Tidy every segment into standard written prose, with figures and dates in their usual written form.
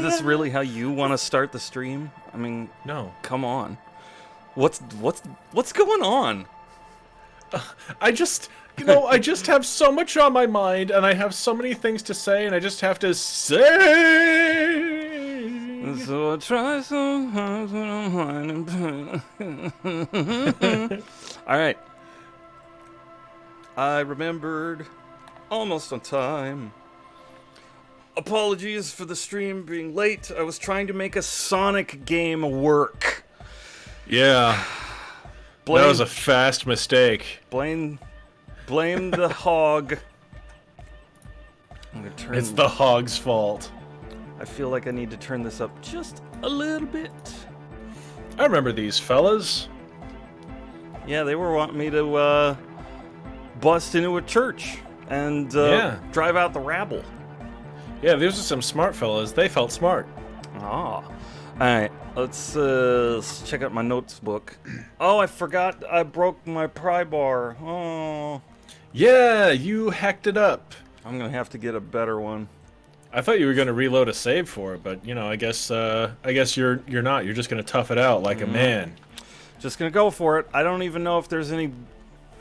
this really how you want to start the stream? I mean, No. come on. What's going on? I just have so much on my mind, and I have so many things to say, and I just have to say. So I try so hard when I'm whining. All right. I remembered almost on time. Apologies for the stream being late. I was trying to make a Sonic game work. Yeah. That was a fast mistake. Blame the hog. I'm gonna turn. It's the hog's fault. I feel like I need to turn this up just a little bit. I remember these fellas. Yeah, they were wanting me to bust into a church and drive out the rabble. Yeah, these are some smart fellas. They felt smart. Ah. Alright, let's check out my notes book. Oh, I forgot I broke my pry bar. Oh. Yeah, you hacked it up. I'm gonna have to get a better one. I thought you were gonna reload a save for it, but I guess you're not. You're just gonna tough it out like a man. Just gonna go for it. I don't even know if there's any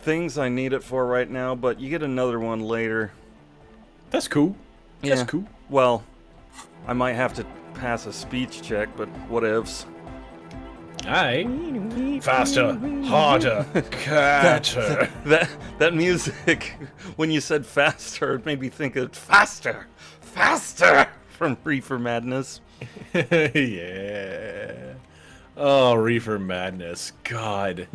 things I need it for right now, but you get another one later. That's cool. Yeah. That's cool. Well, I might have to pass a speech check, but whatevs. Aye. Faster, harder, catcher. That music, when you said faster, it made me think of faster from Reefer Madness. Yeah. Oh, Reefer Madness. God.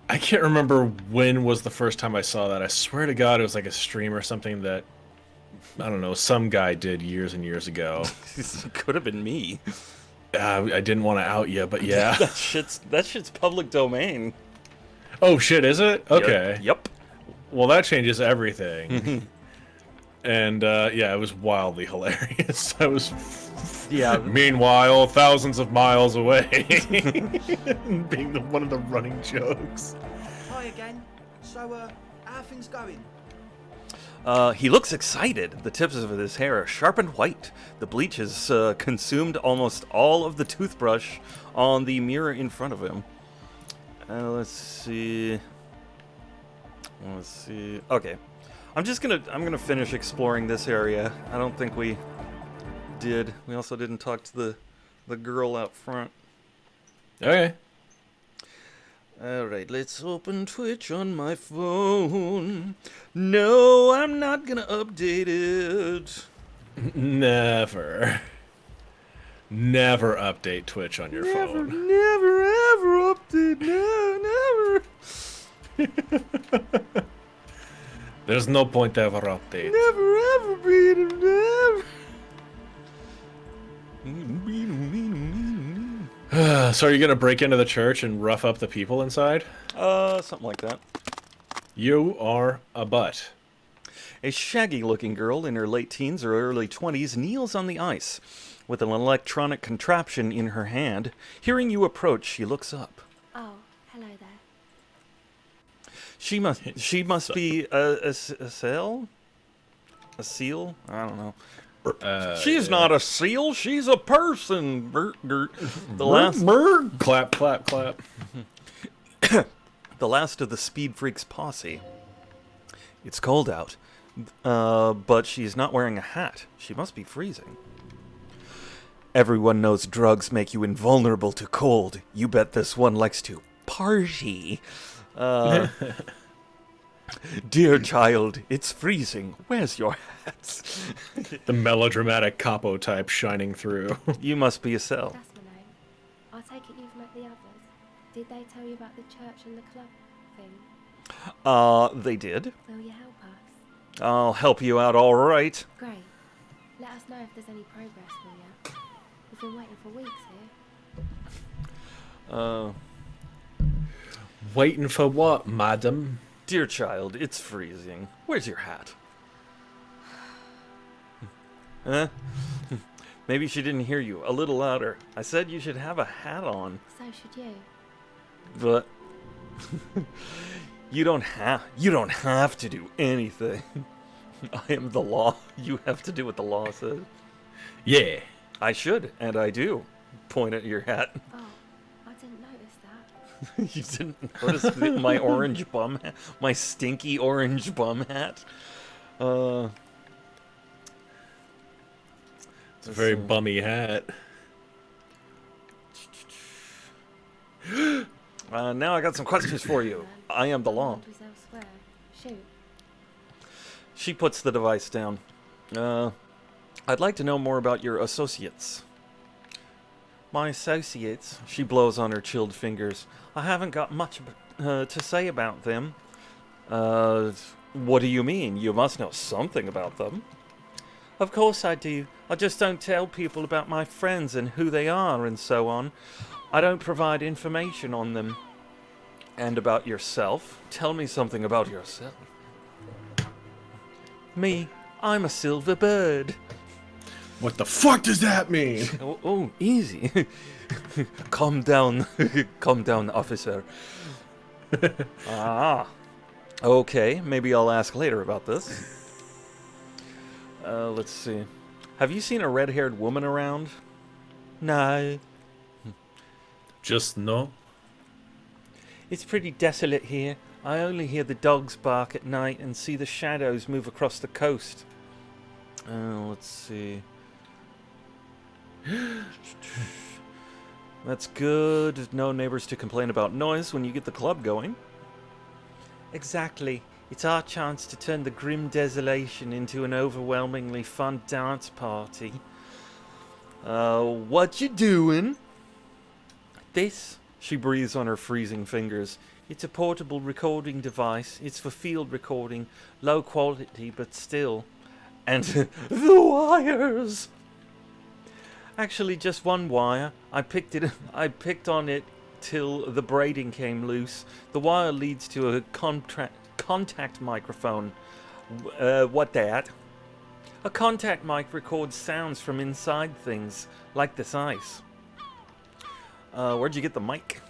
I can't remember when was the first time I saw that. I swear to God it was like a stream or something that, I don't know, some guy did years and years ago. Could have been me. I didn't want to out you, but yeah. that shit's public domain. Oh shit, is it? Okay. Yep. Well, that changes everything. And yeah, it was wildly hilarious. I was meanwhile thousands of miles away. Being one of the running jokes. Hi again. So how are things going? He looks excited. The tips of his hair are sharp and white. The bleach has consumed almost all of the toothbrush on the mirror in front of him. Let's see. Okay. I'm gonna finish exploring this area. I don't think we did. We also didn't talk to the girl out front. Okay. Alright, let's open Twitch on my phone. No, I'm not gonna update it. Never update Twitch on your phone. Never, ever update. No, never. There's no point to ever update. Never, ever beat him, never. So are you gonna break into the church and rough up the people inside? Something like that. You are a butt. A shaggy-looking girl in her late teens or early 20s kneels on the ice with an electronic contraption in her hand. Hearing you approach, she looks up. Oh, hello there. She must be a seal? A seal? I don't know. She's not a seal. She's a person. The last. Clap, clap, clap. The last of the Speed Freaks posse. It's cold out, but she's not wearing a hat. She must be freezing. Everyone knows drugs make you invulnerable to cold. You bet this one likes to party. Dear child, it's freezing. Where's your hats? The melodramatic capo type shining through. You must be a cell. That's my name. I take it you've met the others. Did they tell you about the church and the club thing? They did. Will you help us? I'll help you out all right. Great. Let us know if there's any progress, will you? We've been waiting for weeks here. Waiting for what, madam? Dear child, it's freezing. Where's your hat? Huh? Maybe she didn't hear you. A little louder. I said you should have a hat on. So should you. But you don't have to do anything. I am the law. You have to do what the law says. Yeah. I should, and I do. Point at your hat. Oh, I didn't notice that. You didn't notice my orange bum hat? My stinky orange bum hat? It's a very bummy hat. Now I got some questions for you. I am the law. Mind was elsewhere. Shoot. She puts the device down. I'd like to know more about your associates. My associates? She blows on her chilled fingers. I haven't got much to say about them. What do you mean? You must know something about them. Of course I do. I just don't tell people about my friends and who they are and so on. I don't provide information on them. And about yourself? Tell me something about yourself. Me, I'm a silver bird. What the fuck does that mean? Oh, easy. Calm down. Calm down, officer. Okay, maybe I'll ask later about this. Let's see. Have you seen a red-haired woman around? No. Just no. It's pretty desolate here. I only hear the dogs bark at night and see the shadows move across the coast. Let's see. That's good. No neighbors to complain about noise when you get the club going. Exactly. It's our chance to turn the grim desolation into an overwhelmingly fun dance party. What you doing? This, she breathes on her freezing fingers. It's a portable recording device. It's for field recording. Low quality, but still. And the wires! Actually, just one wire. I picked on it till the braiding came loose. The wire leads to a contact microphone. What that? A contact mic records sounds from inside things, like this ice. Where'd you get the mic?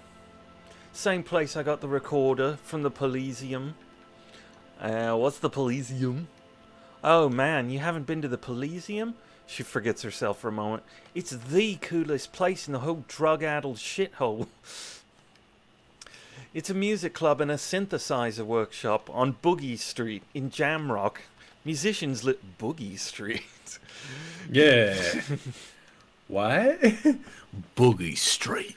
Same place I got the recorder, from the Elysium. What's the Elysium? Oh man, you haven't been to the Elysium? She forgets herself for a moment. It's the coolest place in the whole drug-addled shithole. It's a music club and a synthesizer workshop on Boogie Street in Jamrock. Musicians lit Boogie Street. Yeah. What? Boogie Street.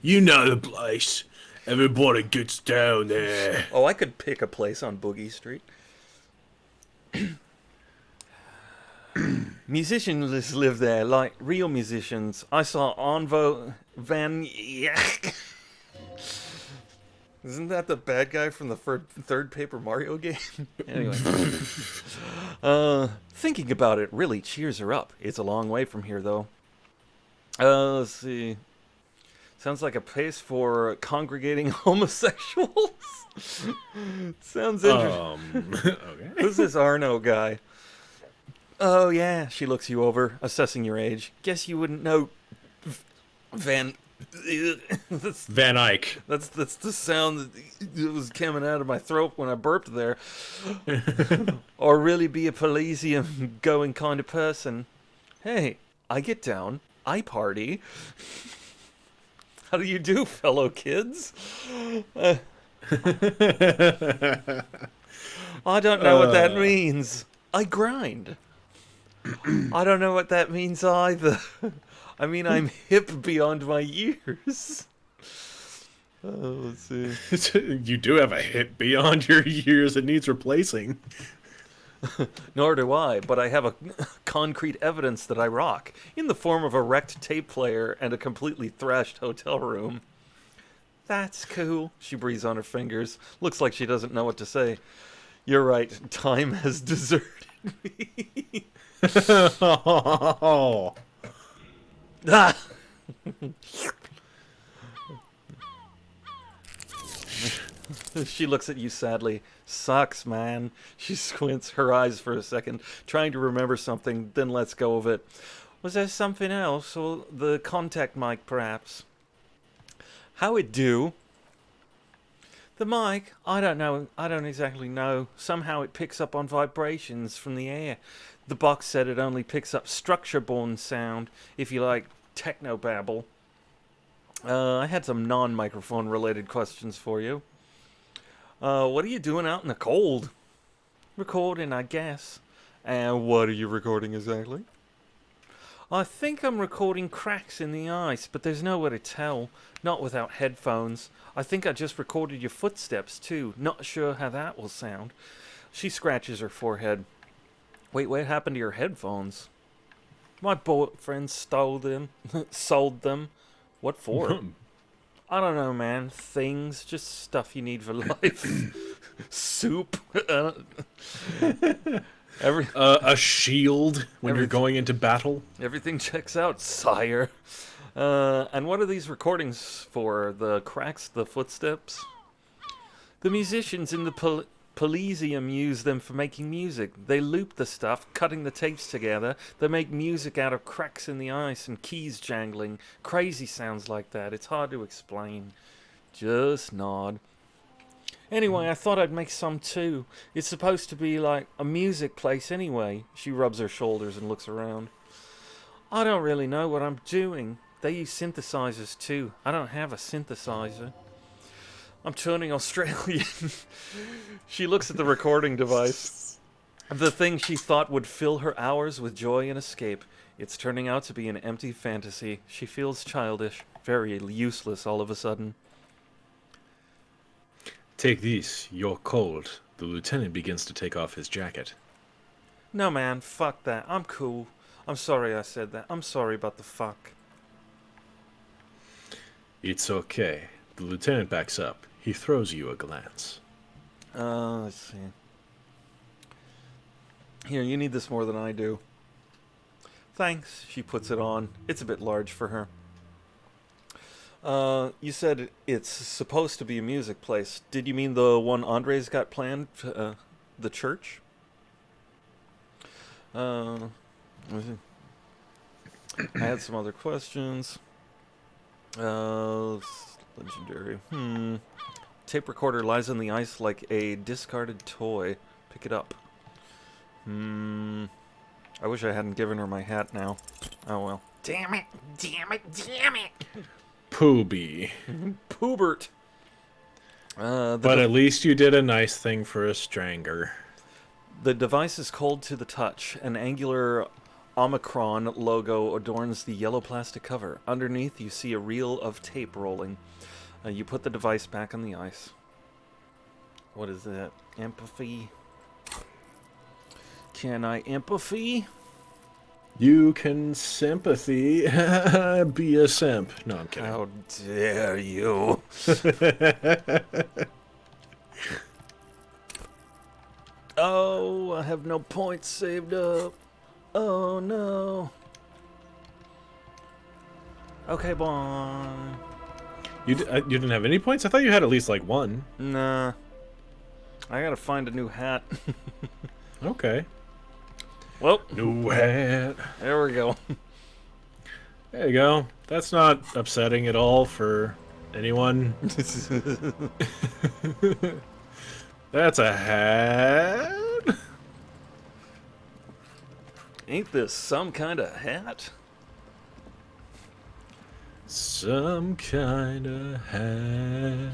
You know the place. Everybody gets down there. Oh, I could pick a place on Boogie Street. Musicians live there, like real musicians. I saw Onvo Van... Isn't that the bad guy from the third Paper Mario game? Anyway. Thinking about it really cheers her up. It's a long way from here, though. Let's see. Sounds like a place for congregating homosexuals. Sounds interesting. Okay. Who's this Arno guy? Oh, yeah. She looks you over, assessing your age. Guess you wouldn't know Van Eyck. That's the sound that was coming out of my throat when I burped there. Or really be a Elysium going kind of person. Hey, I get down. I party. How do you do, fellow kids? I don't know what that means. I grind. I don't know what that means either. I mean, I'm hip beyond my years. Let's see. You do have a hip beyond your years that needs replacing. Nor do I, but I have a concrete evidence that I rock, in the form of a wrecked tape player and a completely thrashed hotel room. That's cool. She breathes on her fingers. Looks like she doesn't know what to say. You're right. Time has deserted me. Oh. Ah! She looks at you sadly. Sucks, man. She squints her eyes for a second, trying to remember something, then lets go of it. Was there something else, or the contact mic, perhaps? How it do? The mic, I don't know. I don't exactly know. Somehow it picks up on vibrations from the air. The box said it only picks up structure-borne sound, if you like technobabble. I had some non-microphone related questions for you. What are you doing out in the cold? Recording, I guess. And what are you recording exactly? I think I'm recording cracks in the ice, but there's no way to tell. Not without headphones. I think I just recorded your footsteps, too. Not sure how that will sound. She scratches her forehead. Wait, what happened to your headphones? My boyfriend stole them. Sold them. What for? I don't know, man. Things. Just stuff you need for life. Soup. A shield when you're going into battle. Everything checks out, sire. And what are these recordings for? The cracks, the footsteps? The musicians in the Elysium use them for making music. They loop the stuff, cutting the tapes together. They make music out of cracks in the ice and keys jangling. Crazy sounds like that. It's hard to explain. Just nod. Anyway, I thought I'd make some too. It's supposed to be like a music place anyway. She rubs her shoulders and looks around. I don't really know what I'm doing. They use synthesizers too. I don't have a synthesizer. I'm turning Australian. She looks at the recording device. The thing she thought would fill her hours with joy and escape. It's turning out to be an empty fantasy. She feels childish, very useless all of a sudden. Take these. You're cold. The lieutenant begins to take off his jacket. No, man. Fuck that. I'm cool. I'm sorry I said that. I'm sorry about the fuck. It's okay. The lieutenant backs up. He throws you a glance. Let's see. Here, you need this more than I do. Thanks. She puts it on. It's a bit large for her. You said it's supposed to be a music place. Did you mean the one Andre's got planned? The church? I had some other questions. Legendary. Tape recorder lies on the ice like a discarded toy. Pick it up. I wish I hadn't given her my hat now. Oh well. Damn it! Damn it! Damn it! Pooby. Poobert. But at least you did a nice thing for a stranger. The device is cold to the touch. An angular Omicron logo adorns the yellow plastic cover. Underneath, you see a reel of tape rolling. You put the device back on the ice. What is that? Empathy? Can I empathy? You can sympathy be a simp. No, I'm kidding. How dare you? Oh, I have no points saved up. Oh, no. Okay, bye. You didn't have any points? I thought you had at least like one. Nah. I gotta find a new hat. Okay. Well, New hat. there we go. There you go. That's not upsetting at all for anyone. That's a hat. Ain't this some kind of hat? Some kind of hat.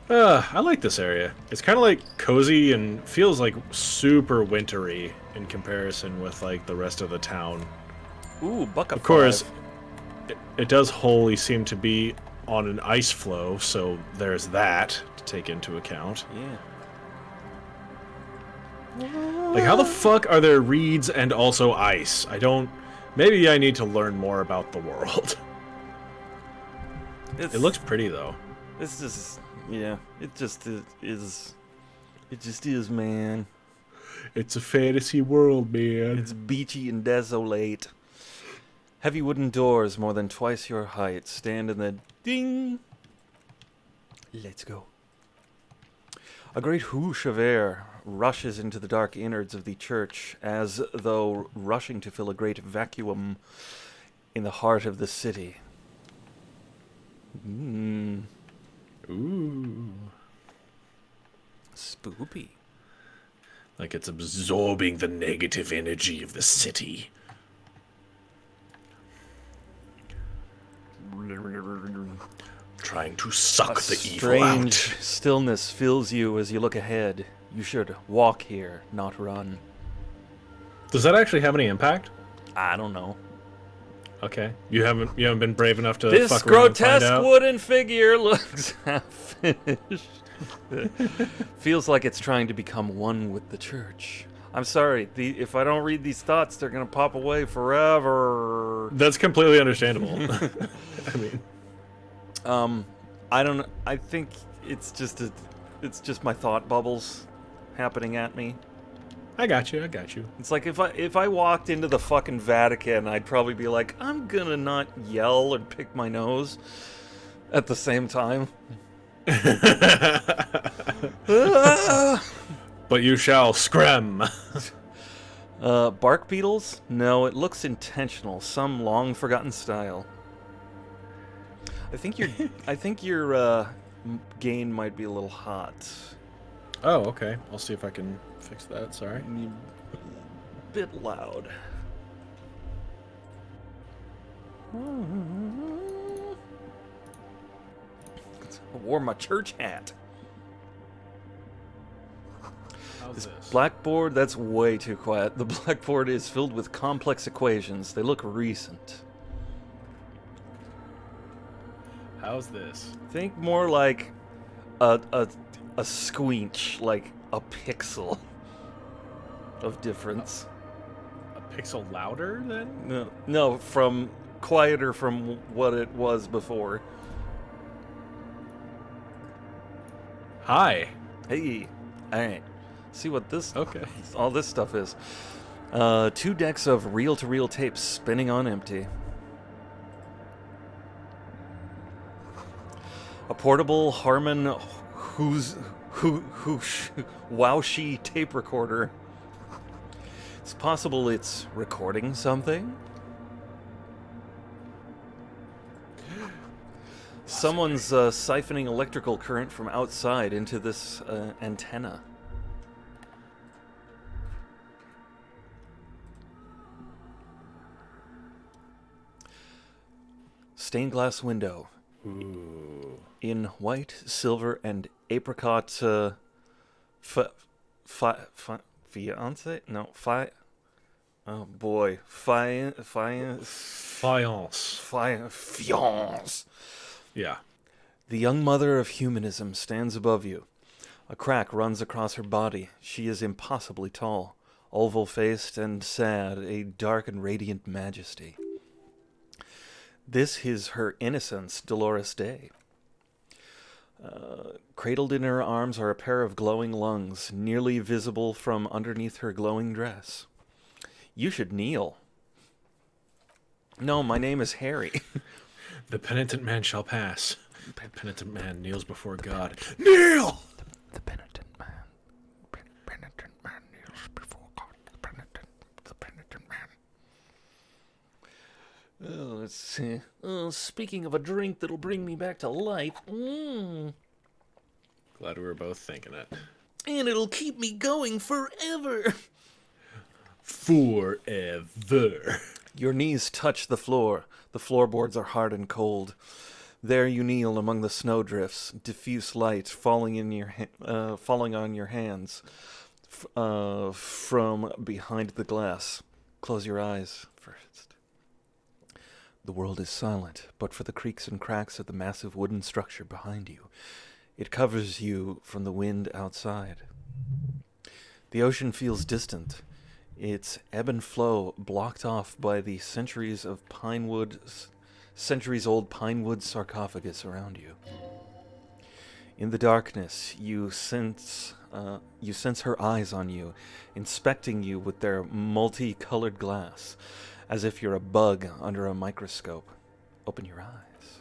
I like this area. It's kind of like cozy and feels like super wintry in comparison with like the rest of the town. Ooh, bucket. Of course, it does wholly seem to be on an ice floe, so there's that to take into account. Yeah. Like, how the fuck are there reeds and also ice? I don't... Maybe I need to learn more about the world. It looks pretty, though. It's just... Yeah, it just is... It just is, man. It's a fantasy world, man. It's beachy and desolate. Heavy wooden doors more than twice your height stand in the ding. Let's go. A great whoosh of air rushes into the dark innards of the church, as though rushing to fill a great vacuum in the heart of the city. Ooh. Spoopy. Like it's absorbing the negative energy of the city. Trying to suck the evil out. Strange stillness fills you as you look ahead. You should walk here, not run. Does that actually have any impact? I don't know. Okay. You haven't been brave enough to This fuck around and find grotesque out? wooden figure looks half finished. Feels like it's trying to become one with the church. I'm sorry. If I don't read these thoughts, they're gonna pop away forever. That's completely understandable. I mean, I don't know. I think it's just my thought bubbles happening at me. I got you. It's like if I walked into the fucking Vatican, I'd probably be like, I'm gonna not yell and pick my nose at the same time. But you shall scram. Bark beetles? No, it looks intentional. Some long forgotten style. I think your gain might be a little hot. Oh, okay. I'll see if I can fix that. Sorry. Bit loud. I wore my church hat. How's This blackboard, that's way too quiet. The blackboard is filled with complex equations. They look recent. How's this? Think more like a squinch, like a pixel of difference. A pixel louder then? No, from quieter from what it was before. Hi. Hey, all right. See what this Okay. all this stuff is. 2 decks of reel-to-reel tapes spinning on empty. A portable Harman Wowshi tape recorder. It's possible it's recording something. Someone's siphoning electrical current from outside into this antenna. Stained glass window. Ooh. In white, silver, and apricot fiance? No, oh boy. Fiance. Yeah. The young mother of humanism stands above you. A crack runs across her body. She is impossibly tall, oval-faced and sad, a dark and radiant majesty. This is her innocence, Dolores Day. Cradled in her arms are a pair of glowing lungs, nearly visible from underneath her glowing dress. You should kneel. No, my name is Harry. The penitent man shall pass. The penitent man kneels before God. Kneel! The penitent man. Penitent man kneels before God. The penitent man. Oh, let's see. Oh, speaking of a drink that'll bring me back to life. Glad we were both thinking it. And it'll keep me going forever. Forever. Your knees touch the floor. The floorboards are hard and cold. There you kneel among the snowdrifts, diffuse light falling on your hands from behind the glass. Close your eyes first. The world is silent, but for the creaks and cracks of the massive wooden structure behind you. It covers you from the wind outside. The ocean feels distant, its ebb and flow blocked off by the centuries-old pinewood sarcophagus around you. In the darkness, you sense her eyes on you, inspecting you with their multicolored glass, as if you're a bug under a microscope. Open your eyes.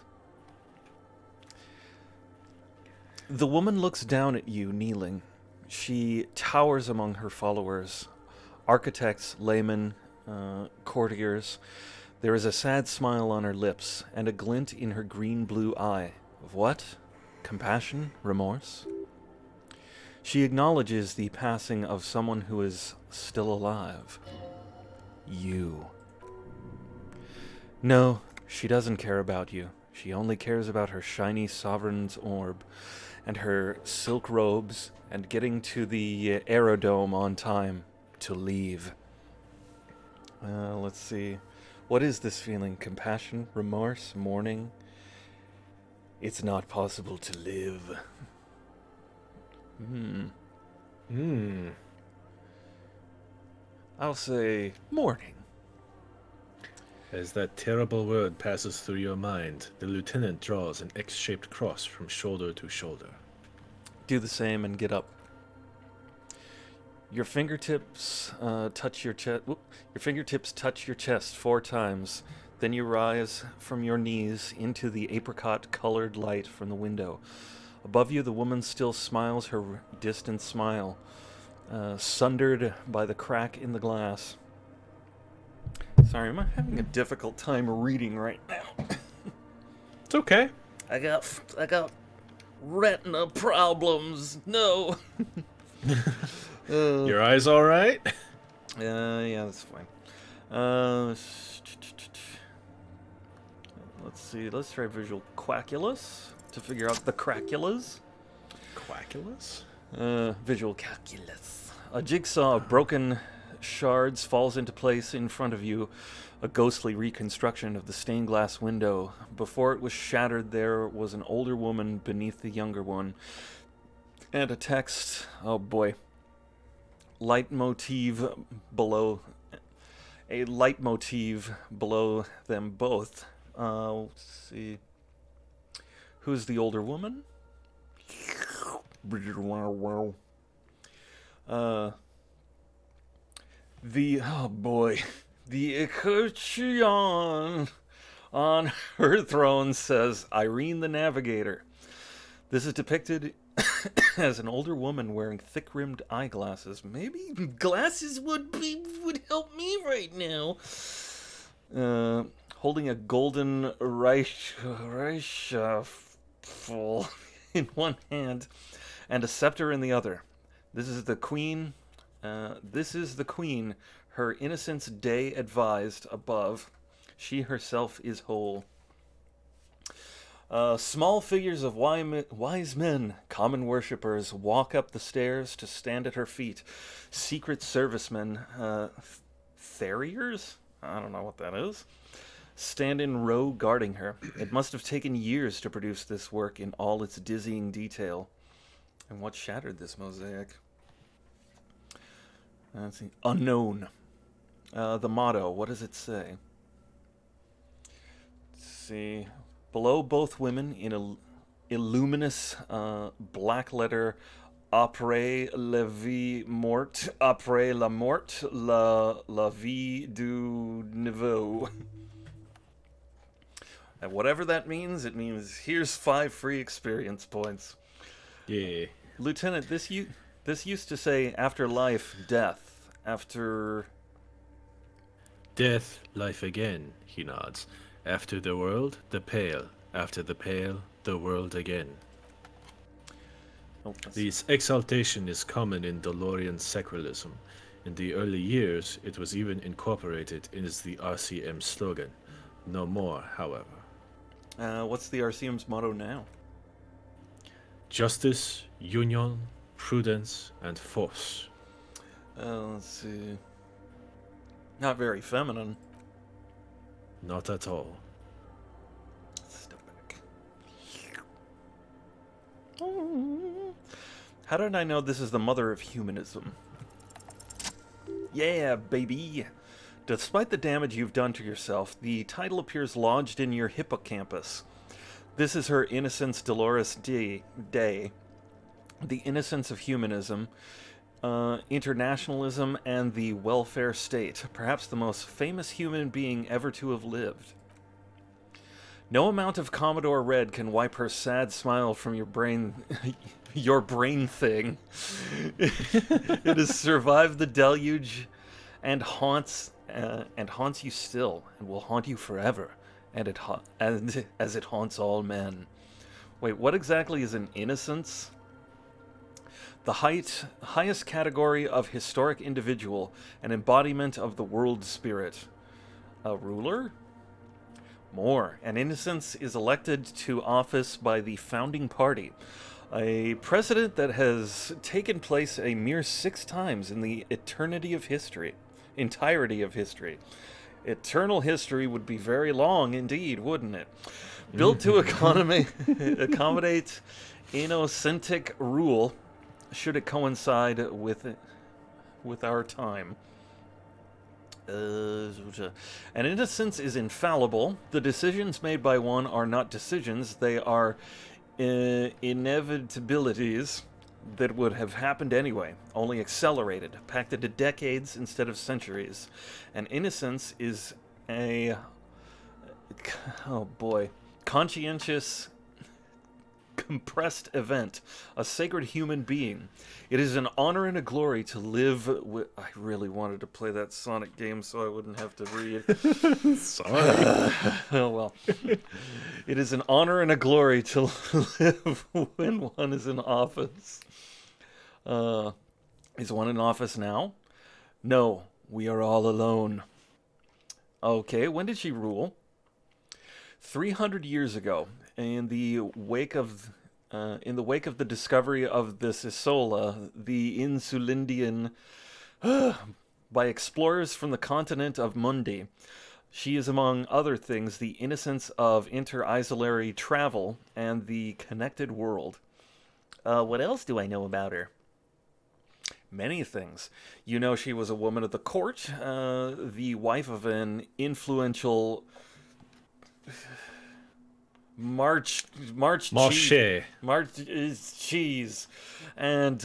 The woman looks down at you, kneeling. She towers among her followers, architects, laymen, courtiers. There is a sad smile on her lips and a glint in her green-blue eye. What? compassion, remorse. She acknowledges the passing of someone who is still alive. You. No, she doesn't care about you. She only cares about her shiny sovereign's orb and her silk robes and getting to the aerodome on time to leave. Let's see. What is this feeling? Compassion, remorse, mourning? It's not possible to live. I'll say mourning. As that terrible word passes through your mind, the lieutenant draws an X-shaped cross from shoulder to shoulder. Do the same and get up. Your fingertips touch your chest. Your fingertips touch your chest 4 times. Then you rise from your knees into the apricot-colored light from the window. Above you, the woman still smiles her distant smile, sundered by the crack in the glass. Sorry, I'm having a difficult time reading right now. It's okay. I got retina problems. No. Your eyes all right? Yeah, that's fine. Let's see. Let's try visual quackulus to figure out the craculas. Quackulus? Visual calculus. A jigsaw of broken shards falls into place in front of you, a ghostly reconstruction of the stained glass window. Before it was shattered, there was an older woman beneath the younger one, and a text. Oh boy. Leitmotif below. A leitmotif below them both. Let's see. Who's the older woman? Oh boy. The Ecursion on her throne says Irene the Navigator. This is depicted as an older woman wearing thick-rimmed eyeglasses. Maybe glasses would help me right now. Holding a golden Reichsfull in one hand and a scepter in the other. This is the queen. Her innocence day advised above. She herself is whole. Small figures of wise men, common worshippers, walk up the stairs to stand at her feet. Secret servicemen, Theriers? I don't know what that is. Stand in row guarding her. It must have taken years to produce this work in all its dizzying detail. And what shattered this mosaic? Let's see. Unknown. The motto, what does it say? Let's see. Below both women, in a illuminous black letter, après la vie morte, après la mort, la vie du nouveau. And whatever that means, it means here's 5 free experience points. Yeah. Lieutenant, this used to say after life, death. After... Death, life again, he nods. After the world, the pale. After the pale, the world again. Oh, This exaltation is common in DeLorean sacralism. In the early years, it was even incorporated into the RCM slogan. No more, however. what's the RCM's motto now? Justice, union, prudence, and force. Let's see. Not very feminine. Not at all. Step back. How did I know this is the mother of humanism? Yeah, baby! Despite the damage you've done to yourself, the title appears lodged in your hippocampus. This is her Innocence Dolores Day. The innocence of humanism, internationalism, and the welfare state. Perhaps the most famous human being ever to have lived. No amount of Commodore Red can wipe her sad smile from your brain... your brain thing. It has survived the deluge and haunts you still, and will haunt you forever, and as it haunts all men. Wait, what exactly is an innocence? The highest category of historic individual, an embodiment of the world spirit. A ruler? More. An innocence is elected to office by the founding party. A precedent that has taken place a mere 6 times in the entirety of history. Eternal history would be very long indeed, wouldn't it? Built to accommodate inocentic rule, should it coincide with our time. An innocence is infallible. The decisions made by one are not decisions, they are inevitabilities that would have happened anyway, only accelerated, packed into decades instead of centuries. An innocence is a... oh boy. Conscientious, compressed event, a sacred human being. It is an honor and a glory to live with... I really wanted to play that Sonic game so I wouldn't have to read. Sorry. Oh well. It is an honor and a glory to live when one is in office. Is one in office now? No, we are all alone. Okay, when did she rule? 300 years ago, in the wake of the discovery of this Isola, the Insulindian, by explorers from the continent of Mundi. She is, among other things, the innocence of inter-isolary travel and the connected world. What else do I know about her? Many things. You know she was a woman of the court, the wife of an influential... March cheese, and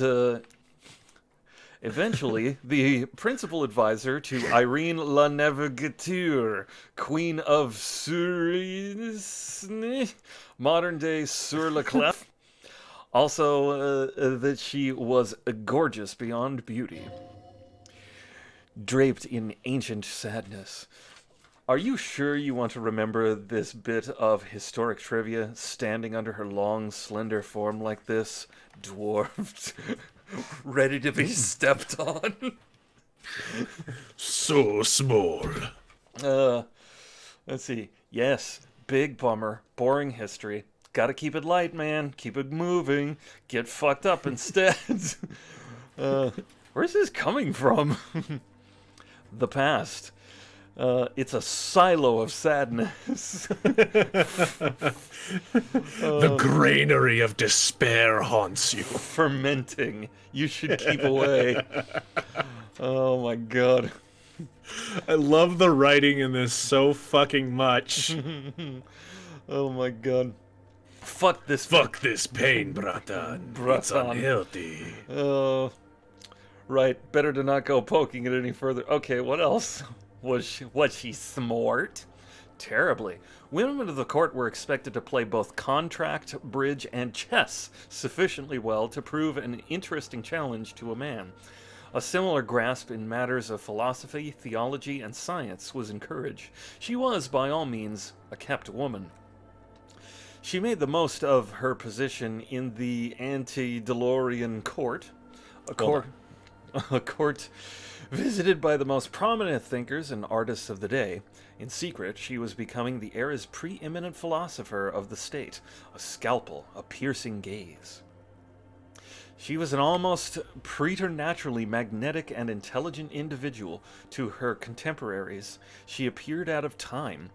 eventually the principal advisor to Irene La Navigateur, Queen of Suresnes, modern day Sur-la-Clef. Also, that she was gorgeous beyond beauty, draped in ancient sadness. Are you sure you want to remember this bit of historic trivia, standing under her long, slender form like this, dwarfed, ready to be stepped on? So small. Let's see. Yes, big bummer, boring history. Gotta keep it light, man. Keep it moving. Get fucked up instead. Where's this coming from? The past. It's a silo of sadness. The granary of despair haunts you. Fermenting. You should keep away. Oh my god. I love the writing in this so fucking much. Oh my god. Fuck this pain, bratan. It's unhealthy. Right. Better to not go poking it any further. Okay, what else? Was she smart? Terribly. Women of the court were expected to play both contract, bridge, and chess sufficiently well to prove an interesting challenge to a man. A similar grasp in matters of philosophy, theology, and science was encouraged. She was, by all means, a kept woman. She made the most of her position in the antediluvian court, a court visited by the most prominent thinkers and artists of the day. In secret, she was becoming the era's preeminent philosopher of the state, a scalpel, a piercing gaze. She was an almost preternaturally magnetic and intelligent individual to her contemporaries. She appeared out of time,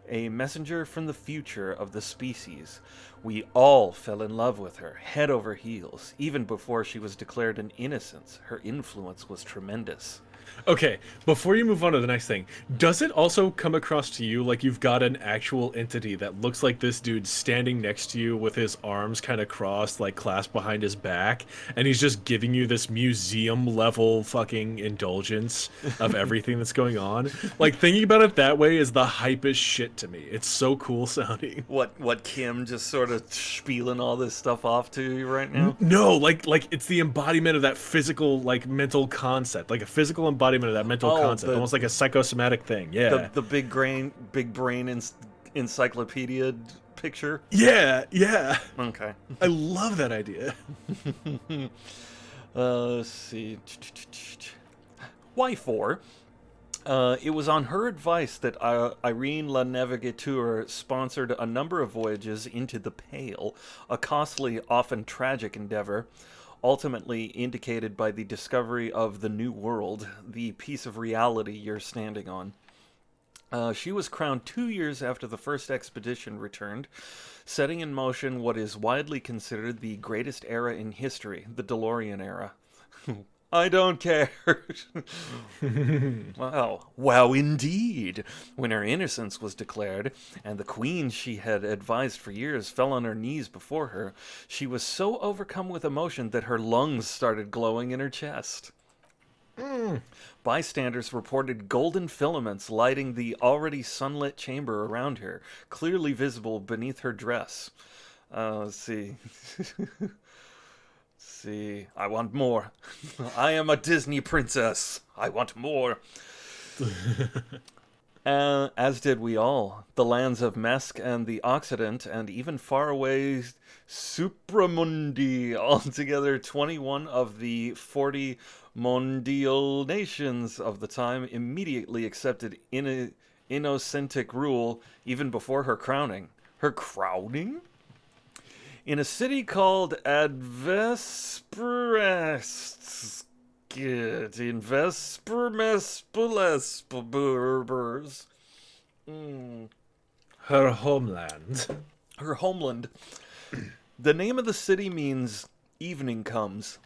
a messenger from the future of the species. We all fell in love with her, head over heels. Even before she was declared an innocence, her influence was tremendous. Okay, before you move on to the next thing, does it also come across to you like you've got an actual entity that looks like this dude standing next to you with his arms kind of crossed, like clasped behind his back, and he's just giving you this museum-level fucking indulgence of everything that's going on? Like, thinking about it that way is the hypest shit to me. It's so cool sounding. What Kim just sort of spieling all this stuff off to you right now? No, like it's the embodiment of that physical, like, mental concept. Like a physical embodiment of that mental concept, almost like a psychosomatic thing. Yeah, the big brain encyclopedia picture? Yeah, yeah. Okay. I love that idea. Let's see. Why 4? It was on her advice that Irene La Navigateur sponsored a number of voyages into the Pale, a costly, often tragic endeavor, ultimately indicated by the discovery of the New World, the piece of reality you're standing on. She was crowned 2 years after the first expedition returned, setting in motion what is widely considered the greatest era in history, the DeLorean era. I don't care. Wow, indeed. When her innocence was declared, and the queen she had advised for years fell on her knees before her, she was so overcome with emotion that her lungs started glowing in her chest. Bystanders reported golden filaments lighting the already sunlit chamber around her, clearly visible beneath her dress. Let's see. See, I want more. I am a Disney princess. I want more. As did we all. The lands of Mesk and the Occident, and even faraway Supramundi, altogether 21 of the 40 mondial nations of the time, immediately accepted Innocentic rule even before her crowning. Her crowning? In a city called Advesperest, in Vespermespules, Her homeland. Her homeland. The name of the city means evening comes,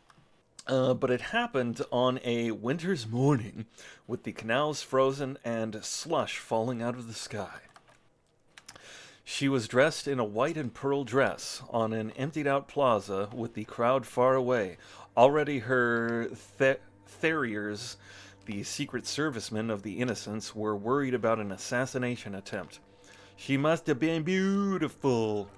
but it happened on a winter's morning, with the canals frozen and slush falling out of the sky. She was dressed in a white and pearl dress on an emptied-out plaza with the crowd far away. Already her Theriers, the Secret Servicemen of the Innocents, were worried about an assassination attempt. She must have been beautiful.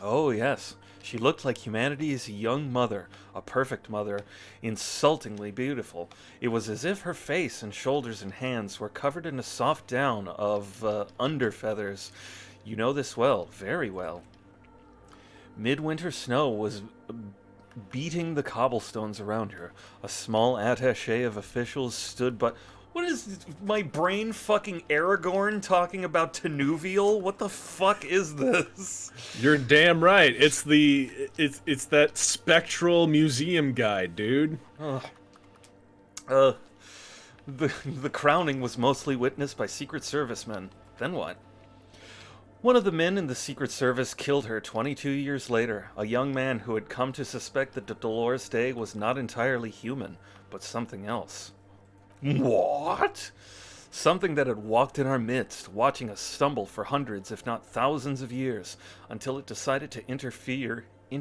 Oh, yes. She looked like humanity's young mother, a perfect mother, insultingly beautiful. It was as if her face and shoulders and hands were covered in a soft down of underfeathers. You know this well, very well. Midwinter snow was beating the cobblestones around her. A small attaché of officials stood but... What is my brain fucking Aragorn talking about Tenuvial? What the fuck is this? You're damn right. It's that spectral museum guide, dude. The crowning was mostly witnessed by Secret Servicemen. Then what? One of the men in the Secret Service killed her 22 years later, a young man who had come to suspect that Dolores Day was not entirely human, but something else. What? Something that had walked in our midst, watching us stumble for hundreds, if not thousands of years, until it decided to interfere in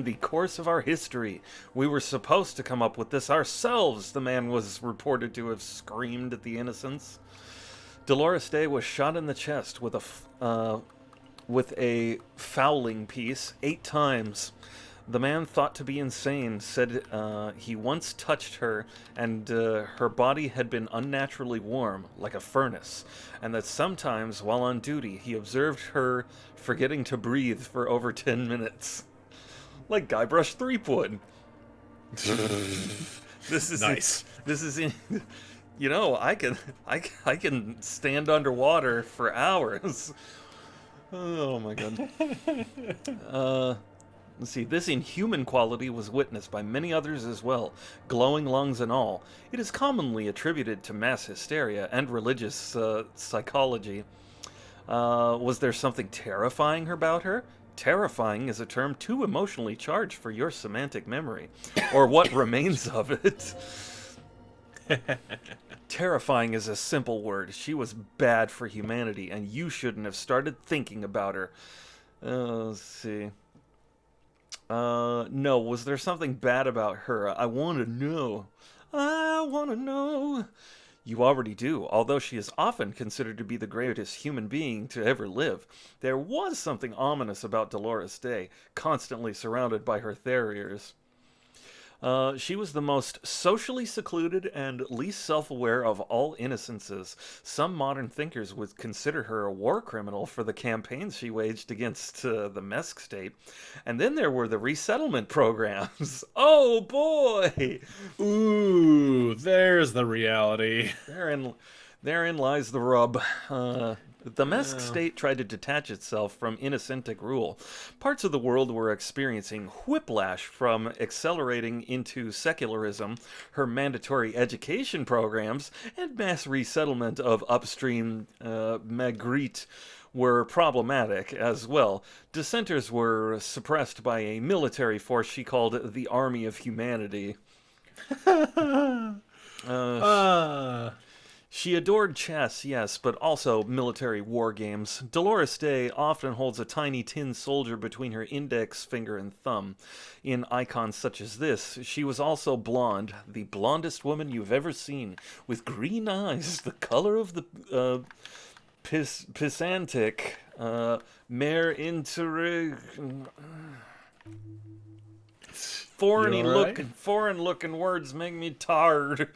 the course of our history. We were supposed to come up with this ourselves, the man was reported to have screamed at the Innocents. Dolores Day was shot in the chest with a fowling piece 8 times. The man, thought to be insane, said he once touched her and her body had been unnaturally warm, like a furnace, and that sometimes, while on duty, he observed her forgetting to breathe for over 10 minutes. Like Guybrush Threepwood. This is nice. This is in... You know, I can stand underwater for hours. Oh my god. Let's see. This inhuman quality was witnessed by many others as well, glowing lungs and all. It is commonly attributed to mass hysteria and religious psychology. Was there something terrifying about her? Terrifying is a term too emotionally charged for your semantic memory, or what remains of it. Terrifying is a simple word. She was bad for humanity, and you shouldn't have started thinking about her. Let's see. No, was there something bad about her? I want to know. I want to know. You already do. Although she is often considered to be the greatest human being to ever live, there was something ominous about Dolores Day, constantly surrounded by her Theriers. She was the most socially secluded and least self-aware of all innocences. Some modern thinkers would consider her a war criminal for the campaigns she waged against the Mesk state. And then there were the resettlement programs. Oh boy! Ooh, there's the reality. Therein lies the rub. The Mesk state tried to detach itself from Innocentic rule. Parts of the world were experiencing whiplash from accelerating into secularism, her mandatory education programs, and mass resettlement of upstream Magritte were problematic as well. Dissenters were suppressed by a military force she called the Army of Humanity. She adored chess, yes, but also military war games. Dolores Day often holds a tiny tin soldier between her index finger and thumb. In icons such as this, she was also blonde, the blondest woman you've ever seen, with green eyes, the color of the Pisantic, mare intrigue. Foreign looking words make me tired.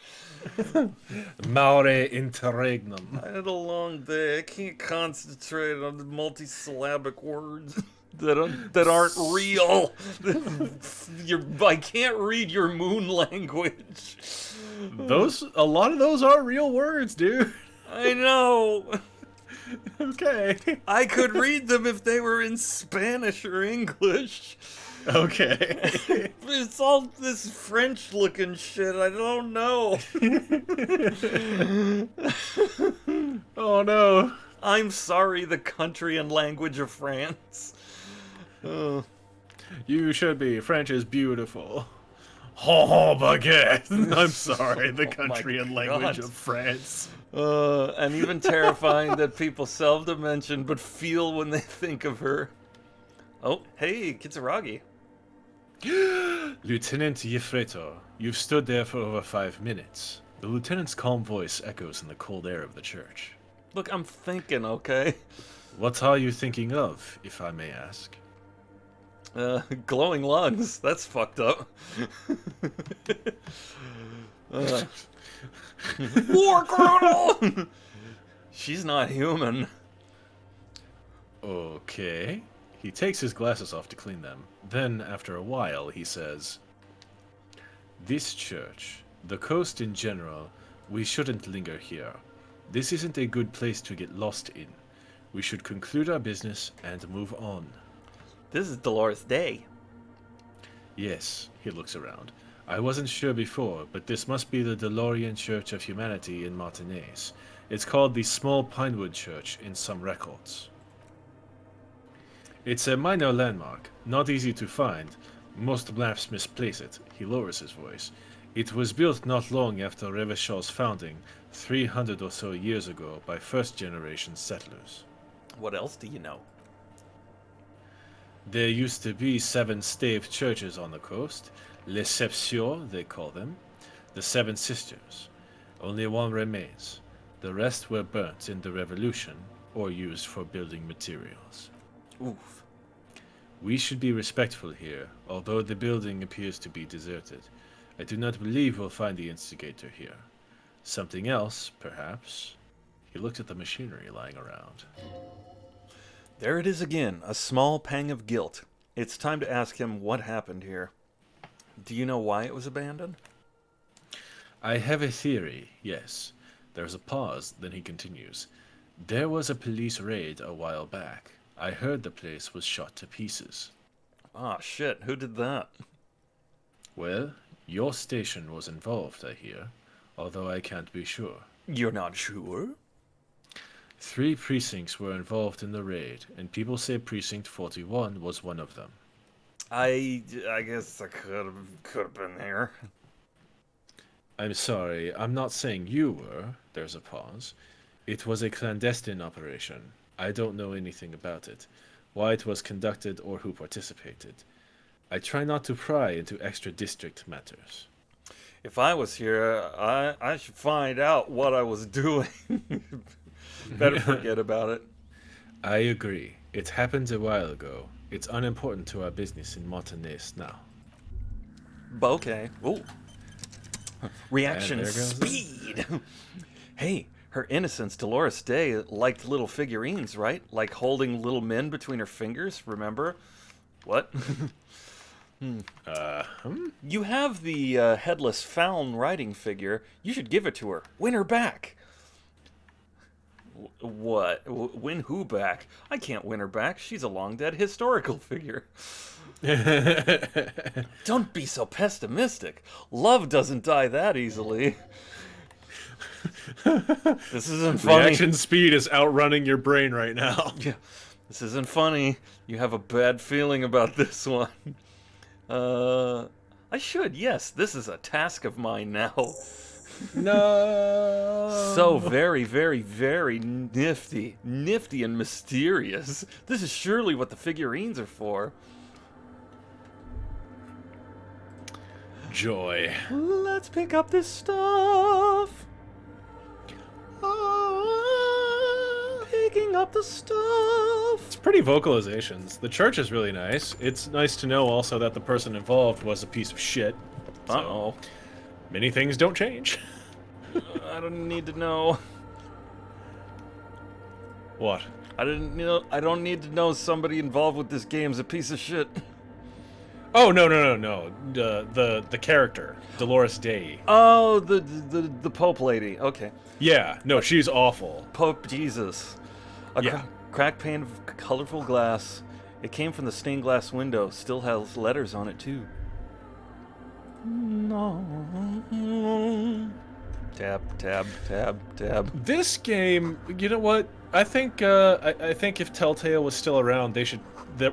Mare interregnum. I had a long day. I can't concentrate on the multisyllabic words that aren't real. I can't read your moon language. A lot of those are real words, dude. I know. Okay. I could read them if they were in Spanish or English. Okay. It's all this French-looking shit. I don't know. Oh no. I'm sorry, the country and language of France. You should be. French is beautiful. Oh, baguette. I'm sorry, the country and language of France. And even terrifying that people seldom mention but feel when they think of her. Oh, hey, Kitsuragi. Lieutenant Yefreto, you've stood there for over 5 minutes. The lieutenant's calm voice echoes in the cold air of the church. Look, I'm thinking, okay? What are you thinking of, if I may ask? Glowing lungs. That's fucked up. War criminal! She's not human. Okay. He takes his glasses off to clean them. Then, after a while, he says, "This church, the coast in general, we shouldn't linger here. This isn't a good place to get lost in. We should conclude our business and move on." This is Dolores Day. Yes, he looks around. I wasn't sure before, but this must be the DeLorean Church of Humanity in Martinez. It's called the Small Pinewood Church in some records. It's a minor landmark, not easy to find. Most maps misplace it. He lowers his voice. It was built not long after Revachel's founding, 300 or so years ago, by first-generation settlers. What else do you know? There used to be 7 stave churches on the coast. Les Septions, they call them. The 7 Sisters. Only one remains. The rest were burnt in the Revolution, or used for building materials. Oof. We should be respectful here, although the building appears to be deserted. I do not believe we'll find the instigator here. Something else, perhaps. He looks at the machinery lying around. There it is again, a small pang of guilt. It's time to ask him what happened here. Do you know why it was abandoned? I have a theory, yes. There's a pause, then he continues. There was a police raid a while back. I heard the place was shot to pieces. Ah, shit. Who did that? Well, your station was involved, I hear, although I can't be sure. You're not sure? 3 precincts were involved in the raid, and people say Precinct 41 was one of them. I guess I could have been there. I'm sorry, I'm not saying you were. There's a pause. It was a clandestine operation. I don't know anything about it, why it was conducted or who participated. I try not to pry into extra-district matters. If I was here, I should find out what I was doing. Better forget about it. I agree. It happened a while ago. It's unimportant to our business in Martinez now. Okay. Ooh. Reaction And there goes speed. Hey, her innocence, Dolores Day, liked little figurines, right? Like holding little men between her fingers, remember? What? You have the headless Faun riding figure. You should give it to her. Win her back. What? Win who back? I can't win her back. She's a long dead historical figure. Don't be so pessimistic. Love doesn't die that easily. This isn't funny. Reaction speed is outrunning your brain right now. Yeah, this isn't funny. You have a bad feeling about this one. I should, yes. This is a task of mine now. No. So very, very, very nifty. Nifty and mysterious. This is surely what the figurines are for. Joy. Let's pick up this stuff. Picking up the stuff. It's pretty vocalizations. The church is really nice. It's nice to know also that the person involved was a piece of shit. So, Uh-oh. many things don't change. I don't need to know. What? I don't need to know somebody involved with this game's a piece of shit. Oh, no. The character, Dolores Day. Oh, the Pope lady. Okay. Yeah, no, she's awful. Pope Jesus. A Yeah. cracked pane of colorful glass. It came from the stained glass window. Still has letters on it, too. No. Tab, tab, tab, tab. This game, you know what? I think if Telltale was still around, they should,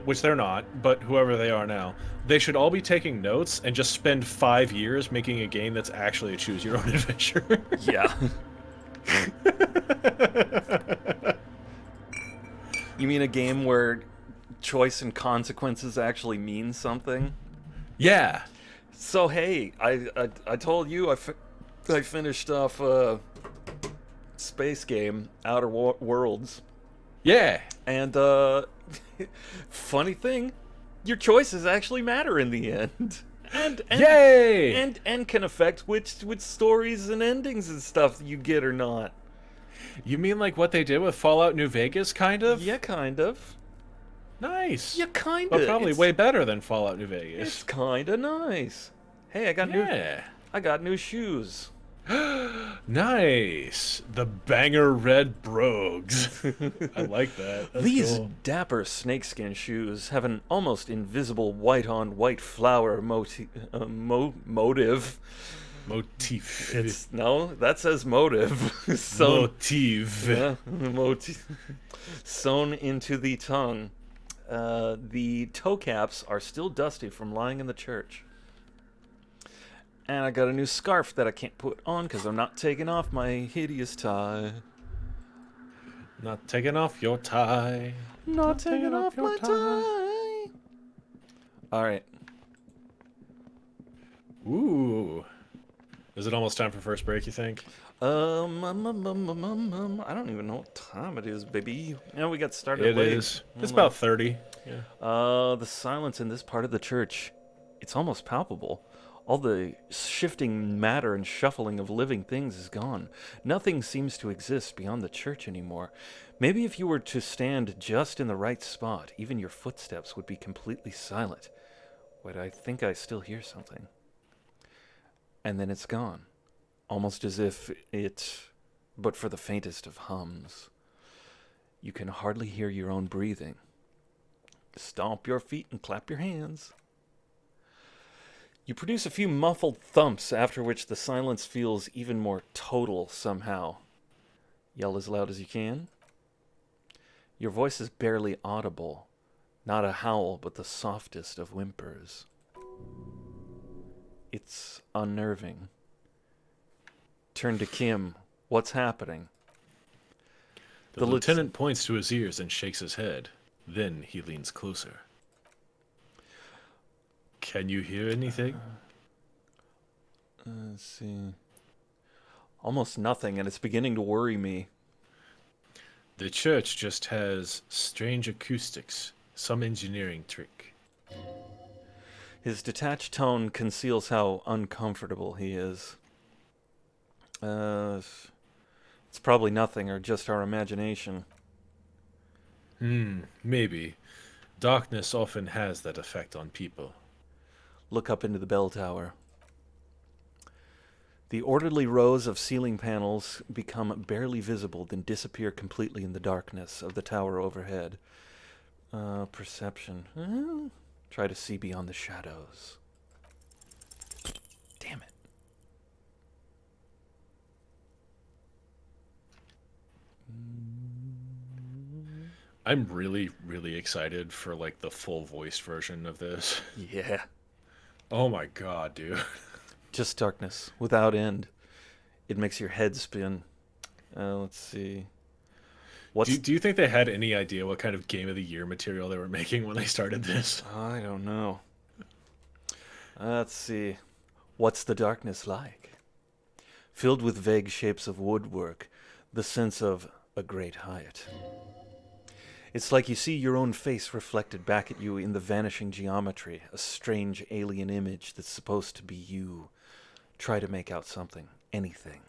which they're not, but whoever they are now, they should all be taking notes and just spend 5 years making a game that's actually a choose your own adventure. Yeah. You mean a game where choice and consequences actually mean something? Yeah. So hey, I told you I finished off space game Outer Worlds, Yeah. and funny thing, your choices actually matter in the end, and Yay! and can affect which stories and endings and stuff you get or not. You mean like what they did with Fallout New Vegas, kind of? Yeah, kind of. Nice. Yeah, kind But of. probably way better than Fallout New Vegas. It's kind of nice. Hey, Yeah. I got new shoes. Nice. The banger red brogues. I like that. That's These cool. dapper snakeskin shoes have an almost invisible white-on-white flower motif. Motif. No, that says motive. Sewn, Motif. yeah, motif. Sewn into the tongue. The toe caps are still dusty from lying in the church. And I got a new scarf that I can't put on because I'm not taking off my hideous tie. Not taking off your tie. Not taking off my tie. All right. Ooh. Is it almost time for first break, you think? I don't even know what time it is, baby. Yeah, we got started late. It is. It's about 30. Yeah. The silence in this part of the church, it's almost palpable. All the shifting matter and shuffling of living things is gone. Nothing seems to exist beyond the church anymore. Maybe if you were to stand just in the right spot, even your footsteps would be completely silent. Wait, I think I still hear something. And then it's gone. Almost as if it, but for the faintest of hums. You can hardly hear your own breathing. Stomp your feet and clap your hands. You produce a few muffled thumps, after which the silence feels even more total somehow. Yell as loud as you can. Your voice is barely audible. Not a howl, but the softest of whimpers. It's unnerving. Turn to Kim. What's happening? The lieutenant points to his ears and shakes his head. Then he leans closer. Can you hear anything? Let's see. Almost nothing, and it's beginning to worry me. The church just has strange acoustics. Some engineering trick. His detached tone conceals how uncomfortable he is. It's probably nothing or just our imagination. Maybe. Darkness often has that effect on people. Look up into the bell tower. The orderly rows of ceiling panels become barely visible, then disappear completely in the darkness of the tower overhead. Perception. Try to see beyond the shadows. Damn it. I'm really, really excited for, like, the full voiced version of this. Yeah. Oh my god, dude. Just darkness, without end. It makes your head spin. Let's see. Do you think they had any idea what kind of Game of the Year material they were making when they started this? I don't know. Let's see. What's the darkness like? Filled with vague shapes of woodwork, the sense of a great height. It's like you see your own face reflected back at you in the vanishing geometry, a strange alien image that's supposed to be you. Try to make out something, anything.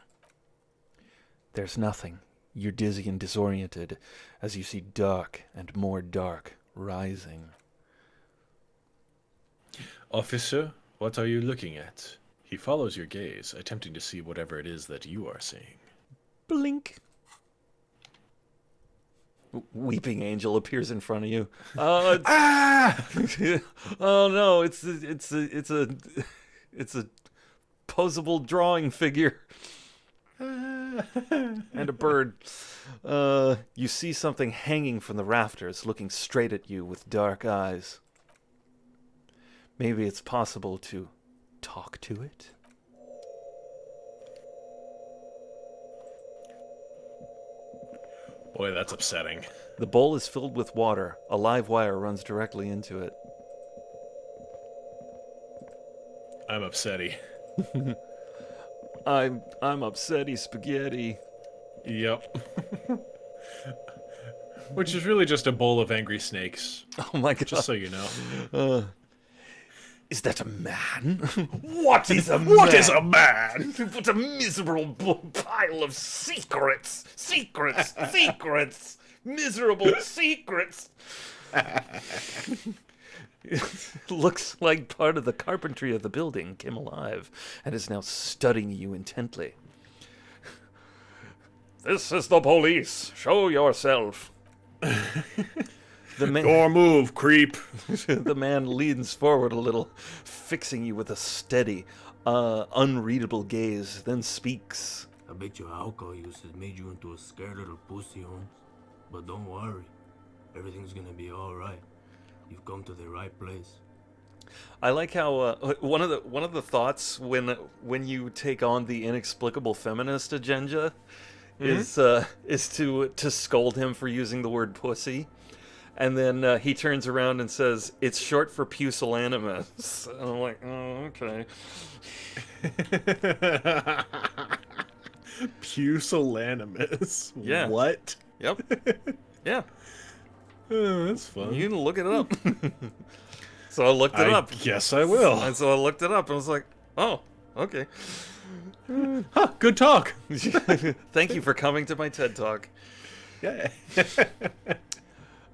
There's nothing. You're dizzy and disoriented as you see dark and more dark rising. Officer, what are you looking at? He follows your gaze, attempting to see whatever it is that you are seeing. Blink. Weeping angel appears in front of you. Oh no! It's a posable drawing figure and a bird. You see something hanging from the rafters, looking straight at you with dark eyes. Maybe it's possible to talk to it. Boy, that's upsetting. The bowl is filled with water. A live wire runs directly into it. I'm upsetty. I'm upsetty spaghetti. Yep. Which is really just a bowl of angry snakes. Oh my god. Just so you know. Is that a man? What is a man? What is a man? What a miserable pile of secrets! Secrets! Secrets! Miserable secrets! Looks like part of the carpentry of the building came alive and is now studying you intently. This is the police. Show yourself. Your move, creep. The man leans forward a little, fixing you with a steady, unreadable gaze, then speaks. I bet your alcohol use has made you into a scared little pussy, Holmes. But don't worry. Everything's gonna be alright. You've come to the right place. I like how one of the thoughts when you take on the inexplicable feminist agenda is to scold him for using the word pussy. And then he turns around and says, it's short for pusillanimous. And I'm like, oh, okay. Pusillanimous? Yeah. What? Yep. Yeah. Oh, that's fun. You can look it up. So I looked it up. Yes, I will. And so I looked it up and was like, oh, okay. Huh, good talk. Thank you for coming to my TED Talk. Yeah.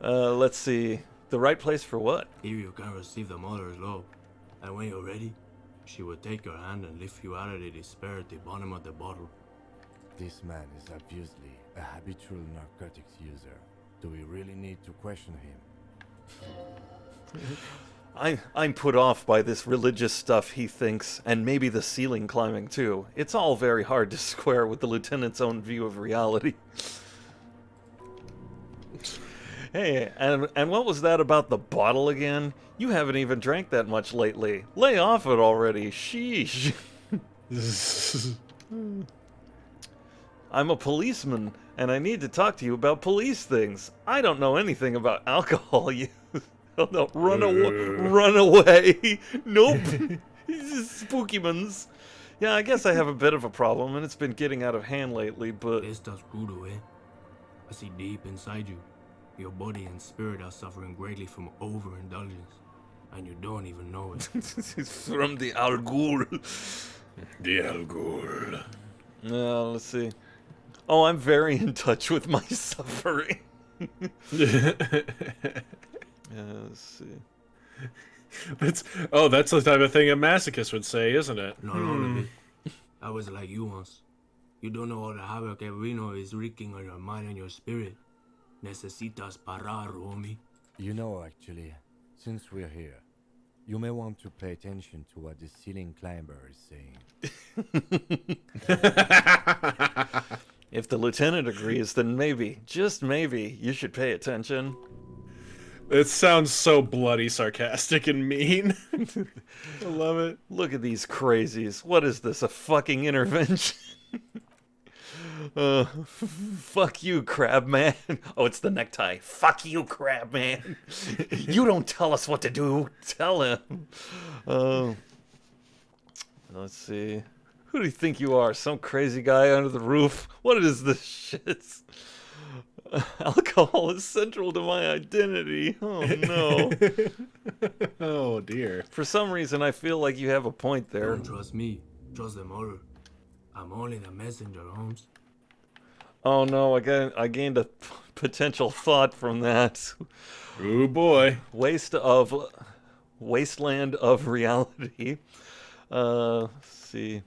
Let's see. The right place for what? Here you can receive the mother's love. And when you're ready, she will take your hand and lift you out of the despair at the bottom of the bottle. This man is obviously a habitual narcotics user. Do we really need to question him? I'm put off by this religious stuff, he thinks, and maybe the ceiling climbing too. It's all very hard to square with the lieutenant's own view of reality. Hey, and what was that about the bottle again? You haven't even drank that much lately. Lay off it already. Sheesh. I'm a policeman, and I need to talk to you about police things. I don't know anything about alcohol. You, oh no, run away! Run away! Nope. Spookymans. Yeah, I guess I have a bit of a problem, and it's been getting out of hand lately. But Estás crudo, eh? I see deep inside you. Your body and spirit are suffering greatly from overindulgence. and you don't even know it. It's from the Al Ghul. The Al Ghul. Let's see. Oh, I'm very in touch with my suffering. Let's see. That's the type of thing a masochist would say, isn't it? Not all of it. I was like you once. You don't know all the havoc El Reno is wreaking on your mind and your spirit. Necesitas parar, homie. You know, actually, since we're here, you may want to pay attention to what the ceiling climber is saying. If the lieutenant agrees, then maybe, just maybe, you should pay attention. It sounds so bloody sarcastic and mean. I love it. Look at these crazies. What is this, a fucking intervention? Fuck you, crab man. Oh, it's the necktie. Fuck you, crab man. You don't tell us what to do. Tell him. Let's see. Who do you think you are? Some crazy guy under the roof? What is this shit? Alcohol is central to my identity. Oh, no. Oh, dear. For some reason, I feel like you have a point there. Don't trust me. Trust the mother. I'm only the messenger, Holmes. Oh, no, I gained a potential thought from that. Oh, boy. Wasteland of reality. Let's see.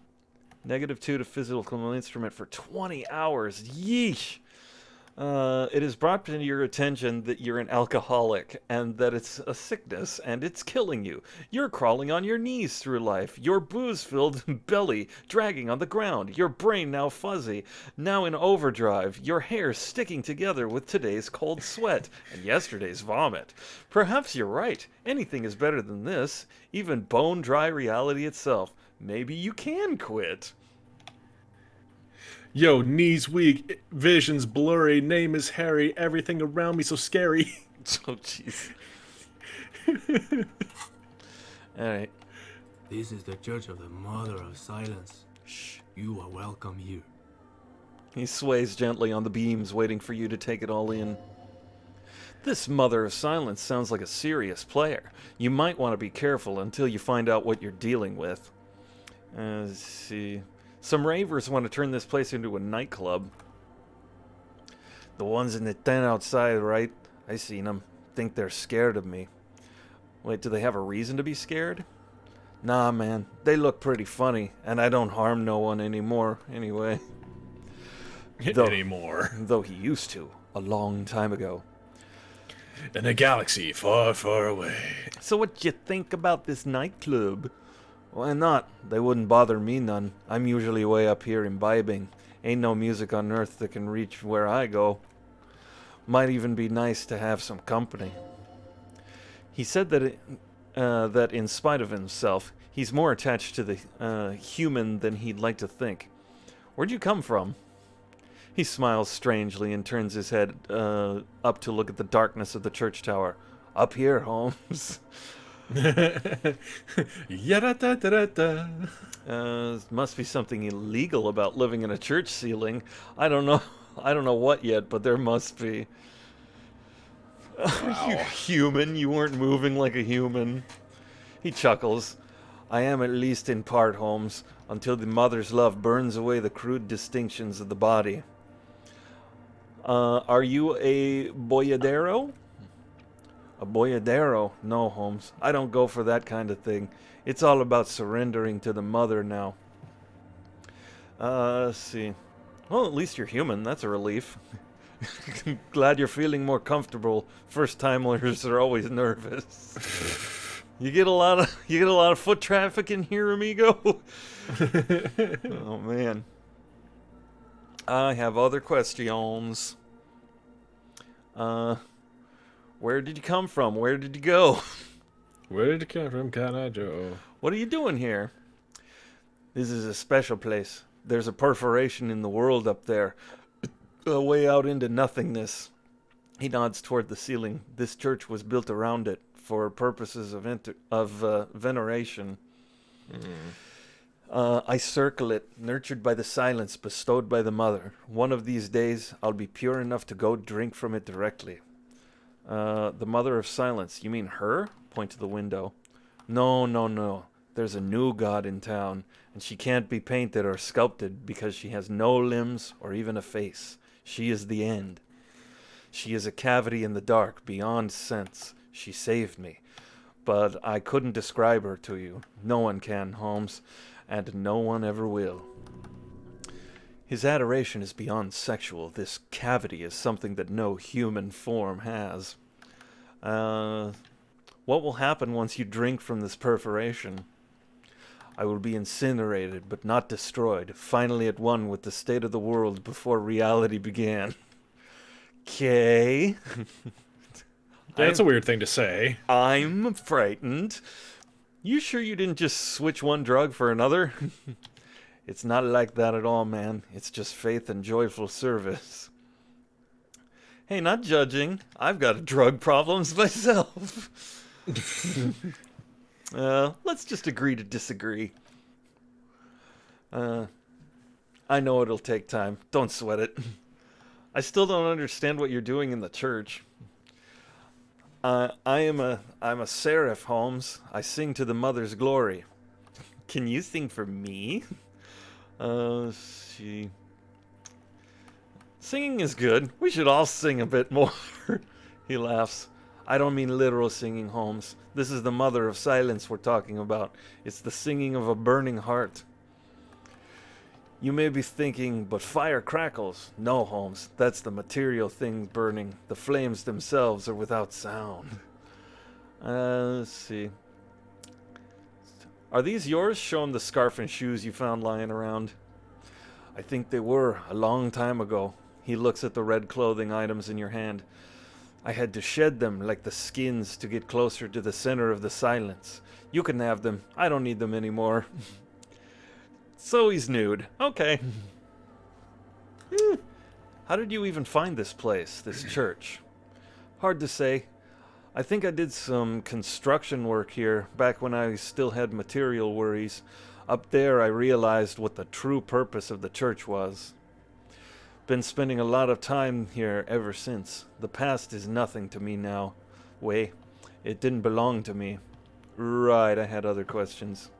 -2 to physical instrument for 20 hours. Yeesh. It is brought to your attention that you're an alcoholic and that it's a sickness and it's killing you. You're crawling on your knees through life, your booze-filled belly dragging on the ground, your brain now fuzzy, now in overdrive, your hair sticking together with today's cold sweat and yesterday's vomit. Perhaps you're right. Anything is better than this, even bone-dry reality itself. Maybe you can quit. Yo, knees weak, visions blurry, name is Harry, everything around me so scary. Oh, jeez. Alright. This is the Church of the Mother of Silence. Shh. You are welcome here. He sways gently on the beams, waiting for you to take it all in. This Mother of Silence sounds like a serious player. You might want to be careful until you find out what you're dealing with. Let's see. Some ravers want to turn this place into a nightclub. The ones in the tent outside, right? I seen them. Think they're scared of me. Wait, do they have a reason to be scared? Nah, man. They look pretty funny, and I don't harm no one anymore, anyway. Though he used to, a long time ago. In a galaxy far, far away. So what you think about this nightclub? Why not? They wouldn't bother me none. I'm usually way up here imbibing. Ain't no music on earth that can reach where I go. Might even be nice to have some company. He said that that in spite of himself, he's more attached to the human than he'd like to think. Where'd you come from? He smiles strangely and turns his head up to look at the darkness of the church tower. Up here, Holmes. Must be something illegal about living in a church ceiling. I don't know what yet, but there must be. Wow. You human, you weren't moving like a human. He chuckles. I am at least in part, Holmes, until the mother's love burns away the crude distinctions of the body. Are you a boyadero? A boyadero? No, Holmes. I don't go for that kind of thing. It's all about surrendering to the mother now. Let's see. Well, at least you're human. That's a relief. Glad you're feeling more comfortable. First-timers are always nervous. You get a lot of foot traffic in here, amigo. Oh man. I have other questions. Where did you come from? Where did you go? Where did you come from, Canada? What are you doing here? This is a special place. There's a perforation in the world up there. Way out into nothingness. He nods toward the ceiling. This church was built around it for purposes of veneration. I circle it, nurtured by the silence bestowed by the mother. One of these days, I'll be pure enough to go drink from it directly. The Mother of Silence. You mean her? Point to the window. No, no, no. There's a new god in town, and she can't be painted or sculpted because she has no limbs or even a face. She is the end. She is a cavity in the dark, beyond sense. She saved me. But I couldn't describe her to you. No one can, Holmes, and no one ever will. His adoration is beyond sexual. This cavity is something that no human form has. What will happen once you drink from this perforation? I will be incinerated, but not destroyed, finally at one with the state of the world before reality began. Okay. That's a weird thing to say. I'm frightened. You sure you didn't just switch one drug for another? It's not like that at all, man. It's just faith and joyful service. Hey, not judging. I've got drug problems myself. Let's just agree to disagree. I know it'll take time. Don't sweat it. I still don't understand what you're doing in the church. I'm a seraph, Holmes. I sing to the Mother's glory. Can you sing for me? Singing is good. We should all sing a bit more. He laughs. I don't mean literal singing, Holmes. This is the Mother of Silence we're talking about. It's the singing of a burning heart. You may be thinking, but fire crackles. No, Holmes, that's the material thing burning. The flames themselves are without sound. Let's see. Are these yours? Show him the scarf and shoes you found lying around. I think they were, a long time ago. He looks at the red clothing items in your hand. I had to shed them like the skins to get closer to the center of the silence. You can have them. I don't need them anymore. So he's nude. Okay. How did you even find this place, this church? Hard to say. I think I did some construction work here back when I still had material worries. Up there I realized what the true purpose of the church was. Been spending a lot of time here ever since. The past is nothing to me now. Wait, it didn't belong to me. Right, I had other questions.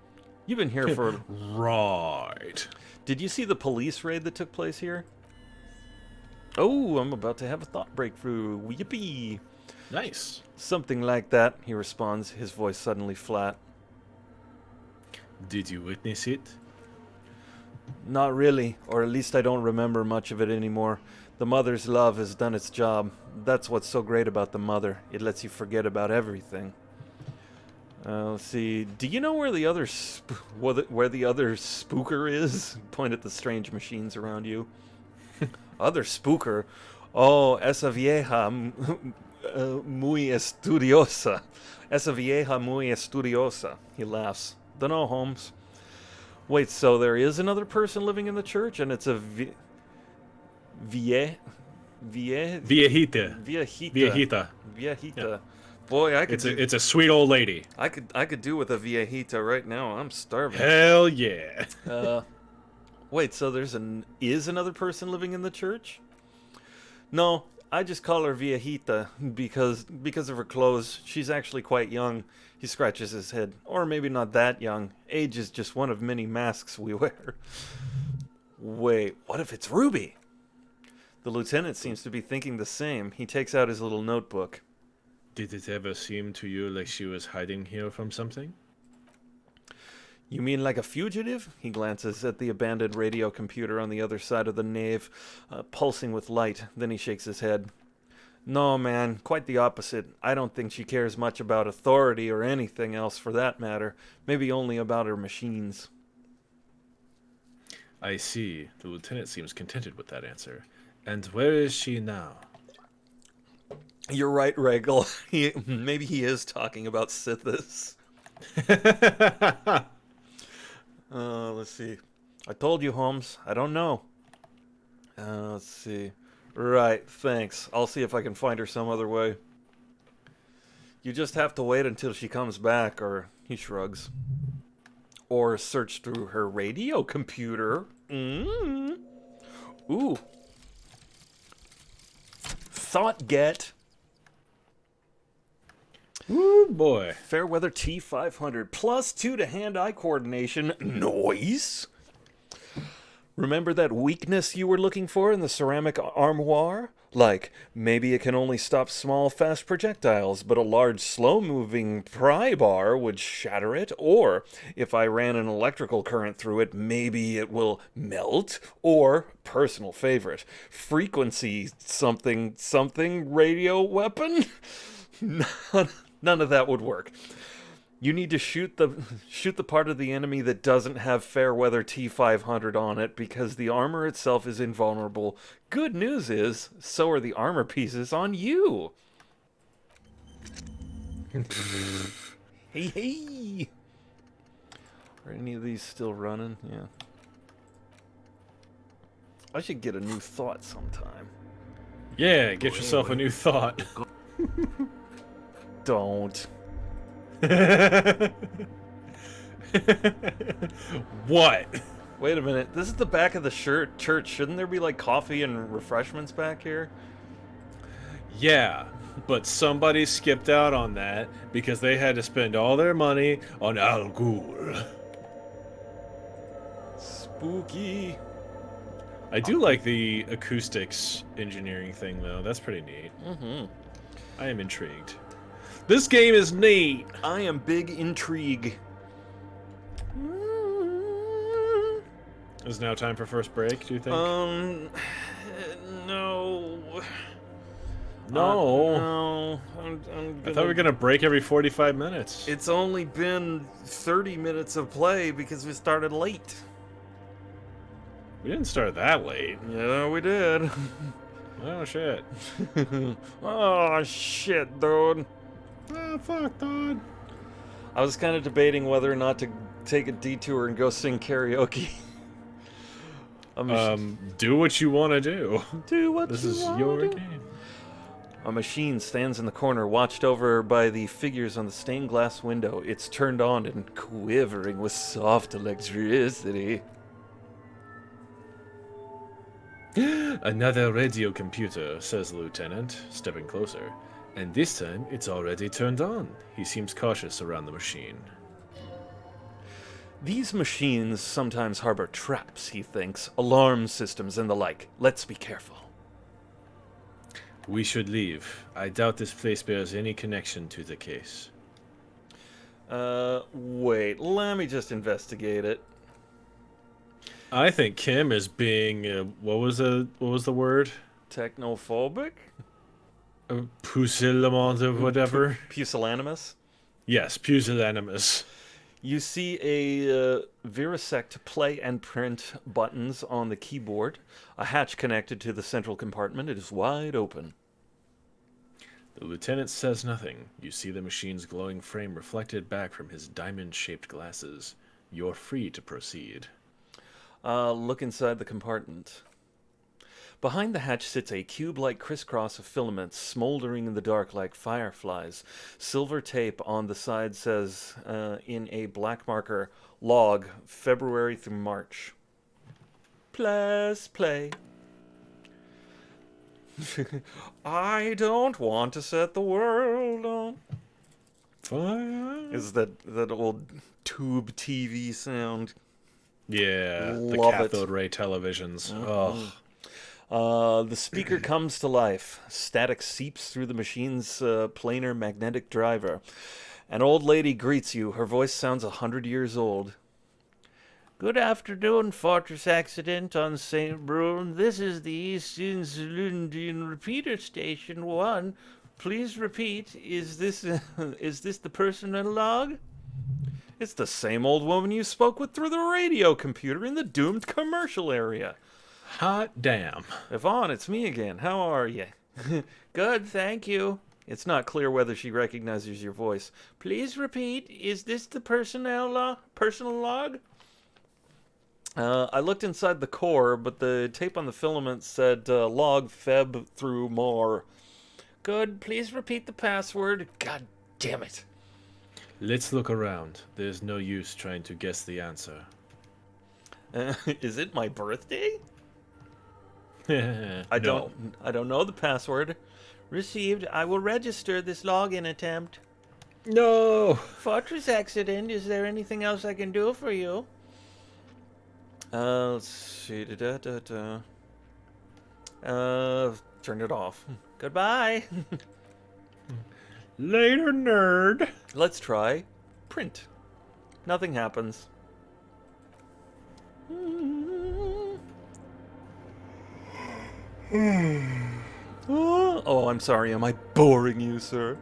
You've been here for... Right. Did you see the police raid that took place here? Oh, I'm about to have a thought breakthrough. Yippee! Nice. Something like that, he responds, his voice suddenly flat. Did you witness it? Not really, or at least I don't remember much of it anymore. The Mother's love has done its job. That's what's so great about the Mother. It lets you forget about everything. Let's see. Do you know where the other where the other spooker is? Point at the strange machines around you. Other spooker? Oh, esa vieja muy estudiosa. Esa vieja muy estudiosa. He laughs. Dunno, Holmes. Wait, so there is another person living in the church, and it's a viejita. Viejita. Yeah. Boy, I could. It's a sweet old lady. I could do with a viejita right now. I'm starving. Hell yeah. Wait, so is another person living in the church? No, I just call her viejita because of her clothes. She's actually quite young. He scratches his head. Or maybe not that young. Age is just one of many masks we wear. Wait, what if it's Ruby? The lieutenant seems to be thinking the same. He takes out his little notebook. Did it ever seem to you like she was hiding here from something? You mean like a fugitive? He glances at the abandoned radio computer on the other side of the nave, pulsing with light. Then he shakes his head. No, man, quite the opposite. I don't think she cares much about authority or anything else for that matter. Maybe only about her machines. I see. The lieutenant seems contented with that answer. And where is she now? You're right, Regal. Maybe he is talking about Sithis. Let's see. I told you, Holmes. I don't know. Let's see. Right, thanks. I'll see if I can find her some other way. You just have to wait until she comes back, or he shrugs. Or search through her radio computer. Ooh. Thought get. Woo boy. Fairweather T500 plus 2 to hand-eye coordination. Noise. Remember that weakness you were looking for in the ceramic armoire? Like, maybe it can only stop small, fast projectiles, but a large, slow-moving pry bar would shatter it. Or, if I ran an electrical current through it, maybe it will melt. Or, personal favorite, frequency something radio weapon? None of that would work. You need to shoot the part of the enemy that doesn't have Fairweather T500 on it, because the armor itself is invulnerable. Good news is, so are the armor pieces on you. Hey. Are any of these still running? Yeah. I should get a new thought sometime. Yeah, get yourself a new thought. Don't. What? Wait a minute. This is the back of the church. Shouldn't there be like coffee and refreshments back here? Yeah, but somebody skipped out on that because they had to spend all their money on Al Ghul. Spooky. I do like the acoustics engineering thing, though. That's pretty neat. Mm-hmm. I am intrigued. This game is neat. I am big intrigue. Is now time for first break, do you think? No. No. No. I'm I thought we were going to break every 45 minutes. It's only been 30 minutes of play because we started late. We didn't start that late. Yeah, we did. Oh, shit. Oh, shit, dude. Oh, fuck, dude. I was kind of debating whether or not to take a detour and go sing karaoke. Do what you want to do. Do what This you is wanna your do. game. A machine stands in the corner, watched over by the figures on the stained glass window. It's turned on and quivering with soft electricity. Another radio computer, says the lieutenant, stepping closer. And this time, it's already turned on. He seems cautious around the machine. These machines sometimes harbor traps, he thinks, alarm systems and the like. Let's be careful. We should leave. I doubt this place bears any connection to the case. Wait, let me just investigate it. I think Kim is being, what was the word? Technophobic? Pusillanimous or whatever? Pusillanimous? Yes, pusillanimous. You see a Virisect play and print buttons on the keyboard. A hatch connected to the central compartment. It is wide open. The lieutenant says nothing. You see the machine's glowing frame reflected back from his diamond-shaped glasses. You're free to proceed. Look inside the compartment. Behind the hatch sits a cube-like crisscross of filaments, smoldering in the dark like fireflies. Silver tape on the side says, in a black marker, log, February through March. Plus play. I don't want to set the world on Fire. is that old tube TV sound. Yeah, the Love it. cathode ray televisions. Oh. The speaker comes to life. Static seeps through the machine's planar magnetic driver. An old lady greets you. Her voice sounds 100 years old. Good afternoon, Fortress Accident on St. Brune. This is the East Indian Repeater Station 1. Please repeat. Is this the personnel log? It's the same old woman you spoke with through the radio computer in the doomed commercial area. Hot damn. Yvonne, it's me again. How are you? Good, thank you. It's not clear whether she recognizes your voice. Please repeat. Is this the personal log? I looked inside the core, but the tape on the filament said log Feb through Mar. Good. Please repeat the password. God damn it. Let's look around. There's no use trying to guess the answer. Is it my birthday? I I don't know the password. Received. I will register this login attempt. No. Fortress accident. Is there anything else I can do for you? Let's see. Turn it off. Goodbye. Later, nerd. Let's try print. Nothing happens. Oh, I'm sorry. Am I boring you, sir?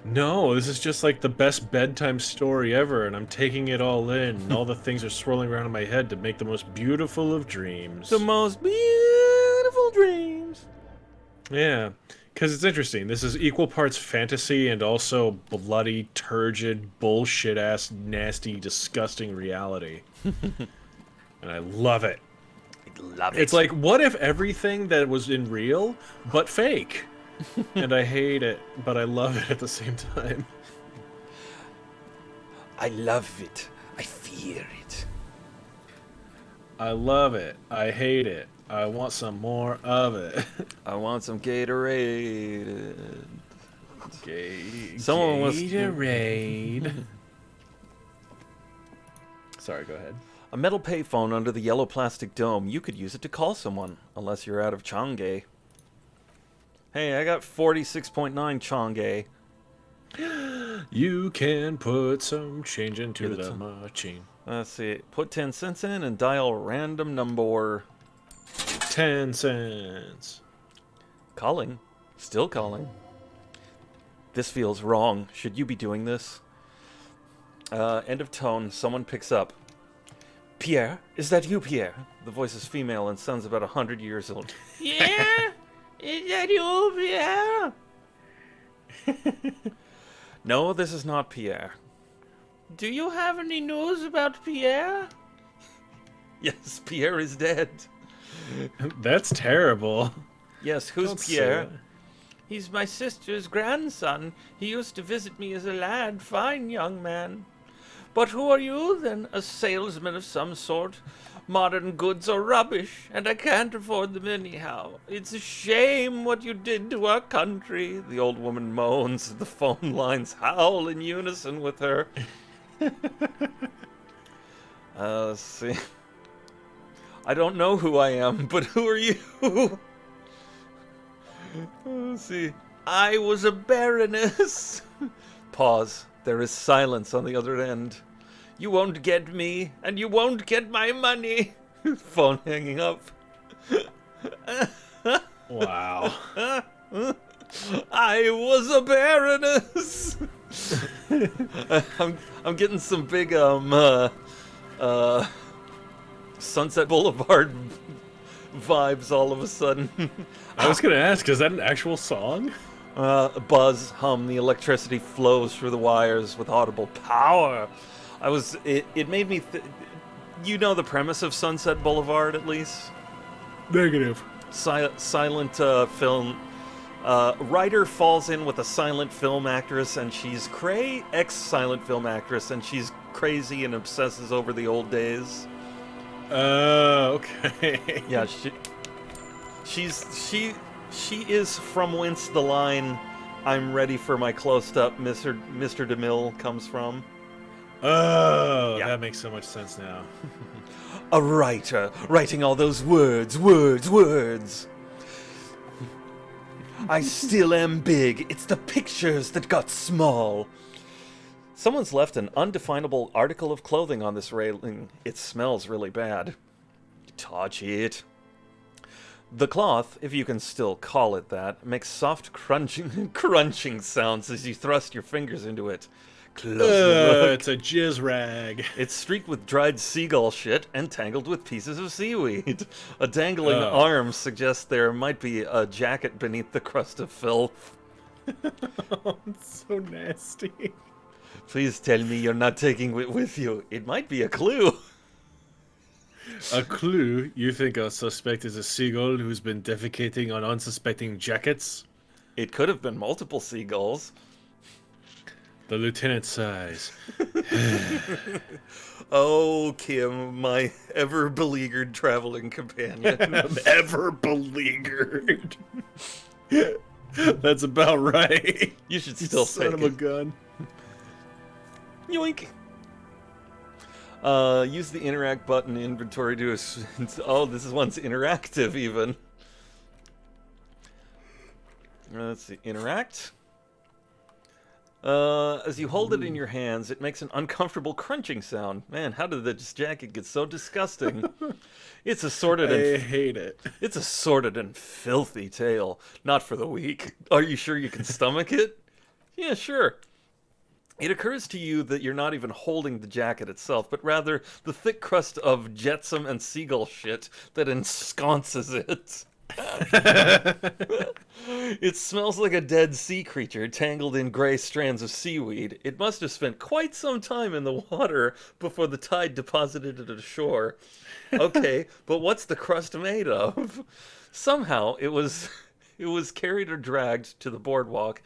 No, this is just like the best bedtime story ever, and I'm taking it all in, and all the things are swirling around in my head to make the most beautiful of dreams. The most beautiful dreams. Yeah, because it's interesting. This is equal parts fantasy and also bloody, turgid, bullshit-ass, nasty, disgusting reality. And I love it. I love it. It's like, what if everything that was in real, but fake? And I hate it, but I love it at the same time. I love it. I fear it. I love it. I hate it. I want some more of it. I want some Gatorade. Someone was Gatorade. Sorry, go ahead. a metal payphone under the yellow plastic dome. You could use it to call someone, unless you're out of Chang'e. Hey, I got 46.9 Chang'e. You can put some change into the machine. Let's see. Put 10 cents in and dial random number. 10 cents. Calling. Still calling. This feels wrong. Should you be doing this? End of tone. Someone picks up. Pierre? Is that you, Pierre? The voice is female and sounds about 100 years old. Yeah? Is that you, Pierre? No, this is not Pierre. Do you have any news about Pierre? Yes, Pierre is dead. That's terrible. Yes, who's Don't say Pierre? that. He's my sister's grandson. He used to visit me as a lad, fine young man. But who are you, then? A salesman of some sort? Modern goods are rubbish, and I can't afford them anyhow. It's a shame what you did to our country. The old woman moans. The phone lines howl in unison with her. Let's see. I don't know who I am, but who are you? Let's see. I was a baroness. Pause. There is silence on the other end. You won't get me, and you won't get my money. Phone hanging up. Wow. I was a baroness. I'm getting some big Sunset Boulevard vibes all of a sudden. I was gonna ask, is that an actual song? Buzz, hum, the electricity flows through the wires with audible power. It made me, you know the premise of Sunset Boulevard, at least? Negative. Silent film. Writer falls in with a silent film actress, and she's ex-silent film actress, and she's crazy and obsesses over the old days. Okay. Yeah, she is from whence the line "I'm ready for my close-up, Mr. DeMille" comes from. Oh, Yeah. that makes so much sense now. A writer writing all those words. I still am big. It's the pictures that got small. Someone's left an undefinable article of clothing on this railing. It smells really bad. Touch it. The cloth, if you can still call it that, makes soft crunching sounds as you thrust your fingers into it. Closely look. It's a jizz rag. It's streaked with dried seagull shit and tangled with pieces of seaweed. A dangling arm suggests there might be a jacket beneath the crust of filth. It's so nasty. Please tell me you're not taking it with you. It might be a clue. A clue? You think a suspect is a seagull who's been defecating on unsuspecting jackets? It could have been multiple seagulls. The lieutenant sighs. Oh, Kim, my ever-beleaguered traveling companion. I'm ever beleaguered. That's about right. You should still Son take of a it. gun. Yoink! Use the interact button in inventory to... Oh, this is one's interactive, even. Let's see. Interact. As you hold it in your hands, it makes an uncomfortable crunching sound. Man, how did this jacket get so disgusting? It's assorted and... I hate it. It's a sordid and filthy tale. Not for the weak. Are you sure you can stomach it? Yeah, sure. It occurs to you that you're not even holding the jacket itself, but rather the thick crust of jetsam and seagull shit that ensconces it. It smells like a dead sea creature tangled in gray strands of seaweed. It must have spent quite some time in the water before the tide deposited it ashore. Okay, but what's the crust made of? Somehow it was carried or dragged to the boardwalk,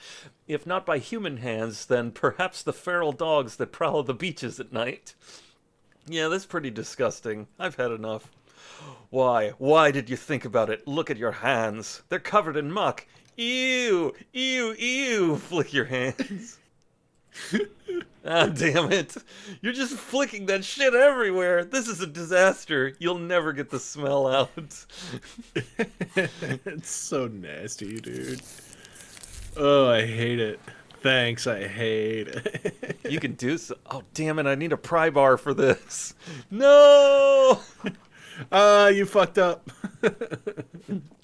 if not by human hands, then perhaps the feral dogs that prowl the beaches at night. Yeah, that's pretty disgusting. I've had enough. Why? Why did you think about it? Look at your hands. They're covered in muck. Ew! Ew! Ew! Flick your hands. Ah, damn it. You're just flicking that shit everywhere. This is a disaster. You'll never get the smell out. It's so nasty, dude. Oh, I hate it. Thanks, I hate it. You can do so. Oh, damn it. I need a pry bar for this. No! You fucked up.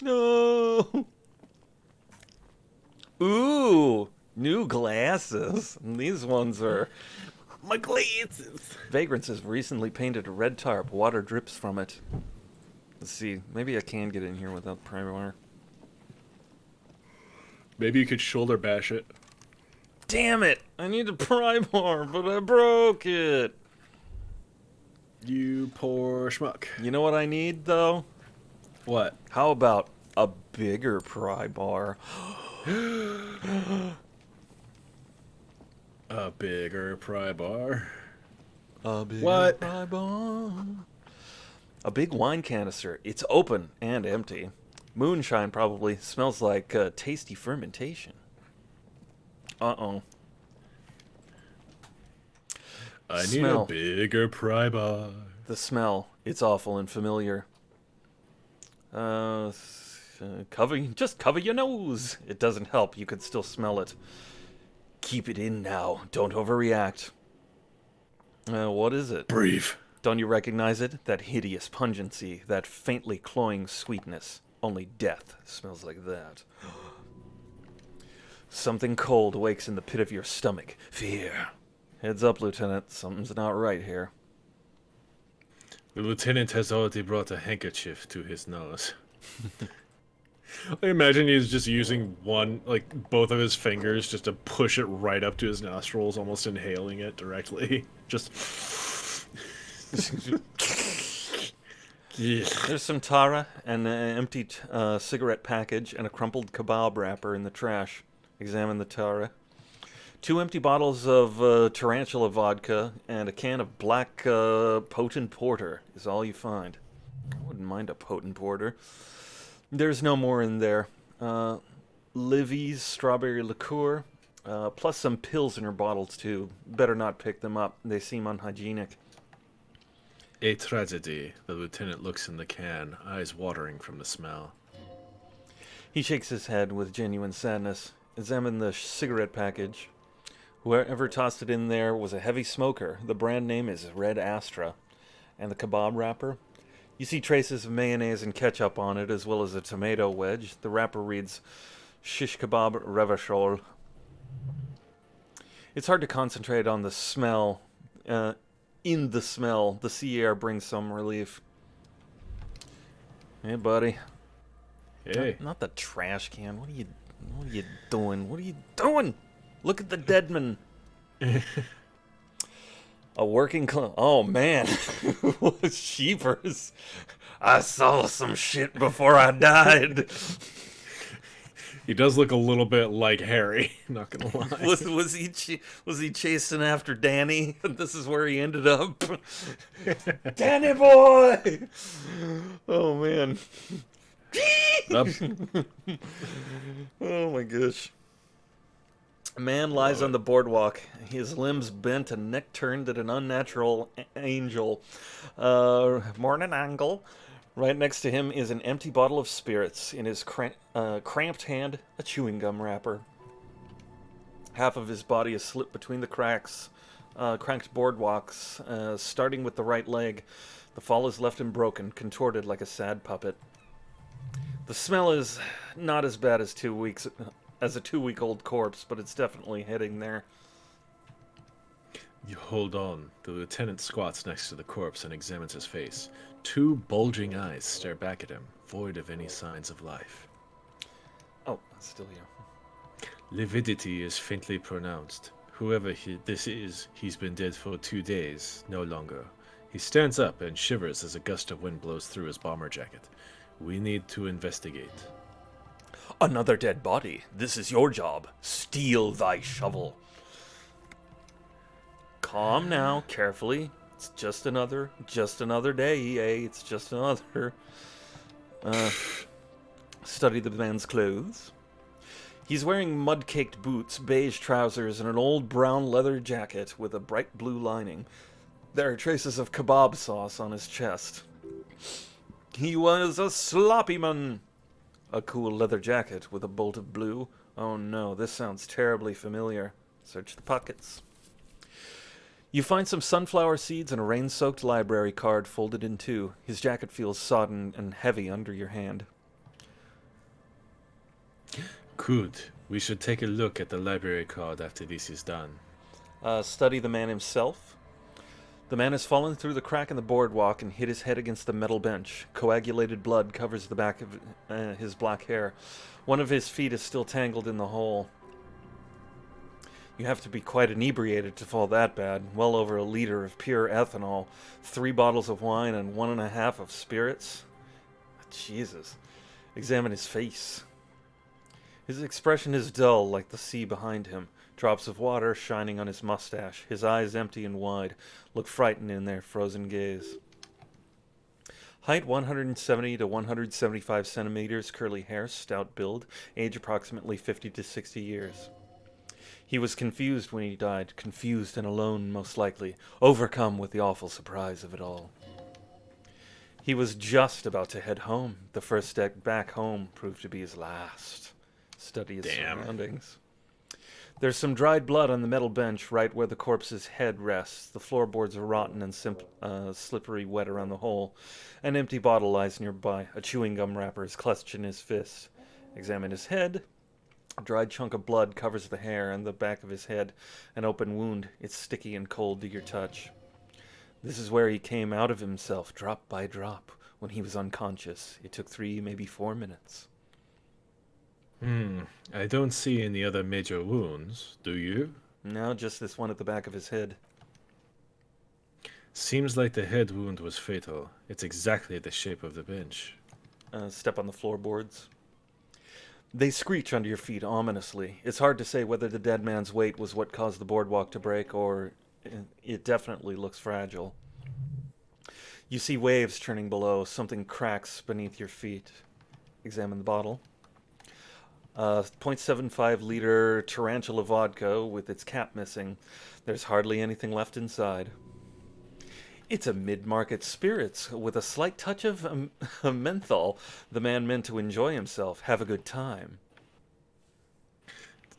No! Ooh! New glasses. And these ones are... My glasses. Vagrants has recently painted a red tarp. Water drips from it. Let's see. Maybe I can get in here without pry bar. Maybe you could shoulder bash it. Damn it! I need a pry bar, but I broke it. You poor schmuck. You know what I need, though? What? How about a bigger pry bar? A bigger pry bar. A bigger What? pry bar. A big wine canister. It's open and empty. Moonshine probably. Smells like tasty fermentation. Uh-oh. I need Smell. a bigger pry bar. The smell. It's awful and familiar. Just cover your nose. It doesn't help. You can still smell it. Keep it in now. Don't overreact. What is it? Breathe. Don't you recognize it? That hideous pungency, that faintly cloying sweetness. Only death smells like that. Something cold wakes in the pit of your stomach. Fear. Heads up, Lieutenant. Something's not right here. The lieutenant has already brought a handkerchief to his nose. I imagine he's just using both of his fingers just to push it right up to his nostrils, almost inhaling it directly. Just... Yeah. There's some Tara and an empty cigarette package and a crumpled kebab wrapper in the trash. Examine the Tara. 2 empty bottles of tarantula vodka and a can of black potent porter is all you find. I wouldn't mind a potent porter. There's no more in there. Livy's strawberry liqueur, plus some pills in her bottles too. Better not pick them up. They seem unhygienic. A tragedy. The lieutenant looks in the can, eyes watering from the smell. He shakes his head with genuine sadness. Examine the cigarette package. Whoever tossed it in there was a heavy smoker. The brand name is Red Astra. And the kebab wrapper? You see traces of mayonnaise and ketchup on it, as well as a tomato wedge. The wrapper reads, Shish Kebab Revachol. It's hard to concentrate on the smell. In the smell, the sea air brings some relief. Hey, buddy. Hey. Not the trash can. What are you doing? What are you doing? Look at the deadman. A working oh man. Sheepers. I saw some shit before I died. He does look a little bit like Harry, not gonna lie. Was he chasing after Danny? This is where he ended up. Danny boy. Oh man. Oh my gosh. A man lies on the boardwalk, his limbs bent and neck turned at an unnatural angle. Morning angle. Right next to him is an empty bottle of spirits. In his cramped hand, a chewing gum wrapper. Half of his body is slipped between the cracked boardwalks, starting with the right leg. The fall is left him broken, contorted like a sad puppet. The smell is not as bad as a 2-week-old corpse, but it's definitely heading there. You hold on. The lieutenant squats next to the corpse and examines his face. 2 bulging eyes stare back at him, void of any signs of life. Oh, it's still here. Lividity is faintly pronounced. Whoever this is, he's been dead for 2 days, no longer. He stands up and shivers as a gust of wind blows through his bomber jacket. We need to investigate. Another dead body. This is your job. Steal thy shovel. Calm now, carefully. It's just another day, EA. It's just another. Study the man's clothes. He's wearing mud-caked boots, beige trousers, and an old brown leather jacket with a bright blue lining. There are traces of kebab sauce on his chest. He was a sloppy man. A cool leather jacket with a bolt of blue. Oh no, this sounds terribly familiar. Search the pockets. You find some sunflower seeds and a rain-soaked library card folded in 2. His jacket feels sodden and heavy under your hand. Good. We should take a look at the library card after this is done. Study the man himself. The man has fallen through the crack in the boardwalk and hit his head against the metal bench. Coagulated blood covers the back of his black hair. One of his feet is still tangled in the hole. You have to be quite inebriated to fall that bad. Well over a liter of pure ethanol, 3 bottles of wine, and 1.5 of spirits. Jesus. Examine his face. His expression is dull, like the sea behind him. Drops of water shining on his mustache. His eyes, empty and wide, look frightened in their frozen gaze. Height 170 to 175 centimeters, curly hair, stout build, age approximately 50 to 60 years. He was confused when he died, confused and alone most likely, overcome with the awful surprise of it all. He was just about to head home. The first step back home proved to be his last. Study his surroundings. There's some dried blood on the metal bench right where the corpse's head rests. The floorboards are rotten and slippery wet around the hole. An empty bottle lies nearby. A chewing gum wrapper is clutched in his fist. Examine his head. A dried chunk of blood covers the hair and the back of his head. An open wound. It's sticky and cold to your touch. This is where he came out of himself, drop by drop, when he was unconscious. It took 3, maybe 4 minutes. I don't see any other major wounds, do you? No, just this one at the back of his head. Seems like the head wound was fatal. It's exactly the shape of the bench. Step on the floorboards. They screech under your feet ominously. It's hard to say whether the dead man's weight was what caused the boardwalk to break, or it definitely looks fragile. You see waves churning below. Something cracks beneath your feet. Examine the bottle. 0.75 liter tarantula vodka with its cap missing. There's hardly anything left inside. It's a mid-market spirits with a slight touch of menthol. The man meant to enjoy himself, have a good time.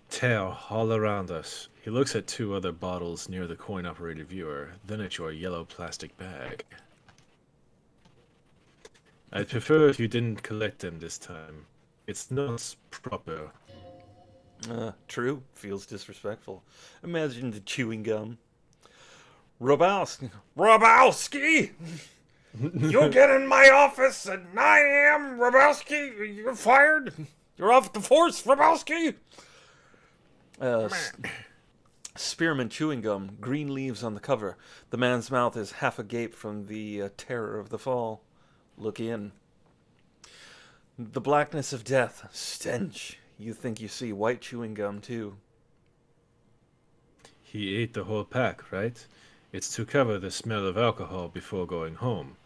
Tear all around us. He looks at 2 other bottles near the coin-operated viewer, then at your yellow plastic bag. I'd prefer if you didn't collect them this time. It's not proper. True. Feels disrespectful. Imagine the chewing gum. Rabowski! You get in my office at 9 a.m., Rabowski! You're fired! You're off the force, Rabowski! Spearmint chewing gum, green leaves on the cover. The man's mouth is half agape from the terror of the fall. Look in. The blackness of death. Stench. You think you see white chewing gum, too. He ate the whole pack, right? It's to cover the smell of alcohol before going home.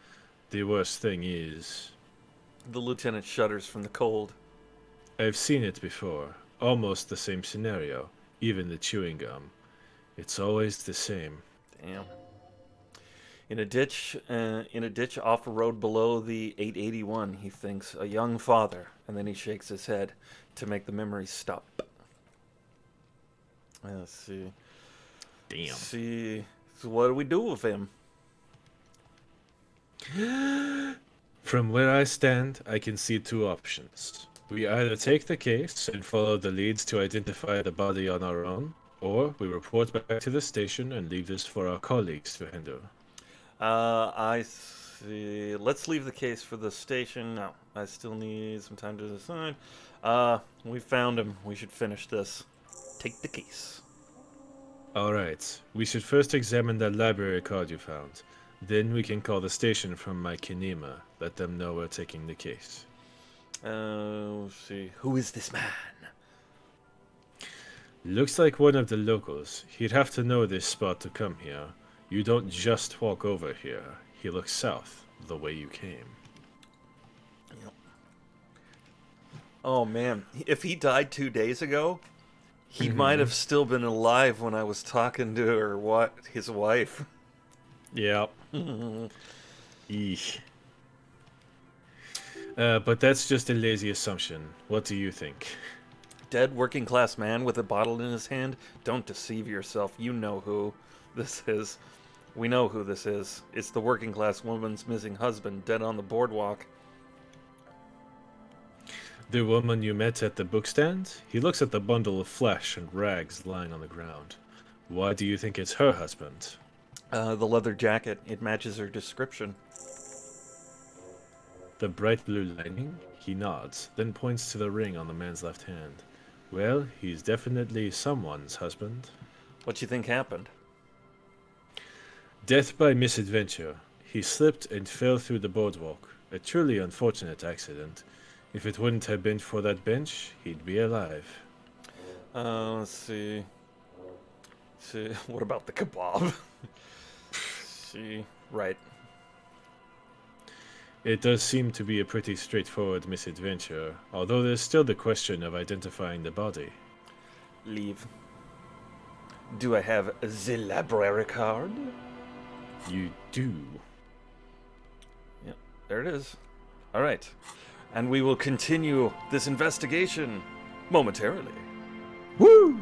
The worst thing is... The lieutenant shudders from the cold. I've seen it before. Almost the same scenario. even the chewing gum. It's always the same. Damn. In a ditch off a road below the 881, he thinks a young father, and then he shakes his head to make the memory stop. Let's see. Damn. See. So what do we do with him? From where I stand, I can see two options. We either take the case and follow the leads to identify the body on our own, or we report back to the station and leave this for our colleagues to handle. I see. Let's leave the case for the station. No, I still need some time to decide. We found him. We should finish this. Take the case. Alright, we should first examine that library card you found. Then we can call the station from my kinema. Let them know we're taking the case. Let's see. Who is this man? Looks like one of the locals. He'd have to know this spot to come here. You don't just walk over here. He looks south, the way you came. Oh man, if he died 2 days ago, he might have still been alive when I was talking to her, his wife. Yep. Eesh. But that's just a lazy assumption. What do you think? Dead working class man with a bottle in his hand? Don't deceive yourself. You know who this is. We know who this is. It's the working class woman's missing husband, dead on the boardwalk. The woman you met at the bookstand? He looks at the bundle of flesh and rags lying on the ground. Why do you think it's her husband? The leather jacket. It matches her description. The bright blue lining? He nods, then points to the ring on the man's left hand. Well, he's definitely someone's husband. What you think happened? Death by misadventure. He slipped and fell through the boardwalk. A truly unfortunate accident. If it wouldn't have been for that bench, he'd be alive. Let's see. What about the kebab? See, right. It does seem to be a pretty straightforward misadventure, although there's still the question of identifying the body. Leave. Do I have the library card? You do. Yep, there it is. All right. And we will continue this investigation momentarily. Woo!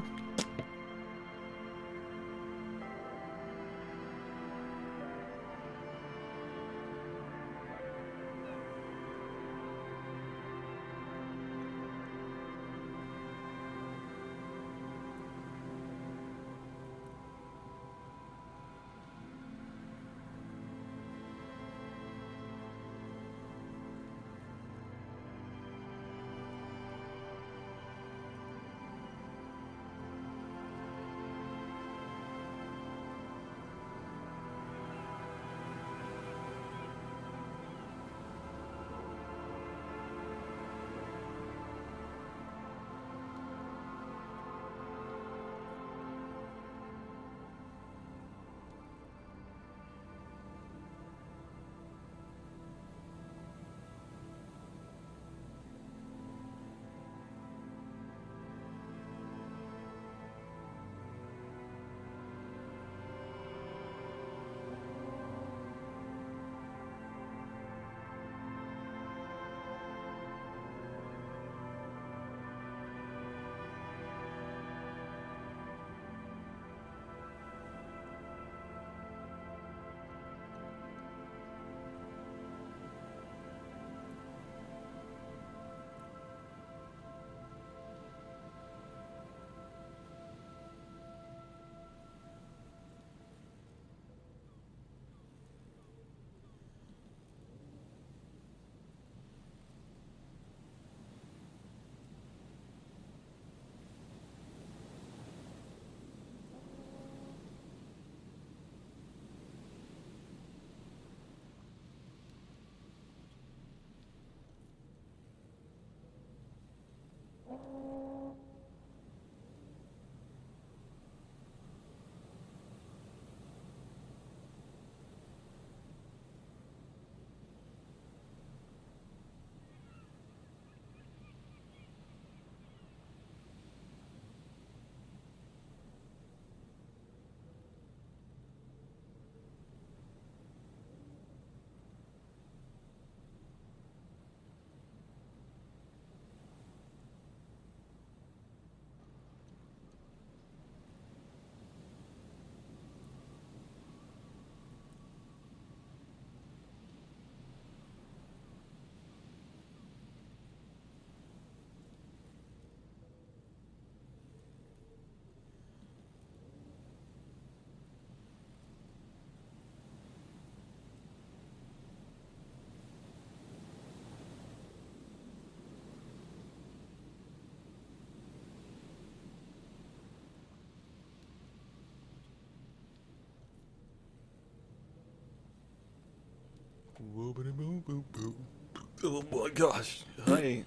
Oh my gosh. Hey.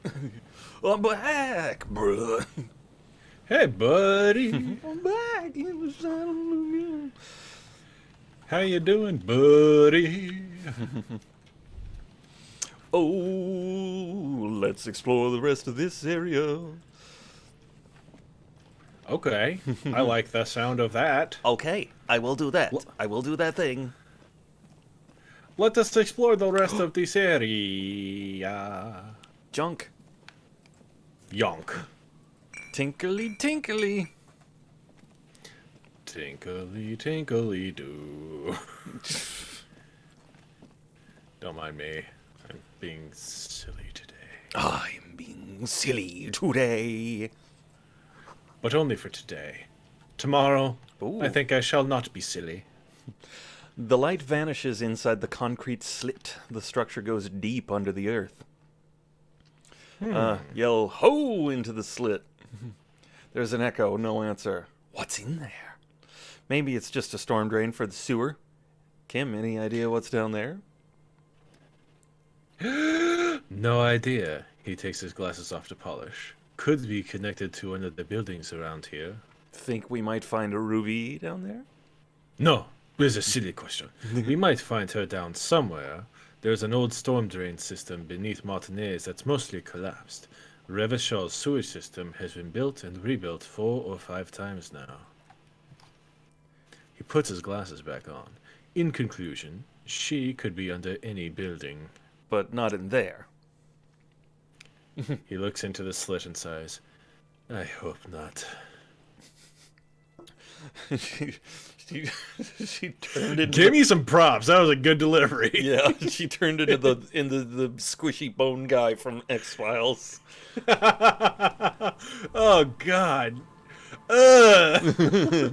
I'm back, bruh. Hey, buddy. I'm back. How you doing, buddy? Oh, let's explore the rest of this area. Okay. I like the sound of that. Okay, I will do that. I will do that thing. Let us explore the rest of this area. Junk. Yonk. Tinkly, tinkly. Tinkly, tinkly, doo. Don't mind me. I'm being silly today. I'm being silly today. But only for today. Tomorrow, Ooh. I think I shall not be silly. The light vanishes inside the concrete slit. The structure goes deep under the earth. Yell ho into the slit. There's an echo, no answer. What's in there? Maybe it's just a storm drain for the sewer. Kim, any idea what's down there? No idea. He takes his glasses off to polish. Could be connected to one of the buildings around here. Think we might find a ruby down there? No, it's a silly question. We might find her down somewhere. There's an old storm drain system beneath Martinez that's mostly collapsed. Revachol's sewage system has been built and rebuilt 4 or 5 times now. He puts his glasses back on. In conclusion, she could be under any building. But not in there. He looks into the slit and sighs. I hope not. she turned into Give me some props. That was a good delivery. yeah, she turned into the squishy bone guy from X-Files. Oh God. That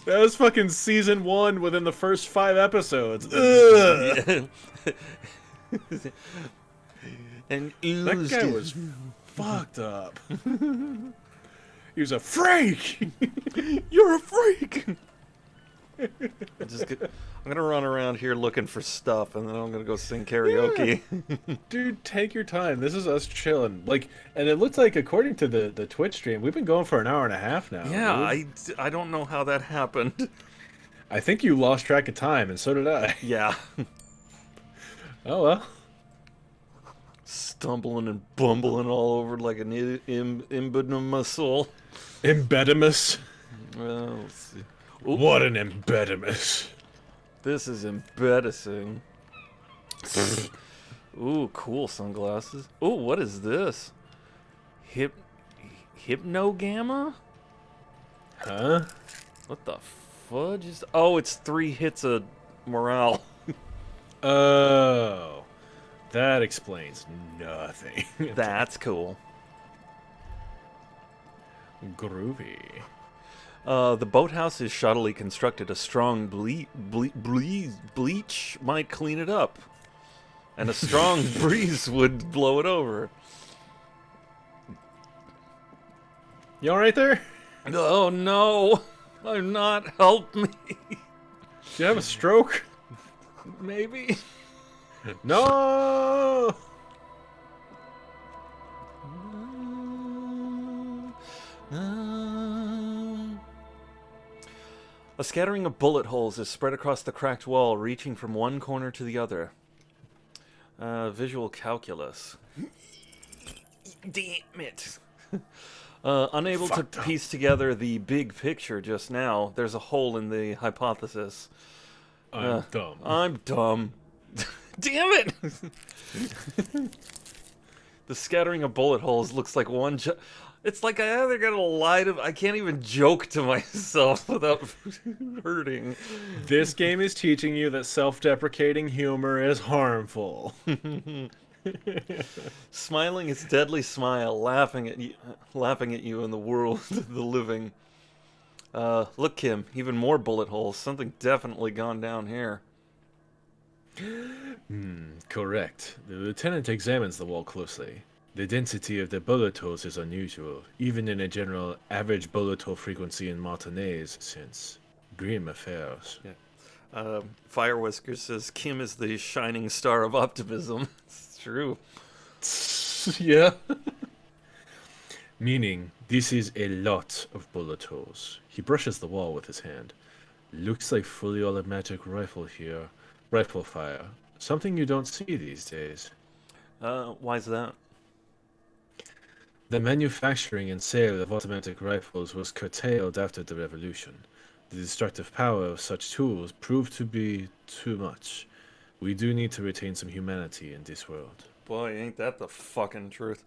was fucking season 1 within the first 5 episodes. And That guy was fucked up. He was a freak. You're a freak. I'm gonna run around here looking for stuff, and then I'm gonna go sing karaoke. Dude, take your time. This is us chilling. Like, and it looks like, according to the Twitch stream, we've been going for an hour and a half now. Yeah, dude. I don't know how that happened. I think you lost track of time, and so did I. Yeah. Oh well. Stumbling and bumbling all over like an imbedimus. Impedimus. Well, let's see. What an impedimus. This is embarrassing. Ooh, cool sunglasses. Ooh, what is this? Hypnogamma? Huh? What the fudge is... Oh, it's 3 hits of morale. Oh. That explains nothing. That's cool. Groovy. The boathouse is shoddily constructed. A strong bleach might clean it up. And a strong breeze would blow it over. You alright there? Oh no! I'm not. Help me. Do you have a stroke? Maybe. No! A scattering of bullet holes is spread across the cracked wall, reaching from one corner to the other. Visual calculus. Damn it. Unable to piece together the big picture just now, there's a hole in the hypothesis. I'm dumb. I'm dumb. Damn it! The scattering of bullet holes looks like one. It's like I either gotta lie to. I can't even joke to myself without hurting. This game is teaching you that self-deprecating humor is harmful. Smiling its deadly smile, laughing at you in the world of the living. Look, Kim, even more bullet holes. Something definitely gone down here. Correct. The lieutenant examines the wall closely. The density of the bullet holes is unusual, even in a general average bullet hole frequency in Martinez since grim affairs. Yeah. Fire Whiskers says Kim is the shining star of optimism. It's true. Yeah. Meaning, this is a lot of bullet holes. He brushes the wall with his hand. Looks like fully automatic rifle here. Rifle fire. Something you don't see these days. Why's that? The manufacturing and sale of automatic rifles was curtailed after the revolution. The destructive power of such tools proved to be too much. We do need to retain some humanity in this world. Boy, ain't that the fucking truth.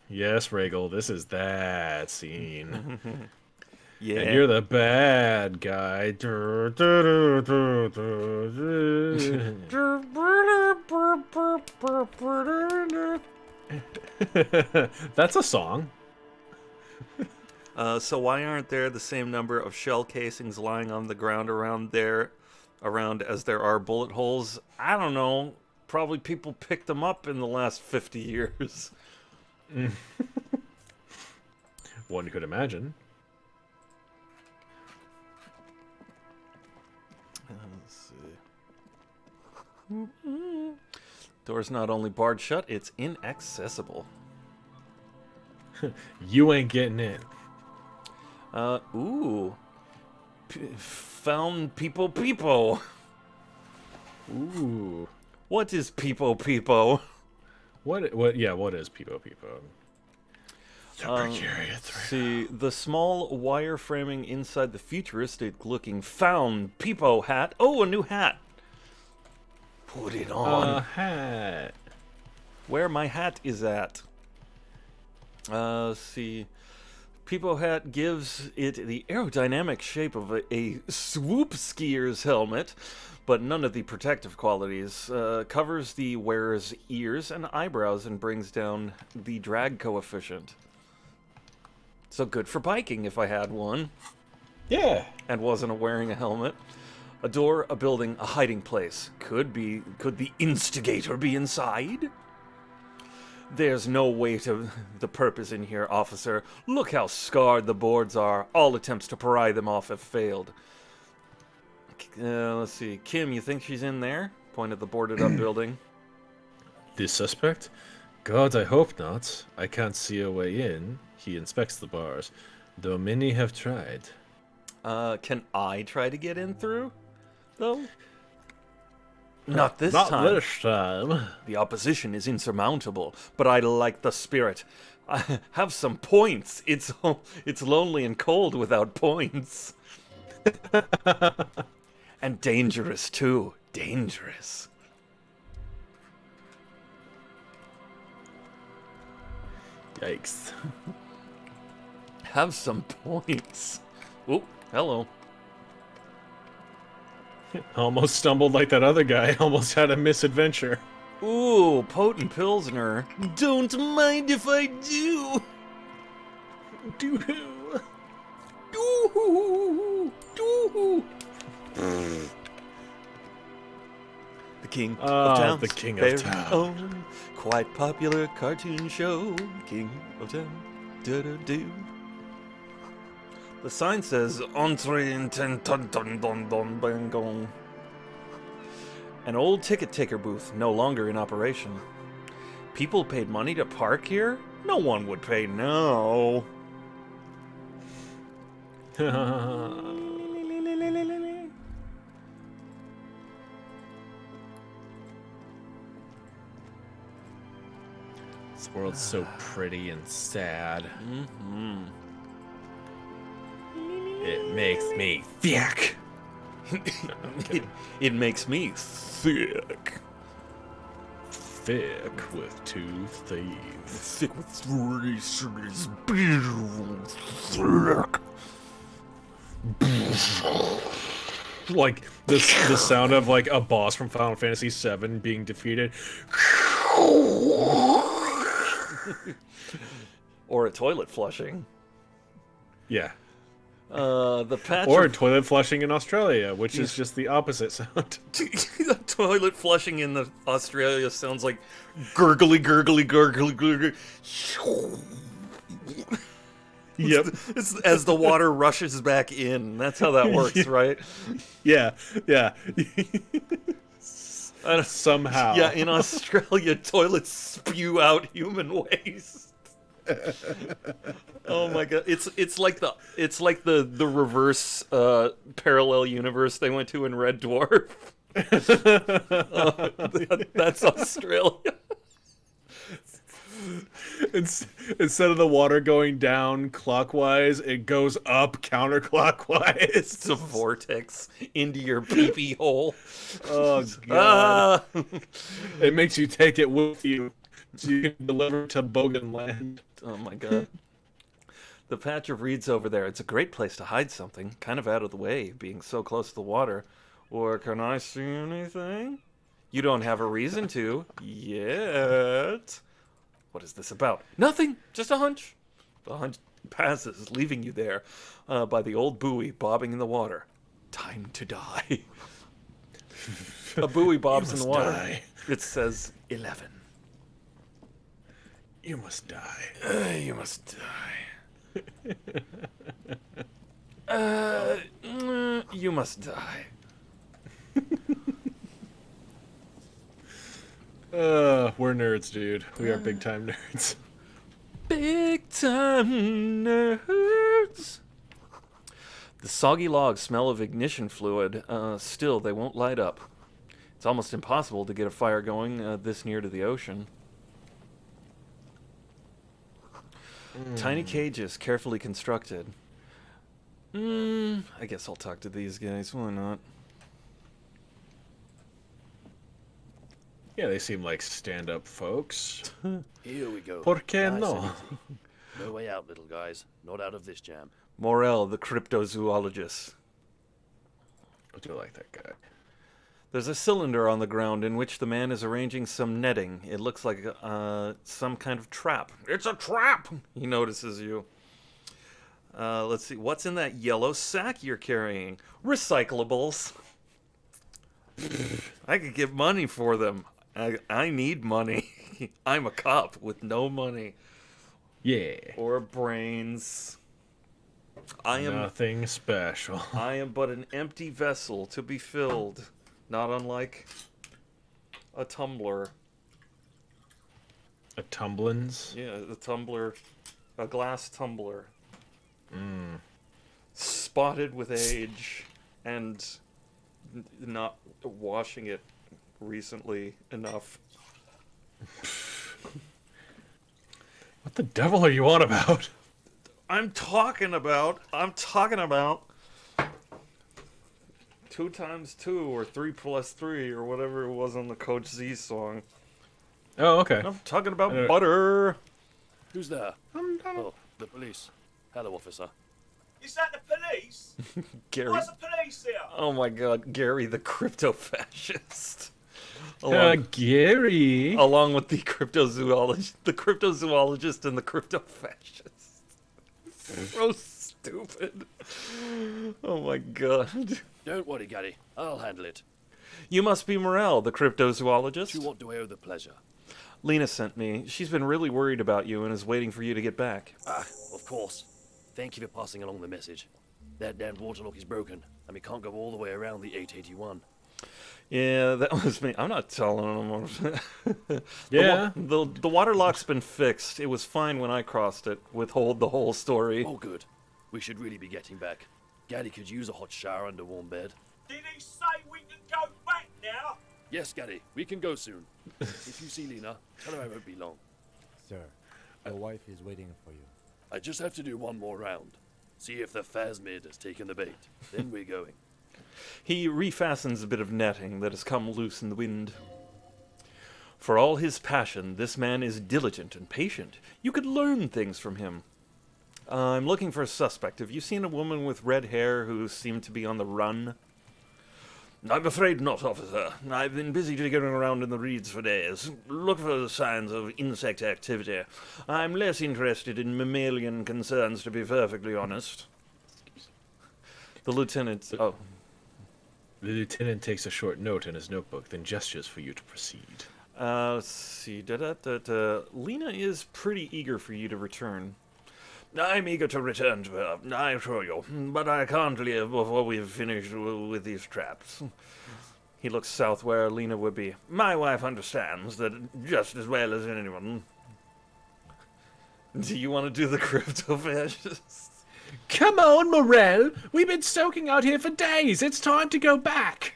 Yes, Regal, this is that scene. Yeah. And you're the bad guy. That's a song. So why aren't there the same number of shell casings lying on the ground around as there are bullet holes? I don't know. Probably people picked them up in the last 50 years. One could imagine. Let's see. Door's not only barred shut, it's inaccessible. You ain't getting in. Ooh. Found Peepo. Ooh. What is Peepo? What? Yeah, what is Peepo? Super curious. See, the small wire framing inside the futuristic-looking found Peepo hat. Oh, a new hat. Put it on. Hat. Where my hat is at. See. Peepo hat gives it the aerodynamic shape of a swoop skier's helmet, but none of the protective qualities. Covers the wearer's ears and eyebrows and brings down the drag coefficient. So good for biking if I had one. Yeah. And wasn't wearing a helmet. A door, a building, a hiding place. Could the instigator be inside? There's no way to the purpose in here, officer. Look how scarred the boards are. All attempts to pry them off have failed. Let's see. Kim, you think she's in there? Point at the boarded up building. This suspect? God, I hope not. I can't see a way in. He inspects the bars, though many have tried. Can I try to get in through, though? Not this Not time. this time. The opposition is insurmountable, but I like the spirit. I have some points. It's lonely and cold without points. And dangerous, too. Dangerous. Yikes. Have some points. Oh, hello. Almost stumbled like that other guy. Almost had a misadventure. Ooh, potent Pilsner. Don't mind if I do. Doo-hoo. Doo-hoo. Doo-hoo. The King of Town. The King of Town. Own, quite popular cartoon show. King of Town. Do-do-do. The sign says, Entree in ten ton ton don don bang gong. An old ticket taker booth, no longer in operation. People paid money to park here? No one would pay now. This world's so pretty and sad. Mm-hmm. It makes me thick. It makes me thick. Thick with two thieves. Thick with three cities. Thick. Like the sound of like a boss from Final Fantasy VII being defeated. Or a toilet flushing. Yeah. The patch Or of toilet flushing in Australia, which is just the opposite sound. the toilet flushing in the Australia sounds like gurgly, gurgly, gurgly, gurgly. Yep. It's as the water rushes back in. That's how that works, right? Yeah. I don't- Somehow. Yeah, in Australia, toilets spew out human waste. Oh my god, it's like the reverse parallel universe they went to in Red Dwarf. That's Australia. Instead of the water going down clockwise, it goes up counterclockwise. It's a vortex into your pee-pee hole. Oh god! Ah! It makes you take it with you, so you can deliver it to Bogan Land. Oh my god. The patch of reeds over there, it's a great place to hide something, kind of out of the way, being so close to the water. Or can I see anything? You don't have a reason to, yet. What is this about? Nothing, just a hunch. The hunch passes, leaving you there by the old buoy bobbing in the water. Time to die. A buoy bobs in the water. Die. It says 11. You must die. You must die. You must die. We're nerds, dude. We are big time nerds. Big time nerds. The soggy logs smell of ignition fluid. Still, they won't light up. It's almost impossible to get a fire going this near to the ocean. Tiny cages, carefully constructed. I guess I'll talk to these guys. Why not? Yeah, they seem like stand-up folks. Here we go. ¿Por qué Nice no? and easy. No way out, little guys. Not out of this jam. Morel, the cryptozoologist. I do like that guy. There's a cylinder on the ground in which the man is arranging some netting. It looks like some kind of trap. It's a trap! He notices you. Let's see. What's in that yellow sack you're carrying? Recyclables. I could get money for them. I need money. I'm a cop with no money. Yeah. Or brains. I am Nothing special. I am but an empty vessel to be filled, not unlike a tumbler. A tumblins? Yeah, a tumbler, a glass tumbler. Spotted with age and not washing it recently enough. What the devil are you on about? I'm talking about 2 times 2 or 3 plus 3 or whatever it was on the Coach Z song. Oh, okay. I'm talking about butter. Who's there? Oh, the police. Hello, officer. Is that the police? Gary. Why's the police here? Oh my god, Gary the crypto-fascist. Gary. Along with the cryptozoologist and the crypto-fascist. So stupid. Oh my god. Don't worry, Gary. I'll handle it. You must be Morel, the cryptozoologist. To what do I owe the pleasure? Lena sent me. She's been really worried about you and is waiting for you to get back. Ah, of course. Thank you for passing along the message. That damned waterlock is broken, and we can't go all the way around the 881. Yeah, that was me. I'm not telling them. Yeah. The water lock's been fixed. It was fine when I crossed it. Withhold the whole story. Oh, good. We should really be getting back. Gary could use a hot shower and a warm bed. Did he say we can go back now? Yes, Gary, we can go soon. If you see Lena, tell her I won't be long. Sir, your wife is waiting for you. I just have to do one more round. See if the phasmid has taken the bait. Then we're going. He refastens a bit of netting that has come loose in the wind. For all his passion, this man is diligent and patient. You could learn things from him. I'm looking for a suspect. Have you seen a woman with red hair who seemed to be on the run? I'm afraid not, officer. I've been busy digging around in the reeds for days. Look for signs of insect activity. I'm less interested in mammalian concerns, to be perfectly honest. The lieutenant... Oh. The lieutenant takes a short note in his notebook, then gestures for you to proceed. Let's see. Lena is pretty eager for you to return. I'm eager to return to her, I assure you, but I can't leave before we've finished with these traps. He looks south where Lena would be. My wife understands that just as well as anyone. Do you want to do the cryptofascist? Come on, Morel! We've been soaking out here for days. It's time to go back.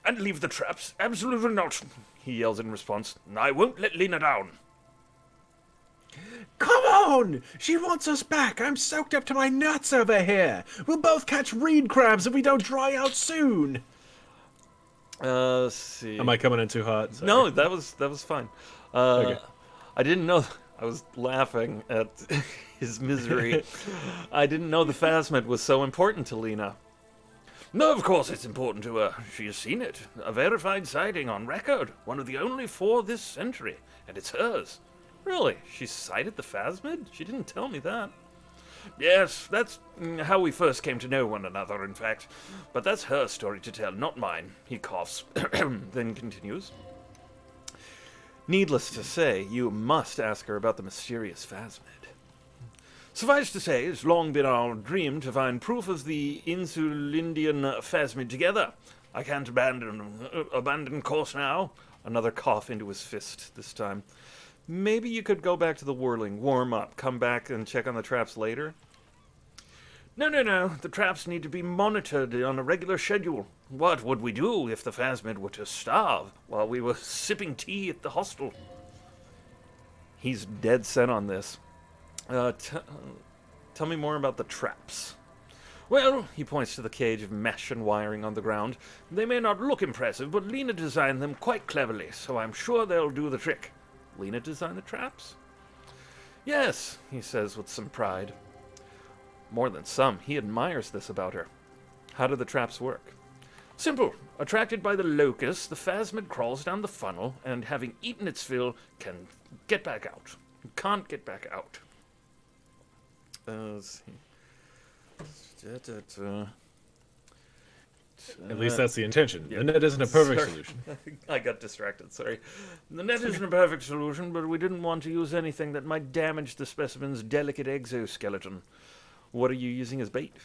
And leave the traps? Absolutely not, he yells in response. I won't let Lena down. Come on! She wants us back. I'm soaked up to my nuts over here. We'll both catch reed crabs if we don't dry out soon. Let's see. Am I coming in too hot? Sorry. No, that was fine. Okay. I didn't know. I was laughing at his misery. I didn't know the phasmid was so important to Lena. No, of course it's important to her. She has seen it. A verified sighting on record. One of the only 4 this century. And it's hers. Really? She sighted the phasmid? She didn't tell me that. Yes, that's how we first came to know one another, in fact. But that's her story to tell, not mine. He coughs, then continues. Needless to say, you must ask her about the mysterious phasmid. Suffice to say, it's long been our dream to find proof of the Insulindian phasmid together. I can't abandon course now. Another cough into his fist this time. Maybe you could go back to the whirling, warm up, come back and check on the traps later? No. The traps need to be monitored on a regular schedule. What would we do if the phasmid were to starve while we were sipping tea at the hostel? He's dead set on this. Tell me more about the traps. Well, he points to the cage of mesh and wiring on the ground. They may not look impressive, but Lena designed them quite cleverly, so I'm sure they'll do the trick. Lena designed the traps? Yes, he says with some pride. More than some, he admires this about her. How do the traps work? Simple. Attracted by the locust, the phasmid crawls down the funnel, and having eaten its fill, can get back out. Can't get back out. Let's see. At least that's the intention. The net isn't a perfect solution. I got distracted, sorry. The net isn't a perfect solution, but we didn't want to use anything that might damage the specimen's delicate exoskeleton. What are you using as bait?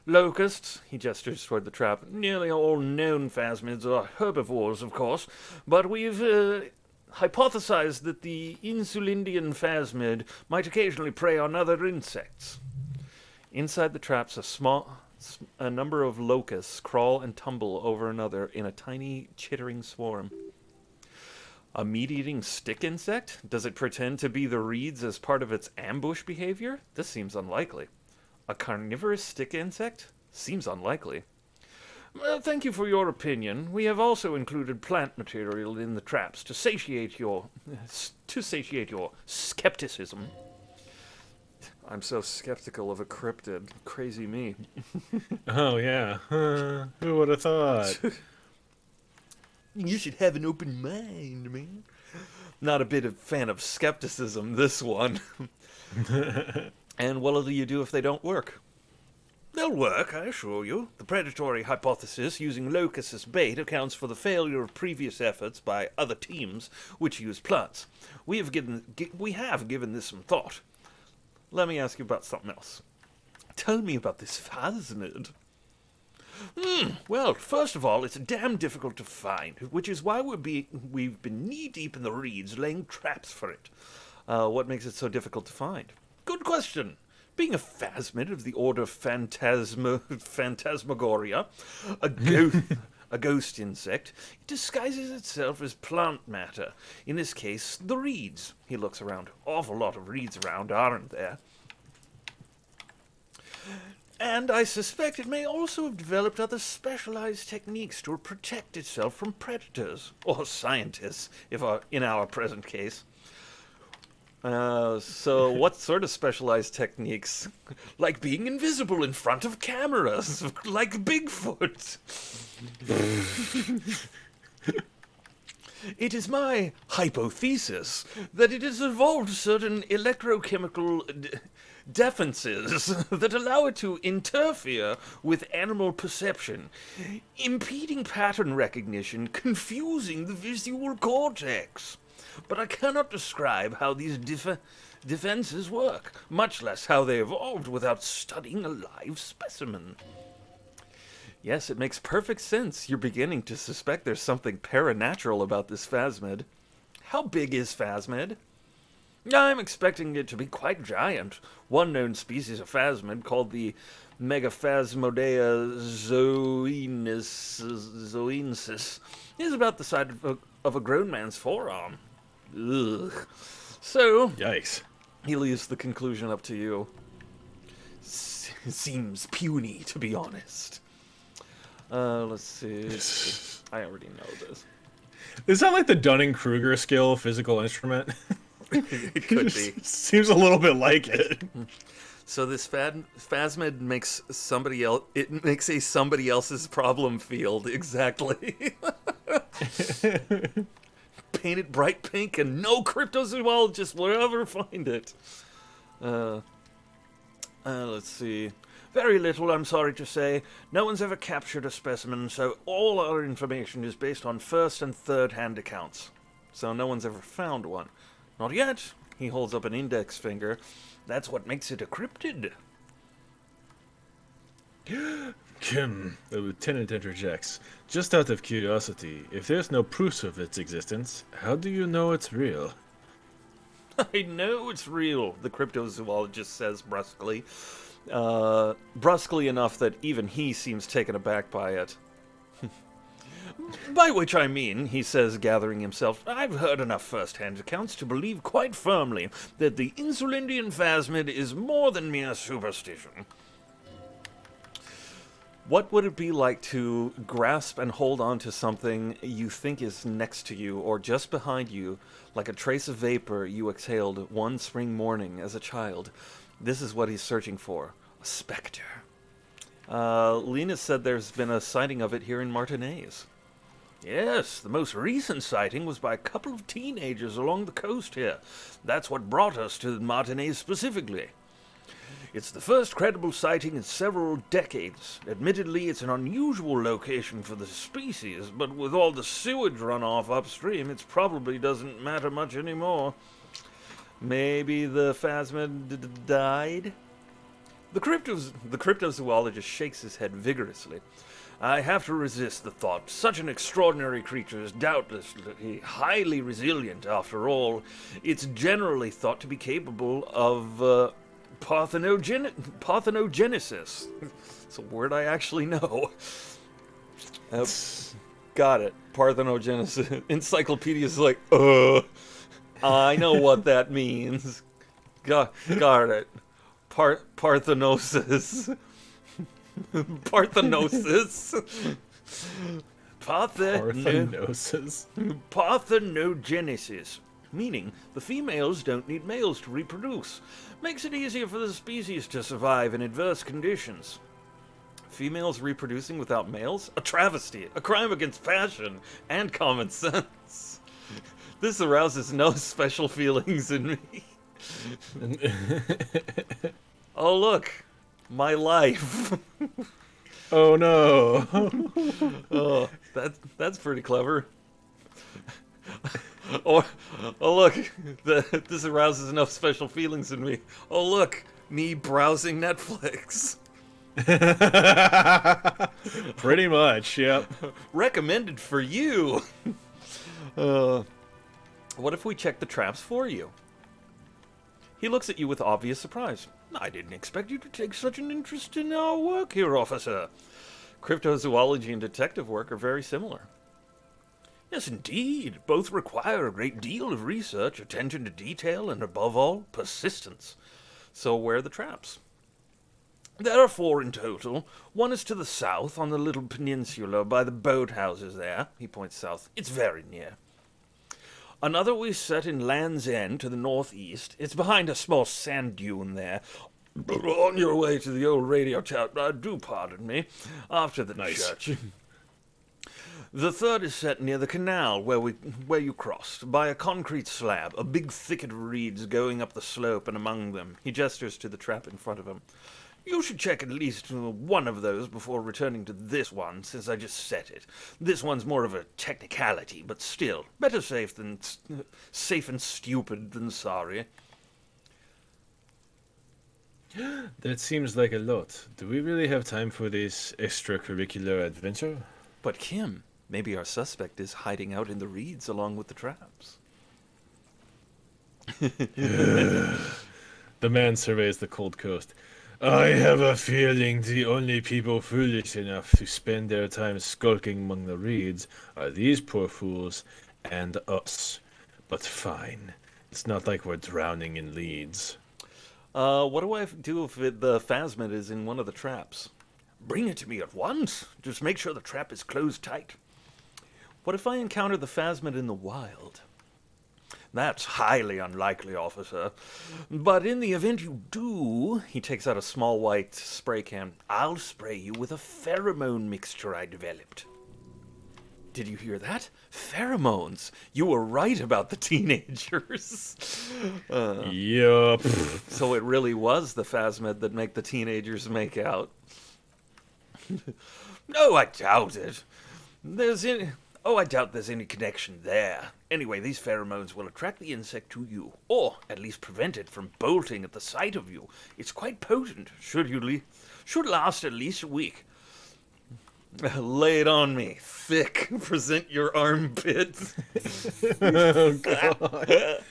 Locusts, he gestures toward the trap. Nearly all known phasmids are herbivores, of course, but we've hypothesized that the Insulindian phasmid might occasionally prey on other insects. Inside the traps, a number of locusts crawl and tumble over another in a tiny, chittering swarm. A meat-eating stick insect? Does it pretend to be the reeds as part of its ambush behavior? This seems unlikely. A carnivorous stick insect? Seems unlikely. Well, thank you for your opinion. We have also included plant material in the traps to satiate your skepticism. I'm so skeptical of a cryptid. Crazy me. Oh, yeah. Who would have thought? You should have an open mind, man. Not a bit of fan of skepticism, this one. And what do you do if they don't work? They'll work, I assure you. The predatory hypothesis using locusts as bait accounts for the failure of previous efforts by other teams which use plants. We have given this some thought. Let me ask you about something else. Tell me about this phasmid. Well, first of all, it's damn difficult to find, which is why we've been knee-deep in the reeds laying traps for it. What makes it so difficult to find? Good question. Being a phasmid of the order Phantasmagoria, a ghost insect, it disguises itself as plant matter. In this case, the reeds. He looks around. Awful lot of reeds around, aren't there? And I suspect it may also have developed other specialized techniques to protect itself from predators, or scientists, in our present case. So what sort of specialized techniques? Like being invisible in front of cameras, like Bigfoot. It is my hypothesis that it has evolved certain electrochemical defenses that allow it to interfere with animal perception, impeding pattern recognition, confusing the visual cortex. but I cannot describe how these defenses work, much less how they evolved without studying a live specimen. Yes, it makes perfect sense. You're beginning to suspect there's something paranatural about this phasmid. How big is phasmid? I'm expecting it to be quite giant. One known species of phasmid, called the Megaphasmodea zoensis, is about the size of a grown man's forearm. Ugh. So, Yikes. he leaves the conclusion up to you. Seems puny, to be honest. Let's see. I already know this. Is that like the Dunning-Kruger skill physical instrument? It could be. Seems a little bit like it. So this phasmid makes somebody else. It makes a somebody else's problem field exactly. Paint it bright pink, and no cryptozoologists will ever find it. Let's see. Very little, I'm sorry to say. No one's ever captured a specimen, so all our information is based on first and third hand accounts. So no one's ever found one. Not yet. He holds up an index finger. That's what makes it a cryptid. Kim, the lieutenant interjects. Just out of curiosity, if there's no proof of its existence, how do you know it's real? I know it's real, the cryptozoologist says brusquely. Brusquely enough that even he seems taken aback by it. By which I mean, he says, gathering himself, I've heard enough first-hand accounts to believe quite firmly that the Insulindian phasmid is more than mere superstition. What would it be like to grasp and hold on to something you think is next to you or just behind you, like a trace of vapor you exhaled one spring morning as a child? This is what he's searching for. A specter. Lena said there's been a sighting of it here in Martinez. Yes, the most recent sighting was by a couple of teenagers along the coast here. That's what brought us to Martinez specifically. It's the first credible sighting in several decades. Admittedly, it's an unusual location for the species, but with all the sewage runoff upstream, it probably doesn't matter much anymore. Maybe the phasmid died? The cryptozoologist shakes his head vigorously. I have to resist the thought. Such an extraordinary creature is doubtlessly highly resilient after all. It's generally thought to be capable of parthenogenesis. It's a word I actually know. Got it. Parthenogenesis. Encyclopedia's like, I know what that means. Got it. Parthenosis. Parthenosis. Parthenosis. Parthenogenesis. Meaning the females don't need males to reproduce. Makes it easier for the species to survive in adverse conditions. Females reproducing without males? A travesty. A crime against passion and common sense. This arouses no special feelings in me. Oh, look. My life. Oh, no. Oh, that's pretty clever. Oh, look. This arouses enough special feelings in me. Oh, look. Me browsing Netflix. Pretty much, yep. Recommended for you. What if we check the traps for you? He looks at you with obvious surprise. I didn't expect you to take such an interest in our work here, officer. Cryptozoology and detective work are very similar. Yes, indeed. Both require a great deal of research, attention to detail, and above all, persistence. So where are the traps? There are 4 in total. One is to the south, on the little peninsula by the boathouses there. He points south. It's very near. Another we set in Land's End to the northeast. It's behind a small sand dune there. On your way to the old radio tower, do pardon me, after the church. The third is set near the canal where you crossed, by a concrete slab, a big thicket of reeds going up the slope and among them. He gestures to the trap in front of him. You should check at least one of those before returning to this one, since I just set it. This one's more of a technicality, but still, better safe and stupid than sorry. That seems like a lot. Do we really have time for this extracurricular adventure? But Kim, maybe our suspect is hiding out in the reeds along with the traps. The man surveys the cold coast. I have a feeling the only people foolish enough to spend their time skulking among the reeds are these poor fools and us. But fine. It's not like we're drowning in leads. What do I do if the phasmid is in one of the traps? Bring it to me at once. Just make sure the trap is closed tight. What if I encounter the phasmid in the wild? That's highly unlikely, officer. But in the event you do, he takes out a small white spray can. I'll spray you with a pheromone mixture I developed. Did you hear that? Pheromones. You were right about the teenagers. Yup. So it really was the phasmid that make the teenagers make out. No, I doubt it. I doubt there's any connection there. Anyway, these pheromones will attract the insect to you, or at least prevent it from bolting at the sight of you. It's quite potent. Should last at least a week. Lay it on me. Thick. Present your armpit. Oh, God.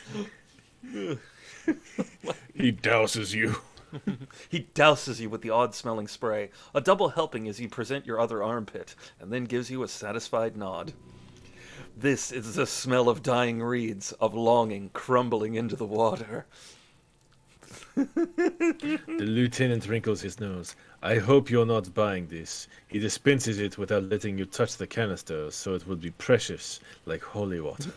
He douses you. He douses you with the odd-smelling spray, a double helping as you present your other armpit, and then gives you a satisfied nod. This is the smell of dying reeds, of longing crumbling into the water. The lieutenant wrinkles his nose. I hope you're not buying this. He dispenses it without letting you touch the canister, so it will be precious, like holy water.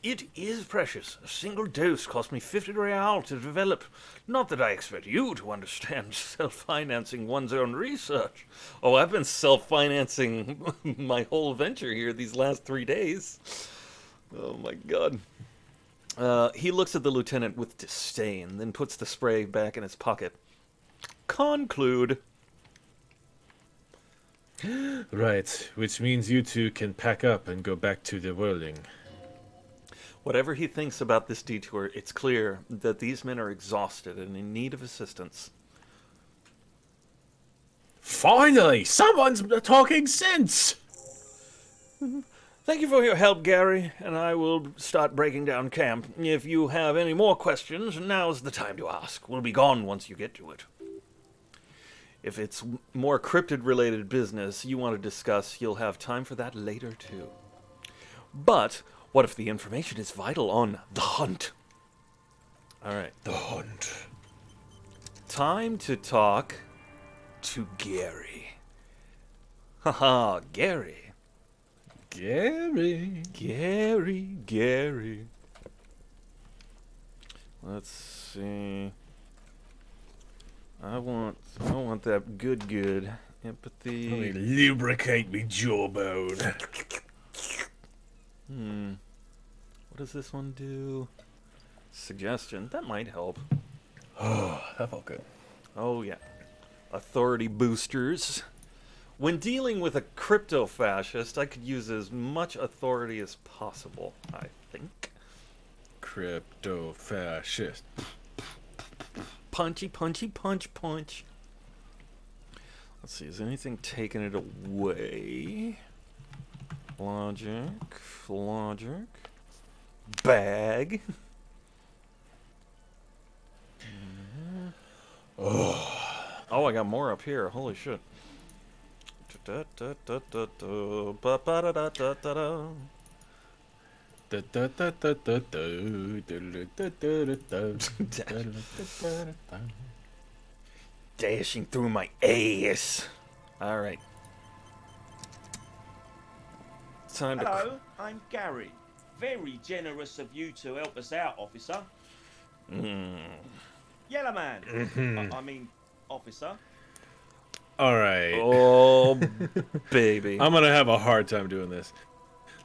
It is precious. A single dose cost me 50 real to develop. Not that I expect you to understand self-financing one's own research. Oh, I've been self-financing my whole venture here these last 3 days. Oh my god. He looks at the lieutenant with disdain, then puts the spray back in his pocket. Conclude. Right, which means you two can pack up and go back to the whirling. Whatever he thinks about this detour, it's clear that these men are exhausted and in need of assistance. Finally! Someone's talking sense! Thank you for your help, Gary, and I will start breaking down camp. If you have any more questions, now's the time to ask. We'll be gone once you get to it. If it's more cryptid-related business you want to discuss, you'll have time for that later, too. But what if the information is vital on the hunt? Alright. The hunt. Time to talk to Gary. Haha, Gary. Gary. Gary. Let's see. I want that good empathy. Let me lubricate me jawbone. What does this one do? Suggestion. That might help. Oh, that felt good. Oh, yeah. Authority boosters. When dealing with a crypto-fascist, I could use as much authority as possible, I think. Crypto-fascist. Punchy, punchy, punch, punch. Let's see, is anything taking it away? Logic. Bag. Oh, I got more up here. Holy shit. Dashing through my ass. All right. Time to. Hello, I'm Gary. Very generous of you to help us out, officer. Yellow man. I mean, officer. Alright. Oh, baby. I'm gonna have a hard time doing this.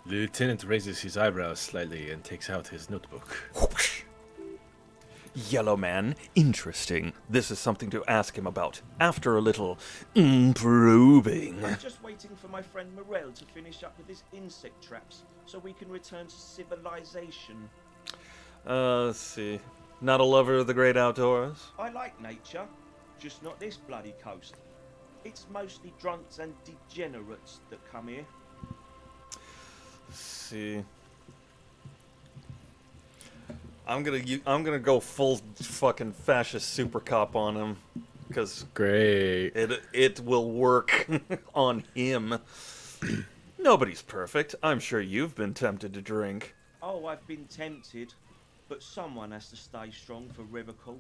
Lieutenant raises his eyebrows slightly and takes out his notebook. Yellow Man, interesting. This is something to ask him about after a little probing. I'm just waiting for my friend Morel to finish up with his insect traps so we can return to civilization. Let's see. Not a lover of the great outdoors? I like nature, just not this bloody coast. It's mostly drunks and degenerates that come here. Let's see. I'm gonna go full fucking fascist super cop on him, because Great. it will work on him. Nobody's perfect. I'm sure you've been tempted to drink. Oh, I've been tempted, but someone has to stay strong for Riverdale.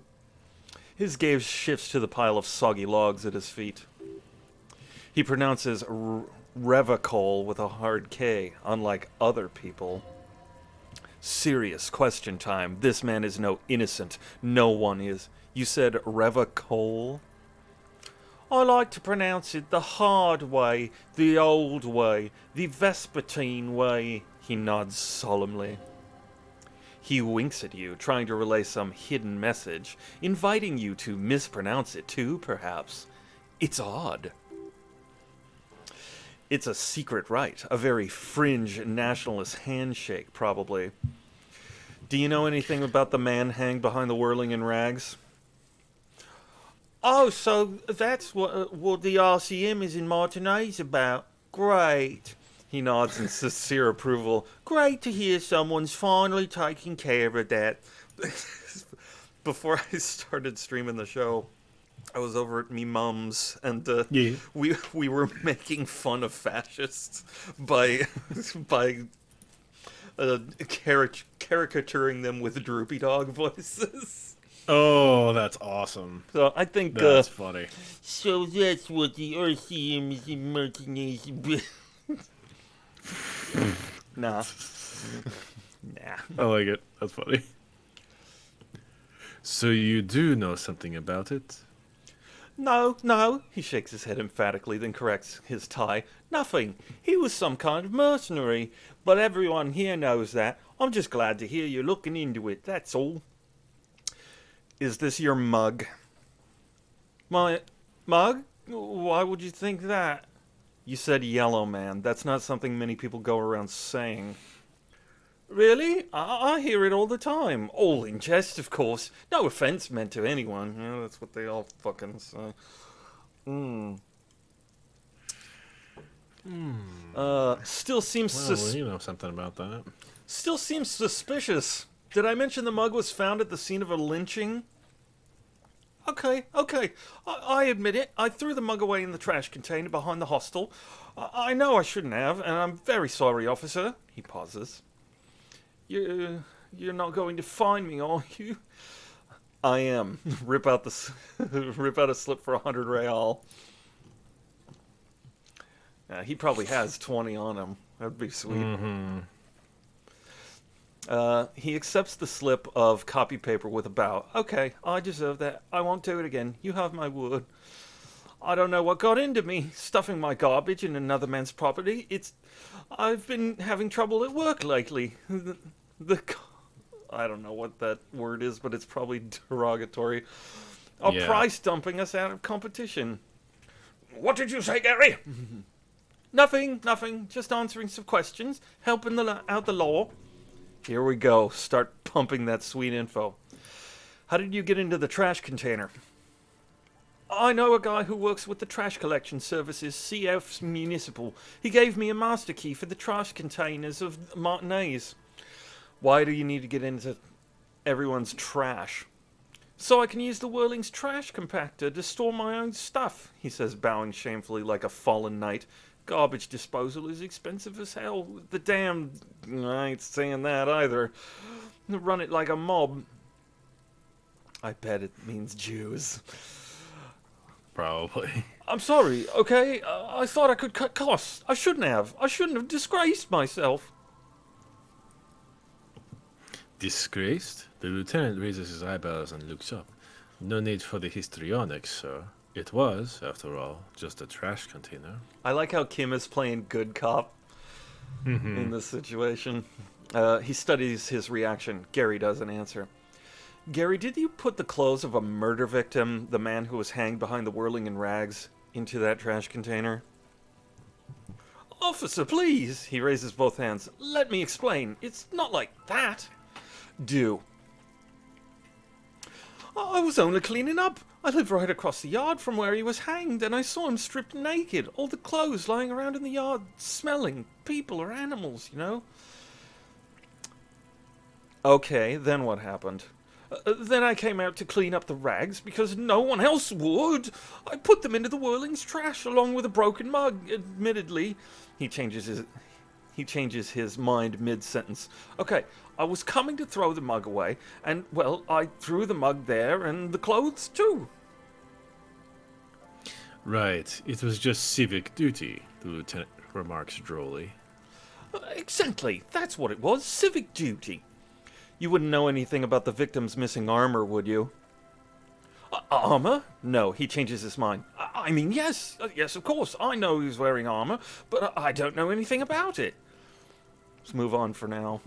His gaze shifts to the pile of soggy logs at his feet. He pronounces Revacol with a hard K, unlike other people. Serious question time. This man is no innocent. No one is. You said Revacol? I like to pronounce it the hard way, the old way, the Vespertine way. He nods solemnly. He winks at you, trying to relay some hidden message, inviting you to mispronounce it too, perhaps. It's odd. It's a secret rite, a very fringe nationalist handshake, probably. Do you know anything about the man hanged behind the whirling in rags? Oh, so that's what the RCM is in Martinez about. Great. He nods in sincere approval. Great to hear someone's finally taking care of that. Before I started streaming the show, I was over at me mum's, and we were making fun of fascists by caricaturing them with droopy dog voices. Oh, that's awesome. So I think that's funny. So that's what the RCM is in Martinez. Nah. I like it. That's funny. So you do know something about it? No. He shakes his head emphatically, then corrects his tie. Nothing. He was some kind of mercenary. But everyone here knows that. I'm just glad to hear you're looking into it, that's all. Is this your mug? My mug? Why would you think that? You said Yellow Man. That's not something many people go around saying. Really? I hear it all the time. All in jest, of course. No offense meant to anyone. You know, that's what they all fucking say. Still seems Well, you know something about that. Still seems suspicious. Did I mention the mug was found at the scene of a lynching? Okay. I admit it. I threw the mug away in the trash container behind the hostel. I know I shouldn't have, and I'm very sorry, officer. He pauses. You're not going to find me, are you? I am. Rip out a slip for 100 real. He probably has 20 on him. That'd be sweet. Mm-hmm. He accepts the slip of copy paper with a bow. Okay, I deserve that. I won't do it again. You have my word. I don't know what got into me, stuffing my garbage in another man's property. I've been having trouble at work lately. I don't know what that word is, but it's probably derogatory. Price dumping us out of competition. What did you say, Gary? Nothing. Just answering some questions, helping out the law. Here we go. Start pumping that sweet info. How did you get into the trash container? I know a guy who works with the trash collection services, CF Municipal. He gave me a master key for the trash containers of Martinez. Why do you need to get into everyone's trash? So I can use the Whirling's trash compactor to store my own stuff, he says, bowing shamefully like a fallen knight. Garbage disposal is expensive as hell. The damn... I ain't saying that either. Run it like a mob. I bet it means Jews. Probably. I'm sorry, okay? I thought I could cut costs. I shouldn't have. I shouldn't have disgraced myself. Disgraced? The lieutenant raises his eyebrows and looks up. No need for the histrionics, sir. It was, after all, just a trash container. I like how Kim is playing good cop in this situation. He studies his reaction. Gary doesn't answer. Gary, did you put the clothes of a murder victim, the man who was hanged behind the whirling in rags, into that trash container? Officer, please! He raises both hands. Let me explain. It's not like that. Do. I was only cleaning up. I live right across the yard from where he was hanged, and I saw him stripped naked. All the clothes lying around in the yard, smelling. People or animals, you know? Okay, then what happened? Then I came out to clean up the rags because no one else would. I put them into the whirling's trash along with a broken mug. Admittedly, he changes his mind mid-sentence. Okay, I was coming to throw the mug away, and, well, I threw the mug there and the clothes too. Right, it was just civic duty, the lieutenant remarks drolly. Exactly, that's what it was, civic duty. You wouldn't know anything about the victim's missing armor, would you? Armor? No, he changes his mind. I mean, yes, yes, of course, I know he was wearing armor, but I don't know anything about it. Let's move on for now.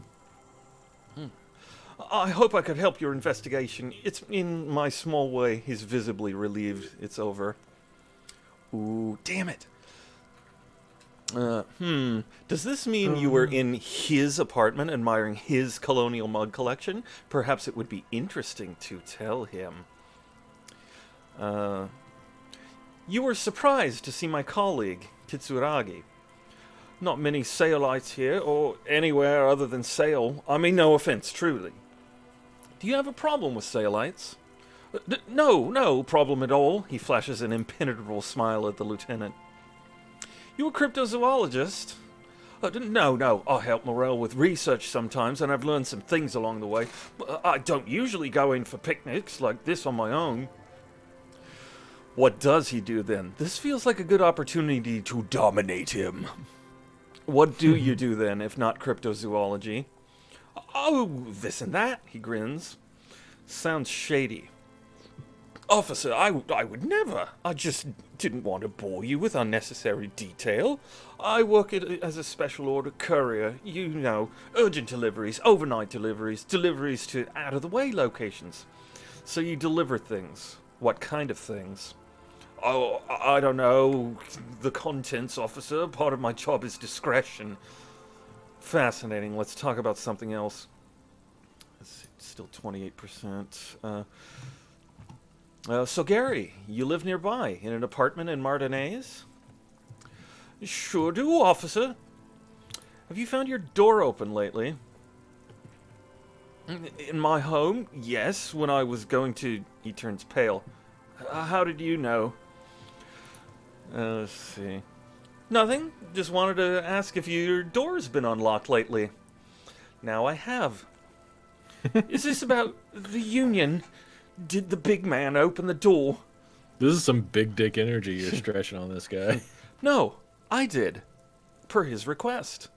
I hope I could help your investigation. It's in my small way. He's visibly relieved it's over. Ooh, damn it. Does this mean you were in his apartment admiring his colonial mug collection? Perhaps it would be interesting to tell him. You were surprised to see my colleague, Kitsuragi. Not many Saolites here, or anywhere other than Saol. I mean, no offense, truly. Do you have a problem with Saolites? No problem at all. He flashes an impenetrable smile at the lieutenant. You a cryptozoologist? No. I help Morel with research sometimes, and I've learned some things along the way. But I don't usually go in for picnics like this on my own. What does he do then? This feels like a good opportunity to dominate him. What do you do then, if not cryptozoology? Oh, this and that, he grins. Sounds shady. Officer, I would never. I just didn't want to bore you with unnecessary detail. I work as a special order courier. You know, urgent deliveries, overnight deliveries, deliveries to out-of-the-way locations. So you deliver things. What kind of things? Oh, I don't know. The contents, officer. Part of my job is discretion. Fascinating. Let's talk about something else. It's still 28%. So, Gary, you live nearby, in an apartment in Martinez? Sure do, officer. Have you found your door open lately? In my home? Yes, when I was going to... He turns pale. How did you know? Let's see. Nothing. Just wanted to ask if your door's been unlocked lately. Now I have. Is this about the Union? Did the big man open the door? This is some big dick energy you're stretching on this guy. No, I did. Per his request.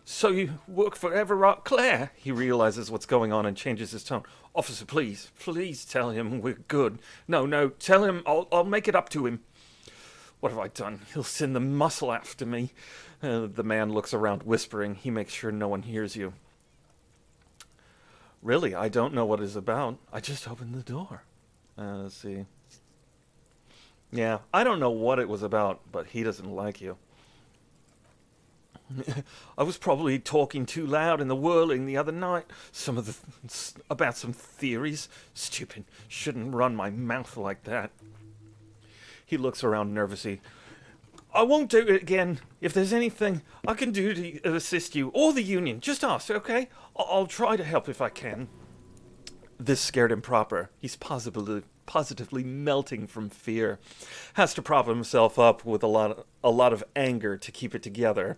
So you work for Everett Clare? He realizes what's going on and changes his tone. Officer, please tell him we're good. No, tell him I'll make it up to him. What have I done? He'll send the muscle after me. The man looks around whispering. He makes sure no one hears you. Really, I don't know what it's about. I just opened the door. Let's see. Yeah, I don't know what it was about, but he doesn't like you. I was probably talking too loud in the whirling the other night. About some theories. Stupid. Shouldn't run my mouth like that. He looks around nervously. I won't do it again. If there's anything I can do to assist you, or the Union, just ask, okay? I'll try to help if I can. This scared him proper. He's positively melting from fear. Has to prop himself up with a lot of anger to keep it together.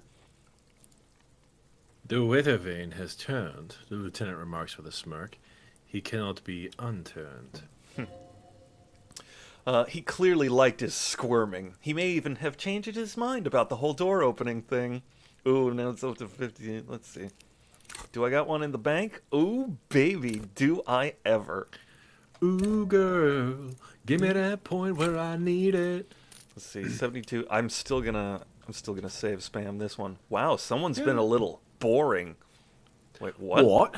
The weather vane has turned, the lieutenant remarks with a smirk. He cannot be unturned. He clearly liked his squirming. He may even have changed his mind about the whole door opening thing. Ooh, now it's up to 50. Let's see. Do I got one in the bank? Ooh, baby, do I ever. Ooh, girl, give me that point where I need it. Let's see, 72. I'm still gonna save spam this one. Wow, someone's been a little boring. Wait, what? What?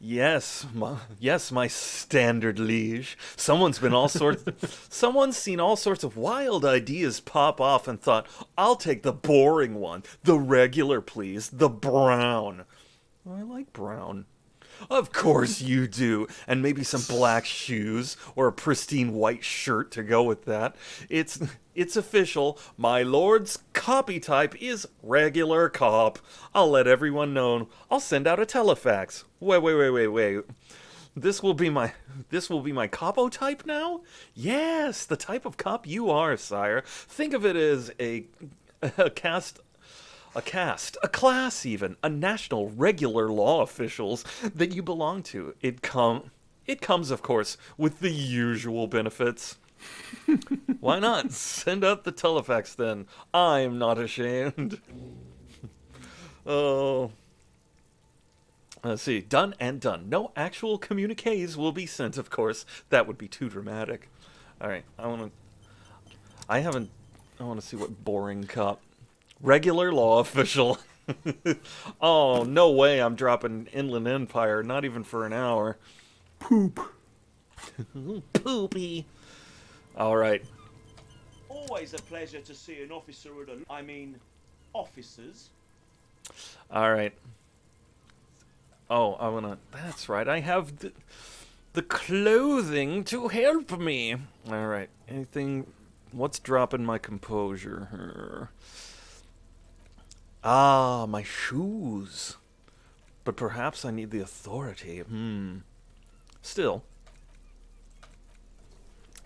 Yes, my standard liege. Someone's seen all sorts of wild ideas pop off and thought, I'll take the boring one. The regular, please. The brown. I like brown. Of course you do. And maybe some black shoes or a pristine white shirt to go with that. It's official. My lord's copy type is regular cop. I'll let everyone know. I'll send out a telefax. Wait. This will be my capo type now? Yes, the type of cop you are, sire. Think of it as a class even, a national regular law officials that you belong to. It comes, of course, with the usual benefits. Why not? Send out the telefax then. I'm not ashamed. Oh. Let's see. Done and done. No actual communiques will be sent, of course. That would be too dramatic. Alright, I want to see what boring cop. Regular law official. Oh, no way I'm dropping Inland Empire, not even for an hour. Poop. Poopy. Alright. Always a pleasure to see an officer at officers. Alright. Oh, that's right, I have the clothing to help me. Alright, what's dropping my composure here? Ah, my shoes. But perhaps I need the authority. Still.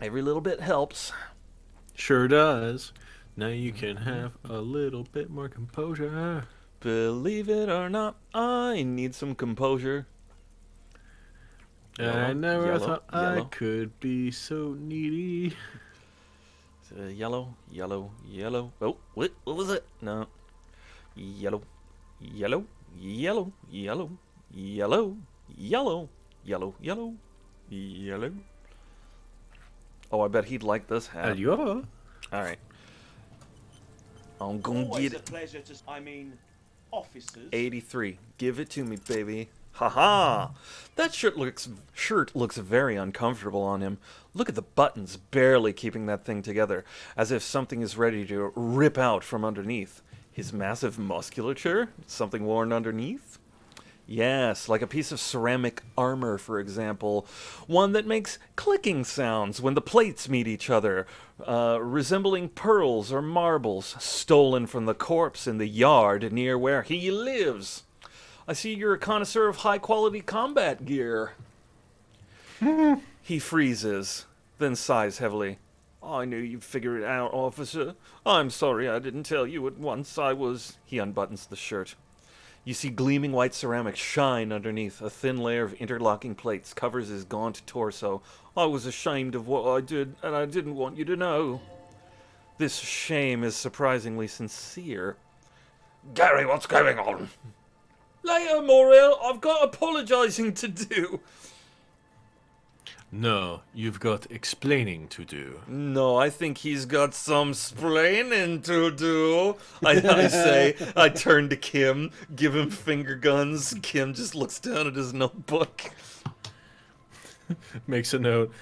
Every little bit helps. Sure does. Now you can have a little bit more composure. Believe it or not, I need some composure. I never thought I could be so needy. Yellow. Oh, what was it? No. Yellow. Oh, I bet he'd like this hat. Hello. Alright. I'm gonna Always get a it. pleasure to officers. 83. Give it to me, baby. Haha! That shirt looks very uncomfortable on him. Look at the buttons barely keeping that thing together, as if something is ready to rip out from underneath. His massive musculature? Something worn underneath? Yes, like a piece of ceramic armor, for example. One that makes clicking sounds when the plates meet each other, resembling pearls or marbles stolen from the corpse in the yard near where he lives. I see you're a connoisseur of high-quality combat gear. He freezes, then sighs heavily. I knew you'd figure it out, officer. I'm sorry I didn't tell you at once. He unbuttons the shirt. You see gleaming white ceramic shine underneath. A thin layer of interlocking plates covers his gaunt torso. I was ashamed of what I did, and I didn't want you to know. This shame is surprisingly sincere. Gary, what's going on? Later, Morel. I've got apologizing to do. No, you've got explaining to do. No, I think he's got some splaining to do. I say, I turn to Kim, give him finger guns. Kim just looks down at his notebook. Makes a note.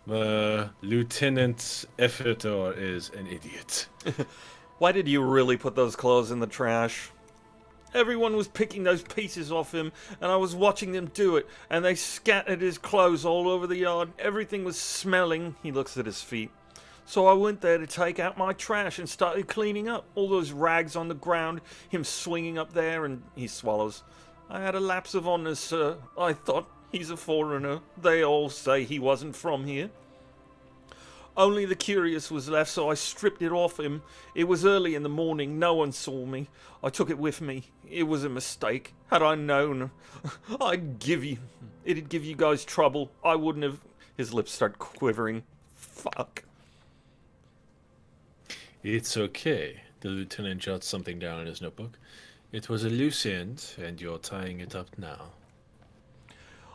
Lieutenant Effitor is an idiot. Why did you really put those clothes in the trash? Everyone was picking those pieces off him, and I was watching them do it, and they scattered his clothes all over the yard. Everything was smelling. He looks at his feet. So I went there to take out my trash and started cleaning up. All those rags on the ground, him swinging up there, and he swallows. I had a lapse of honour, sir. I thought, he's a foreigner. They all say he wasn't from here. Only the curious was left, so I stripped it off him. It was early in the morning. No one saw me. I took it with me. It was a mistake. Had I known, it'd give you guys trouble. I wouldn't have. His lips start quivering. Fuck. It's okay. The lieutenant jots something down in his notebook. It was a loose end, and you're tying it up now.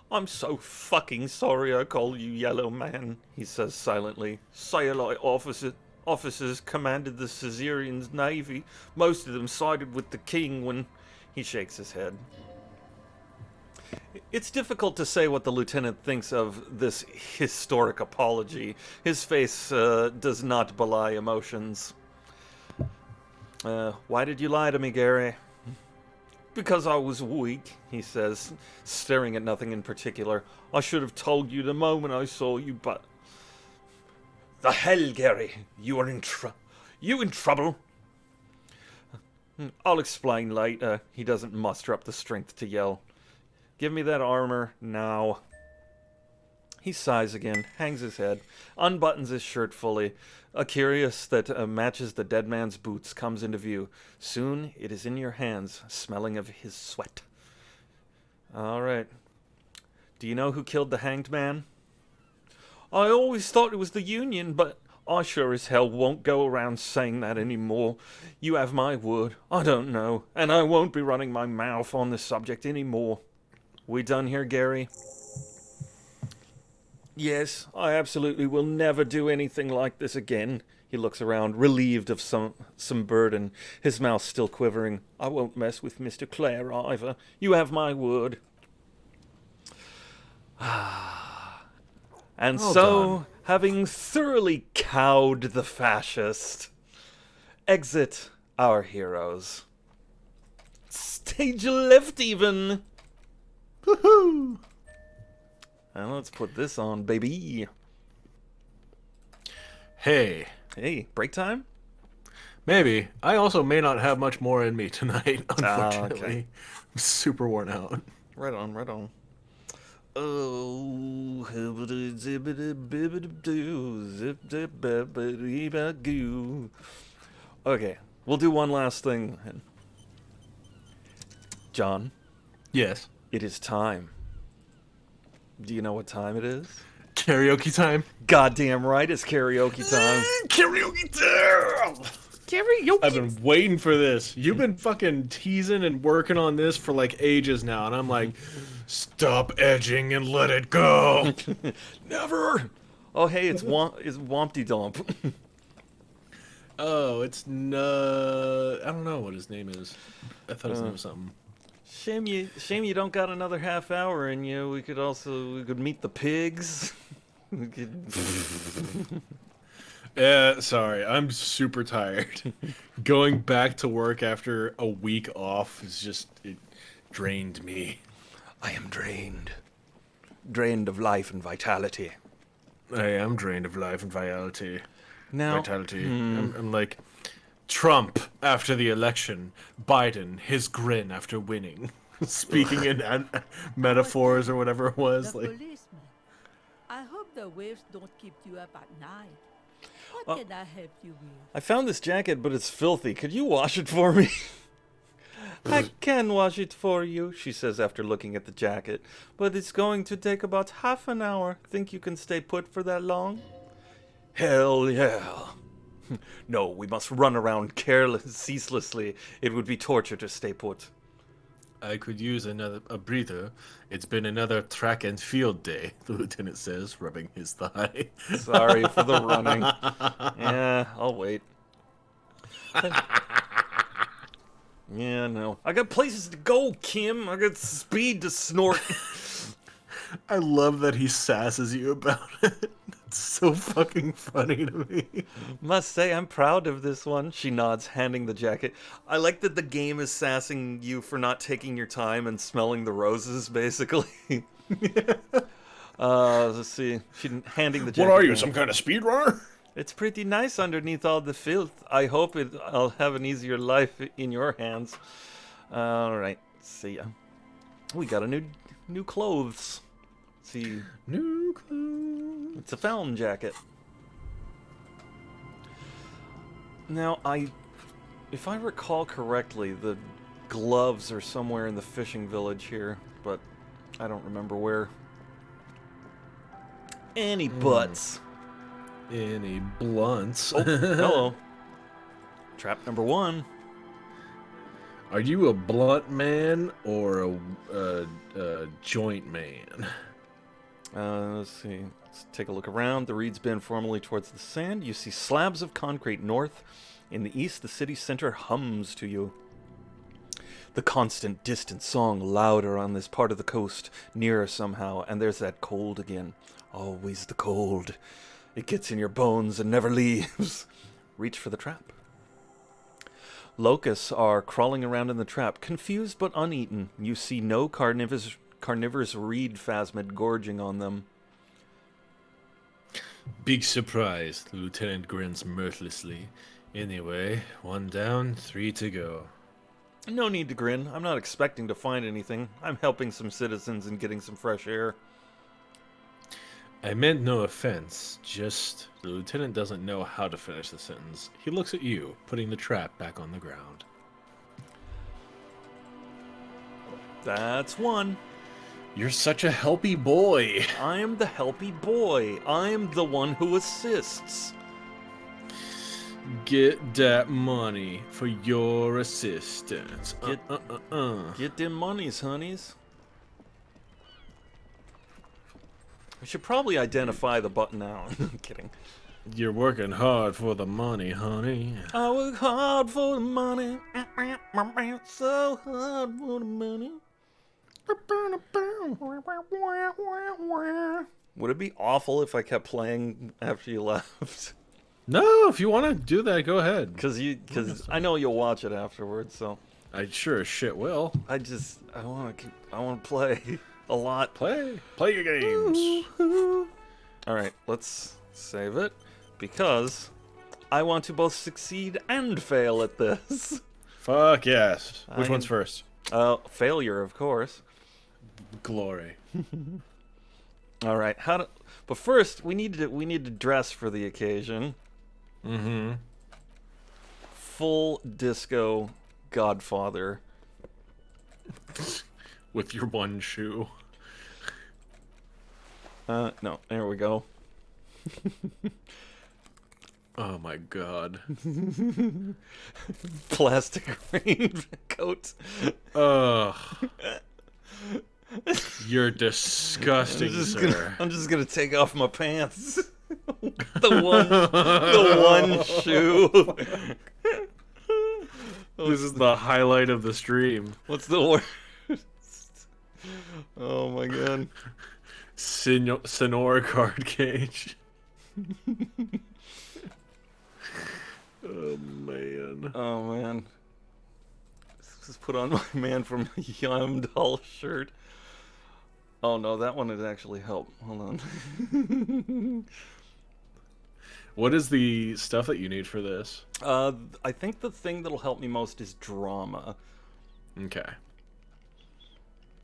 I'm so fucking sorry I called you Yellow Man, he says silently. Sayalite officers commanded the Caesarian navy. Most of them sided with the king when... He shakes his head. It's difficult to say what the lieutenant thinks of this historic apology. His face does not belie emotions. Why did you lie to me, Gary? Because I was weak, he says, staring at nothing in particular. I should have told you the moment I saw you, but... The hell, Gary! You are in trouble? I'll explain later. He doesn't muster up the strength to yell. Give me that armor now. He sighs again, hangs his head, unbuttons his shirt fully. A cuirass that matches the dead man's boots comes into view. Soon it is in your hands, smelling of his sweat. All right. Do you know who killed the hanged man? I always thought it was the Union, but I sure as hell won't go around saying that anymore. You have my word. I don't know, and I won't be running my mouth on this subject anymore. We done here, Gary? Yes, I absolutely will never do anything like this again. He looks around, relieved of some burden, his mouth still quivering. I won't mess with Mr. Clare either. You have my word. And Well so, done. having thoroughly cowed the fascist, exit our heroes. Stage left even. Woohoo! And let's put this on, baby. Hey, Hey, break time? maybe. I also may not have much more in me tonight, unfortunately. okay. I'm super worn out. Right on, right on. Oh, okay, we'll do one last thing. John, Yes. it is time. Do you know what time it is? Karaoke time. Goddamn right, it's karaoke time. Karaoke time! Karaoke. I've been waiting for this. You've been fucking teasing and working on this for like ages now, and I'm like, stop edging and let it go. Never. Oh, hey, it's Wompty Dump. Oh, it's no. I don't know what his name is. I thought his name was something. Shame you don't got another half hour in you. We could meet the pigs. We could... Yeah, sorry, I'm super tired. Going back to work after a week off it drained me. I am drained. Drained of life and vitality. I am drained of life and vitality. Now, I'm like Trump after the election, Biden, his grin after winning. Speaking in metaphors or whatever it was. The Like, policeman. I hope the waves don't keep you up at night. What can I help you with? I found this jacket, but it's filthy. Could you wash it for me? I can wash it for you, she says after looking at the jacket. But it's going to take about half an hour. Think you can stay put for that long? Hell yeah. No, we must run around ceaselessly. It would be torture to stay put. I could use a breather. It's been another track and field day, the lieutenant says, rubbing his thigh. Sorry for the running. Yeah, I'll wait. Yeah, no. I got places to go, Kim. I got speed to snort. I love that he sasses you about it. It's so fucking funny to me. Must say, I'm proud of this one. She nods, handing the jacket. I like that the game is sassing you for not taking your time and smelling the roses, basically. Let's see. She's handing the jacket. What are you, down. some kind of speedrunner? It's pretty nice underneath all the filth. I hope I'll have an easier life in your hands. All right. See ya. We got a new clothes. See. New clothes. It's a fountain jacket. Now, if I recall correctly, the gloves are somewhere in the fishing village here, but I don't remember where. Any butts. Any blunts? Oh, hello. Trap number 1. Are you a blunt man or a joint man? Let's see. Let's take a look around. The reeds bend formally towards the sand. You see slabs of concrete north. In the east, the city center hums to you. The constant distant song louder on this part of the coast, nearer somehow, and there's that cold again. Always the cold. It gets in your bones and never leaves. Reach for the trap. Locusts are crawling around in the trap, confused but uneaten. You see no carnivorous reed phasmid gorging on them. Big surprise, the lieutenant grins mirthlessly. Anyway, 1 down, 3 to go. No need to grin. I'm not expecting to find anything. I'm helping some citizens and getting some fresh air. I meant no offense, just the lieutenant doesn't know how to finish the sentence. He looks at you, putting the trap back on the ground. That's one. You're such a helpy boy. I am the helpy boy. I am the one who assists. Get that money for your assistance. Get them monies, honeys. We should probably identify the button now. I'm kidding. You're working hard for the money, honey. I work hard for the money. So hard for the money. Would it be awful if I kept playing after you left? No, if you want to do that, go ahead. Because I know you'll watch it afterwards. So I sure as shit will. I want to play a lot. Play your games. All right, let's save it because I want to both succeed and fail at this. Fuck yes. Which one's first? Failure, of course. Glory. All right. But first, we need to dress for the occasion. Mm-hmm. Full disco Godfather. With your one shoe. No. There we go. Oh my god. Plastic raincoat. Ugh. You're disgusting, sir. I'm just gonna take off my pants. the one shoe. This is the highlight of the stream. What's the worst? Oh my god. Sonora card cage. Oh man. Oh man. Just put on my Man from Yamdal shirt. Oh no, that one would actually help. Hold on. What is the stuff that you need for this? I think the thing that'll help me most is drama. Okay.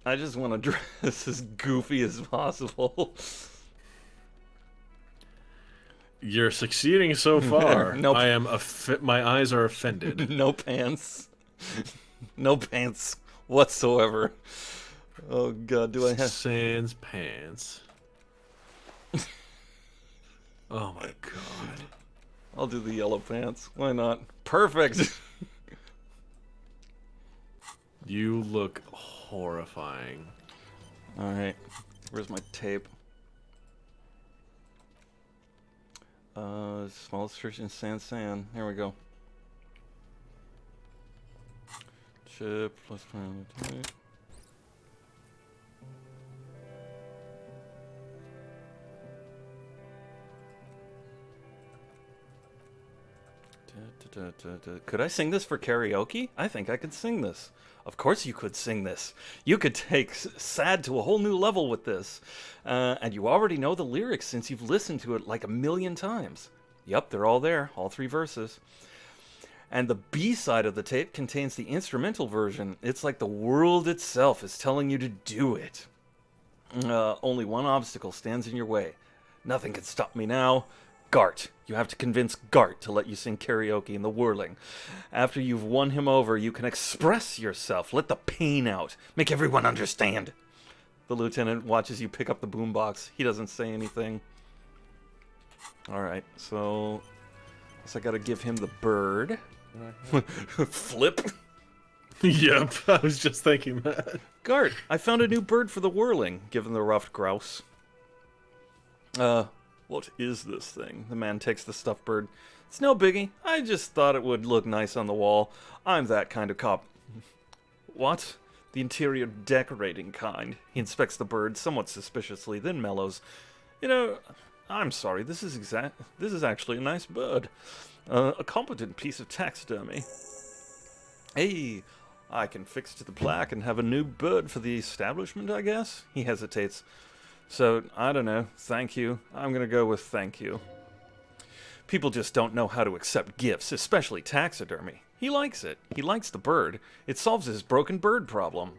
I just want to dress as goofy as possible. You're succeeding so far. Nope. I am my eyes are offended. No pants. No pants whatsoever. Oh god, do I have sans pants? Oh my god. I'll do the yellow pants. Why not? Perfect. You look horrifying. Alright. Where's my tape? Smallest church in San. Here we go. Chip plus tape. Could I sing this for karaoke? I think I could sing this. Of course you could sing this. You could take sad to a whole new level with this. And you already know the lyrics since you've listened to it like 1,000,000 times. Yep, they're all there, all 3 verses. And the B-side of the tape contains the instrumental version. It's like the world itself is telling you to do it. Only one obstacle stands in your way. Nothing can stop me now. Gart. You have to convince Gart to let you sing karaoke in the whirling. After you've won him over, you can express yourself. Let the pain out. Make everyone understand. The lieutenant watches you pick up the boombox. He doesn't say anything. Alright, so I gotta give him the bird. Flip. Yep, I was just thinking that. Gart, I found a new bird for the whirling. Give him the ruffed grouse. What is this thing? The man takes the stuffed bird. It's no biggie. I just thought it would look nice on the wall. I'm that kind of cop. What? The interior decorating kind. He inspects the bird somewhat suspiciously, then mellows. You know, I'm sorry, this is actually a nice bird. A competent piece of taxidermy. Hey, I can fix to the plaque and have a new bird for the establishment, I guess? He hesitates. So, I don't know. Thank you. I'm gonna go with thank you. People just don't know how to accept gifts, especially taxidermy. He likes it. He likes the bird. It solves his broken bird problem.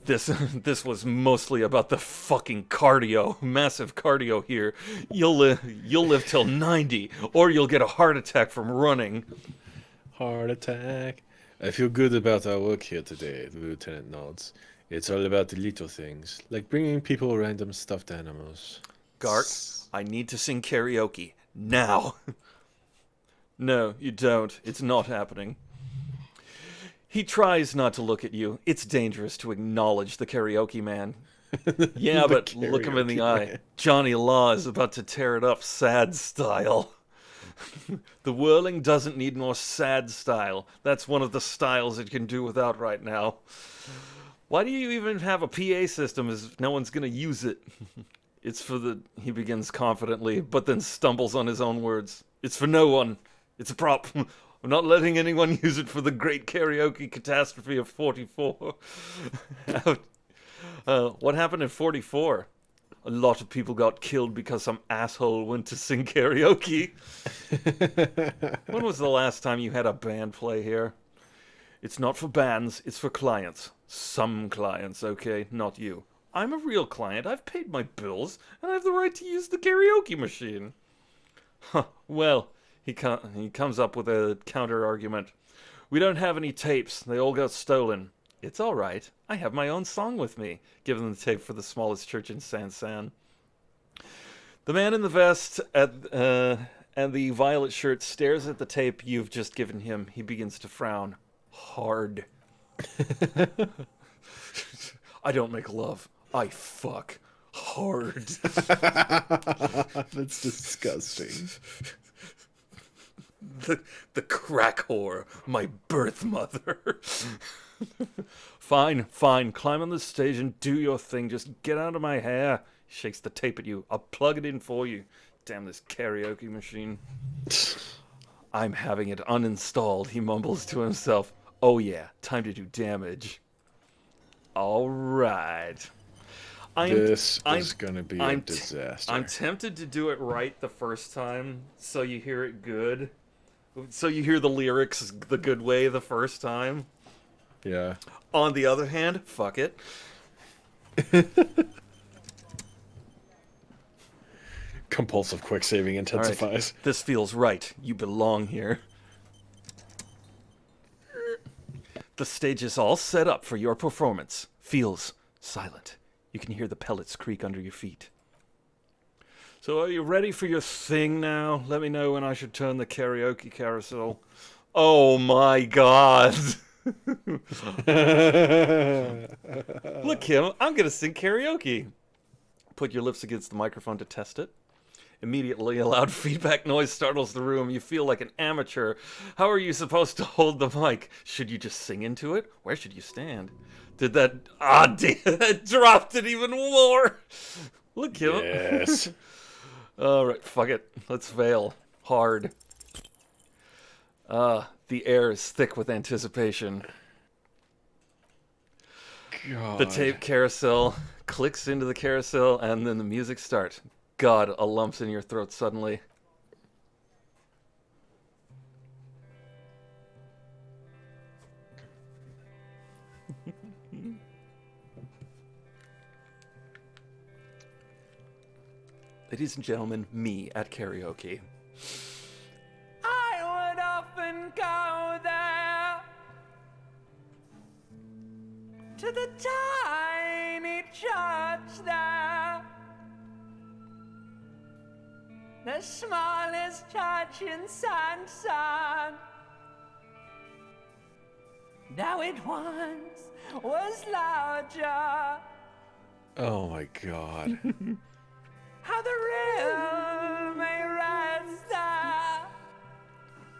This was mostly about the fucking cardio. Massive cardio here. You'll live till 90, or you'll get a heart attack from running. Heart attack. I feel good about our work here today, the lieutenant nods. It's all about the little things, like bringing people random stuffed animals. Gart, I need to sing karaoke. Now. No, you don't. It's not happening. He tries not to look at you. It's dangerous to acknowledge the karaoke man. Yeah, but look him in the eye. Man. Johnny Law is about to tear it up sad style. The whirling doesn't need more sad style. That's one of the styles it can do without right now. Why do you even have a PA system if no one's going to use it? It's for the... He begins confidently, but then stumbles on his own words. It's for no one. It's a prop. I'm not letting anyone use it for the great karaoke catastrophe of 44. What happened in 44? A lot of people got killed because some asshole went to sing karaoke. When was the last time you had a band play here? It's not for bands, it's for clients. Some clients, okay? Not you. I'm a real client, I've paid my bills, and I have the right to use the karaoke machine. Huh, well... He comes up with a counter-argument. We don't have any tapes. They all got stolen. It's all right. I have my own song with me. Give him the tape for the smallest church in San. The man in the vest and the violet shirt stares at the tape you've just given him. He begins to frown. Hard. I don't make love. I fuck. Hard. That's disgusting. The crack whore, my birth mother. Fine, climb on the stage and do your thing. Just get out of my hair. He shakes the tape at you. I'll plug it in for you. Damn this karaoke machine. I'm having it uninstalled, he mumbles to himself. Oh yeah, time to do damage. All right. This is going to be a disaster. I'm tempted to do it right the first time, so you hear it good. So you hear the lyrics the good way the first time. Yeah. On the other hand, fuck it. Compulsive quick saving intensifies. Right. This feels right. You belong here. The stage is all set up for your performance. Feels silent. You can hear the pellets creak under your feet. So are you ready for your thing now? Let me know when I should turn the karaoke carousel. Oh my god. Look, Kim, I'm going to sing karaoke. Put your lips against the microphone to test it. Immediately, a loud feedback noise startles the room. You feel like an amateur. How are you supposed to hold the mic? Should you just sing into it? Where should you stand? Did that... Ah, damn, that dropped it even more. Look, Kim. Yes. All right, fuck it. Let's fail. Hard. The air is thick with anticipation. God. The tape carousel clicks into the carousel, and then the music starts. God, a lump's in your throat suddenly. Ladies and gentlemen, me at karaoke. I would often go there to the tiny church there, the smallest church in San. Now it once was larger. Oh my god. How the river may rest there.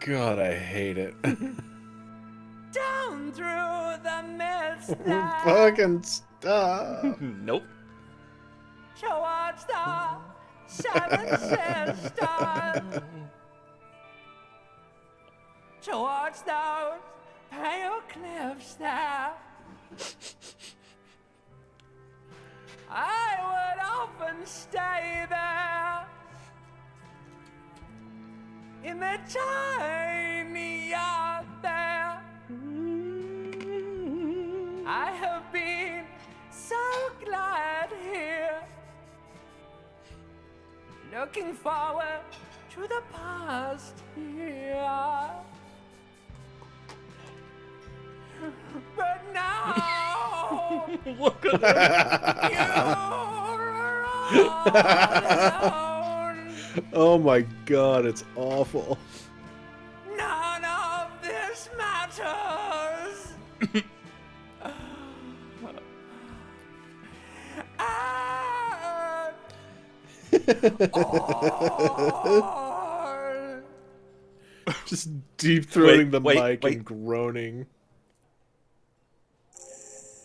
God, I hate it. Down through the stop. Fucking stop. Nope. Towards the seven sisters. Towards those pale cliffs there. I would often stay there in the tiny yard there. I have been so glad here, looking forward to the past here. But now Look at that. you're all alone. Oh my god, it's awful. None of this matters. All Just deep throating the Wait, mic wait. and groaning.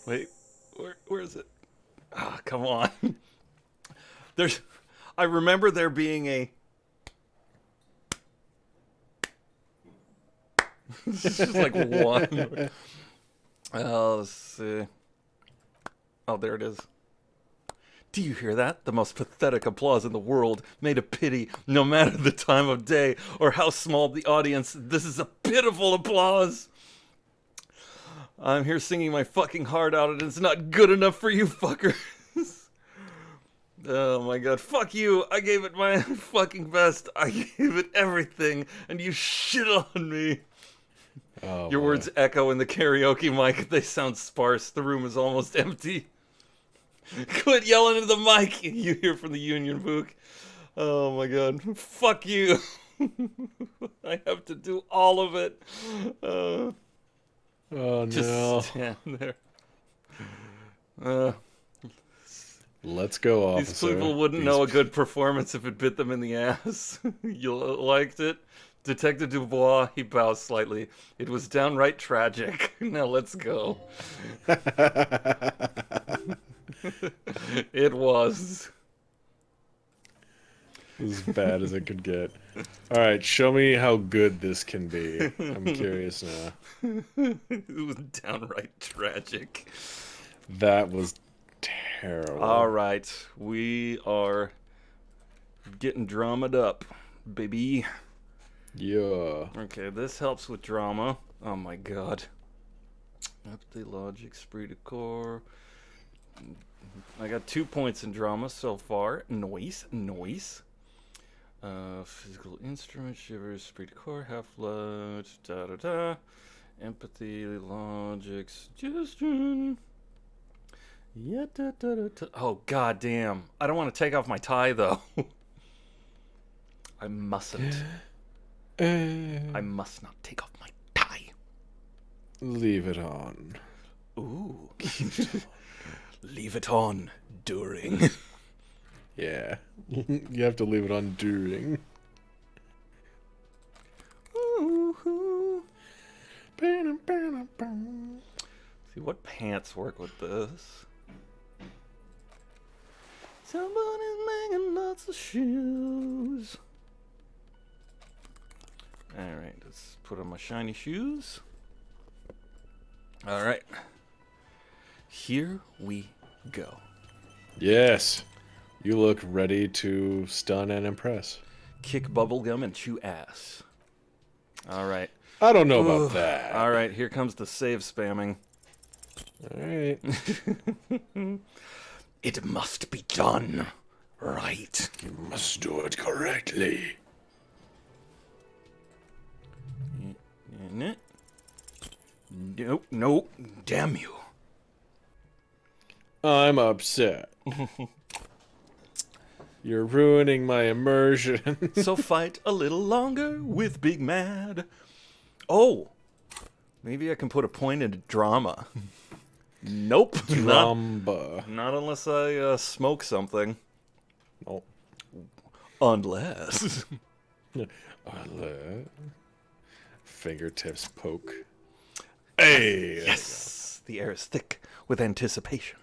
Wait, where is it? Ah, come on. I remember there being a. It's just like one. Let's see. Oh, there it is. Do you hear that? The most pathetic applause in the world, made of pity, no matter the time of day or how small the audience. This is a pitiful applause. I'm here singing my fucking heart out, and it's not good enough for you fuckers. Oh my god, fuck you. I gave it my fucking best. I gave it everything, and you shit on me. Oh, Your boy. words echo in the karaoke mic. They sound sparse. The room is almost empty. Quit yelling into the mic, you hear from the Union Book. Oh my god. Fuck you. I have to do all of it. Oh no. Just stand there. Let's go, officer. These people wouldn't know a good performance if it bit them in the ass. You liked it? Detective Dubois, he bows slightly. It was downright tragic. Now let's go. It was. As bad as it could get. Alright, show me how good this can be. I'm curious now. It was downright tragic. That was terrible. All right, we are getting dramaed up, baby. Yeah. Okay, this helps with drama. Oh my god. Empathy, logic, esprit de corps. I got 2 points in drama so far. Noise. Physical instrument, shivers, esprit de corps, half-blood, da-da-da. Empathy, logic, suggestion. Yeah, da-da-da-da. Oh, god damn. I don't want to take off my tie, though. I mustn't. I must not take off my tie. Leave it on. Ooh. Leave it on during. Yeah. You have to leave it on during. See what pants work with this. Somebody's making lots of shoes. Alright, let's put on my shiny shoes. Alright. Here we go. Yes. You look ready to stun and impress. Kick bubblegum and chew ass. Alright. I don't know about that. Alright, here comes the save spamming. Alright. It must be done right. You must do it correctly. Nope, nope. Damn you. I'm upset. You're ruining my immersion. So fight a little longer with Big Mad. Oh, maybe I can put a point into drama. Nope. Dramba. Not unless I smoke something. Oh. Unless. Fingertips poke. Hey. Yes. The air is thick with anticipation.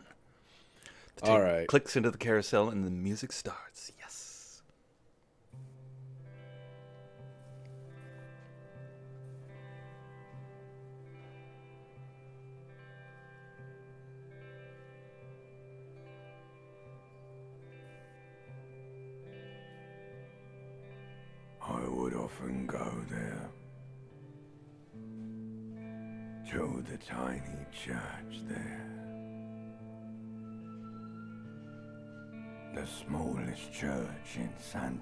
The tape All right. clicks into the carousel and the music starts. Yes. I would often go there to the tiny church there. The smallest church in San.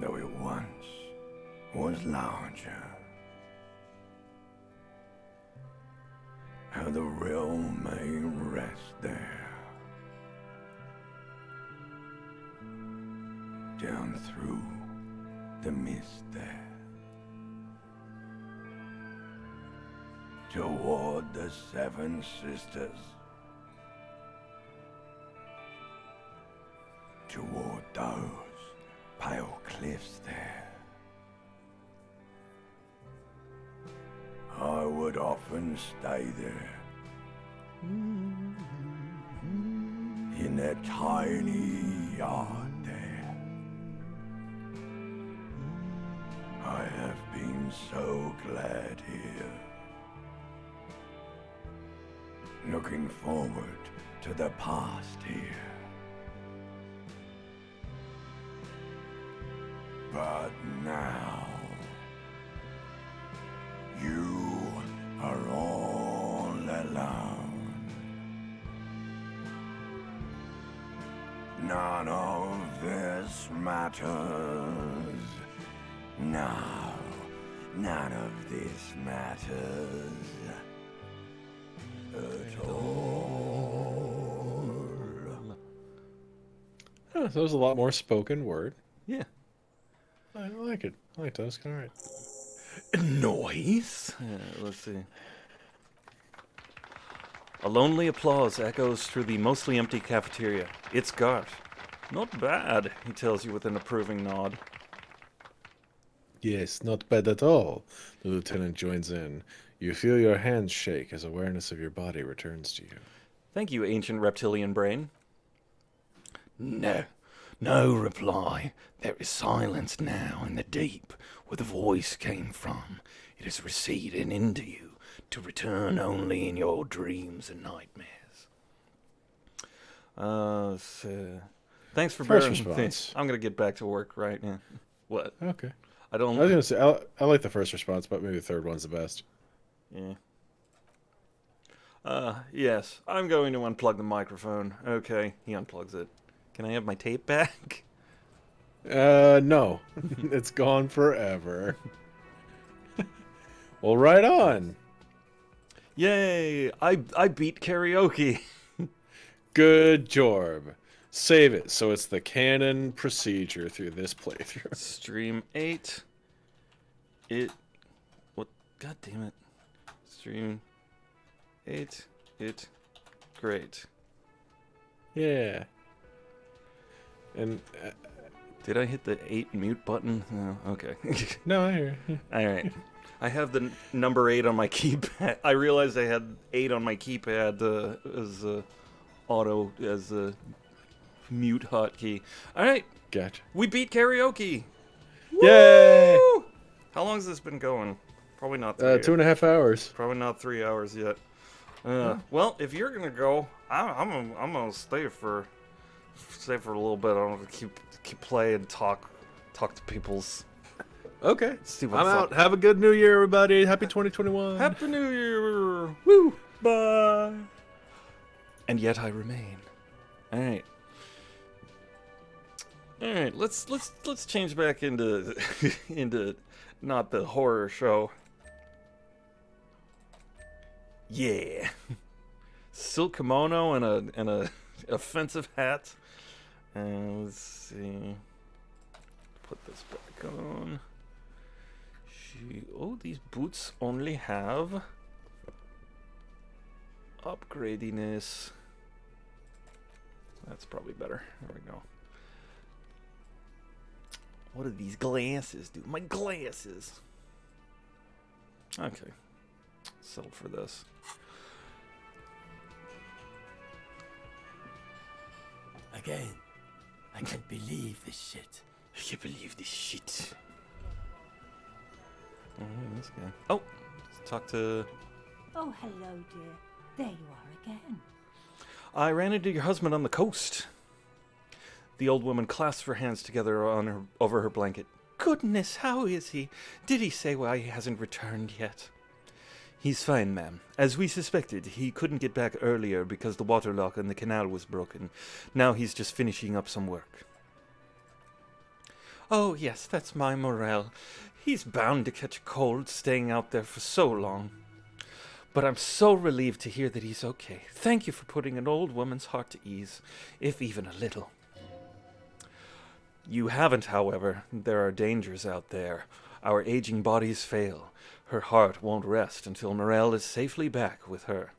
Though it once was larger. How the realm may rest there. Down through the mist there. Toward the Seven Sisters. Toward those pale cliffs there. I would often stay there. In that tiny yard there. I have been so glad here. Looking forward to the past here. But now, you are all alone. None of this matters. No, none of this matters at all. Oh, that was a lot more spoken word. Yeah. I like it. I like that. It's kind of right. Noise. Let's see. A lonely applause echoes through the mostly empty cafeteria. It's Gart. Not bad, he tells you with an approving nod. Yes, not bad at all. The lieutenant joins in. You feel your hands shake as awareness of your body returns to you. Thank you, ancient reptilian brain. No reply. There is silence now in the deep where the voice came from. It is receding into you to return only in your dreams and nightmares. Thanks for First bearing with me. response. I'm gonna get back to work right now. What? Okay. I don't. I was gonna say I like the first response, but maybe the third one's the best. Yeah. Yes. I'm going to unplug the microphone. Okay, he unplugs it. Can I have my tape back? No. It's gone forever. Well, right on. Yay! I beat karaoke. Good job. Save it so it's the canon procedure through this playthrough. Stream 8. What? God damn it. Stream 8. Great. Yeah. And did I hit the 8 mute button? No, okay. No, I hear you. All right. I have the number 8 on my keypad. I realized I had 8 on my keypad as a mute hotkey. All right. Gotcha. We beat karaoke. Yay! Woo! How long has this been going? Probably not 3 2.5 hours. Probably not 3 hours yet. Well, if you're gonna go, I'm gonna stay for a little bit. I'm gonna keep playing, talk to people's. Okay. See I'm what's out. up. Have a good New Year, everybody. Happy 2021. Happy New Year! Woo! Bye. And yet I remain. All right. All right. Let's change back into into not the horror show. Yeah. Silk kimono and a offensive hat. And let's see. Put this back on. Oh, these boots only have upgradiness. That's probably better. There we go. What do these glasses do? My glasses. Okay. Settle for this. Again, I can't believe this shit. I can't believe this shit. Oh, this guy. Oh, let's talk to... Oh, hello, dear. There you are again. I ran into your husband on the coast. The old woman clasped her hands together over her blanket. Goodness, how is he? Did he say why he hasn't returned yet? He's fine, ma'am. As we suspected, he couldn't get back earlier because the water lock in the canal was broken. Now he's just finishing up some work. Oh, yes, that's my Morel. He's bound to catch a cold staying out there for so long. But I'm so relieved to hear that he's okay. Thank you for putting an old woman's heart to ease, if even a little. You haven't, however. There are dangers out there. Our aging bodies fail. Her heart won't rest until Morel is safely back with her.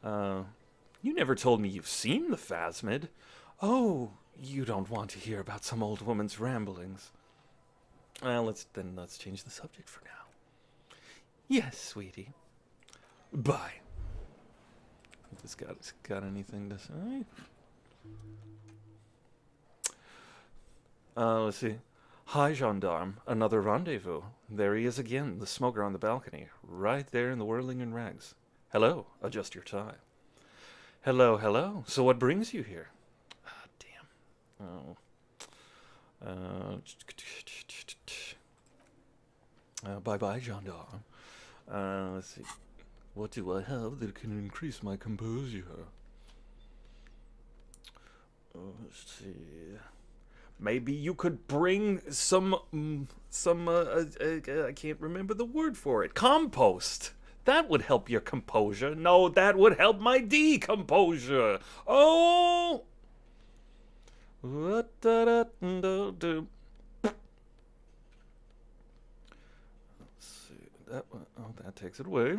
You never told me you've seen the Phasmid. Oh, you don't want to hear about some old woman's ramblings. Well, let's change the subject for now. Yes, sweetie. Bye. This guy's got anything to say? Let's see. Hi, gendarme. Another rendezvous. There he is again, the smoker on the balcony, right there in the whirling in rags. Hello. Adjust your tie. Hello, hello. So what brings you here? Ah, damn. Oh. Bye-bye, gendarme. Let's see. What do I have that can increase my composure? Let's see. Maybe you could bring some I can't remember the word for it. Compost. That would help your composure. No, that would help my decomposure. Oh! Let's see. That one. Oh, that takes it away.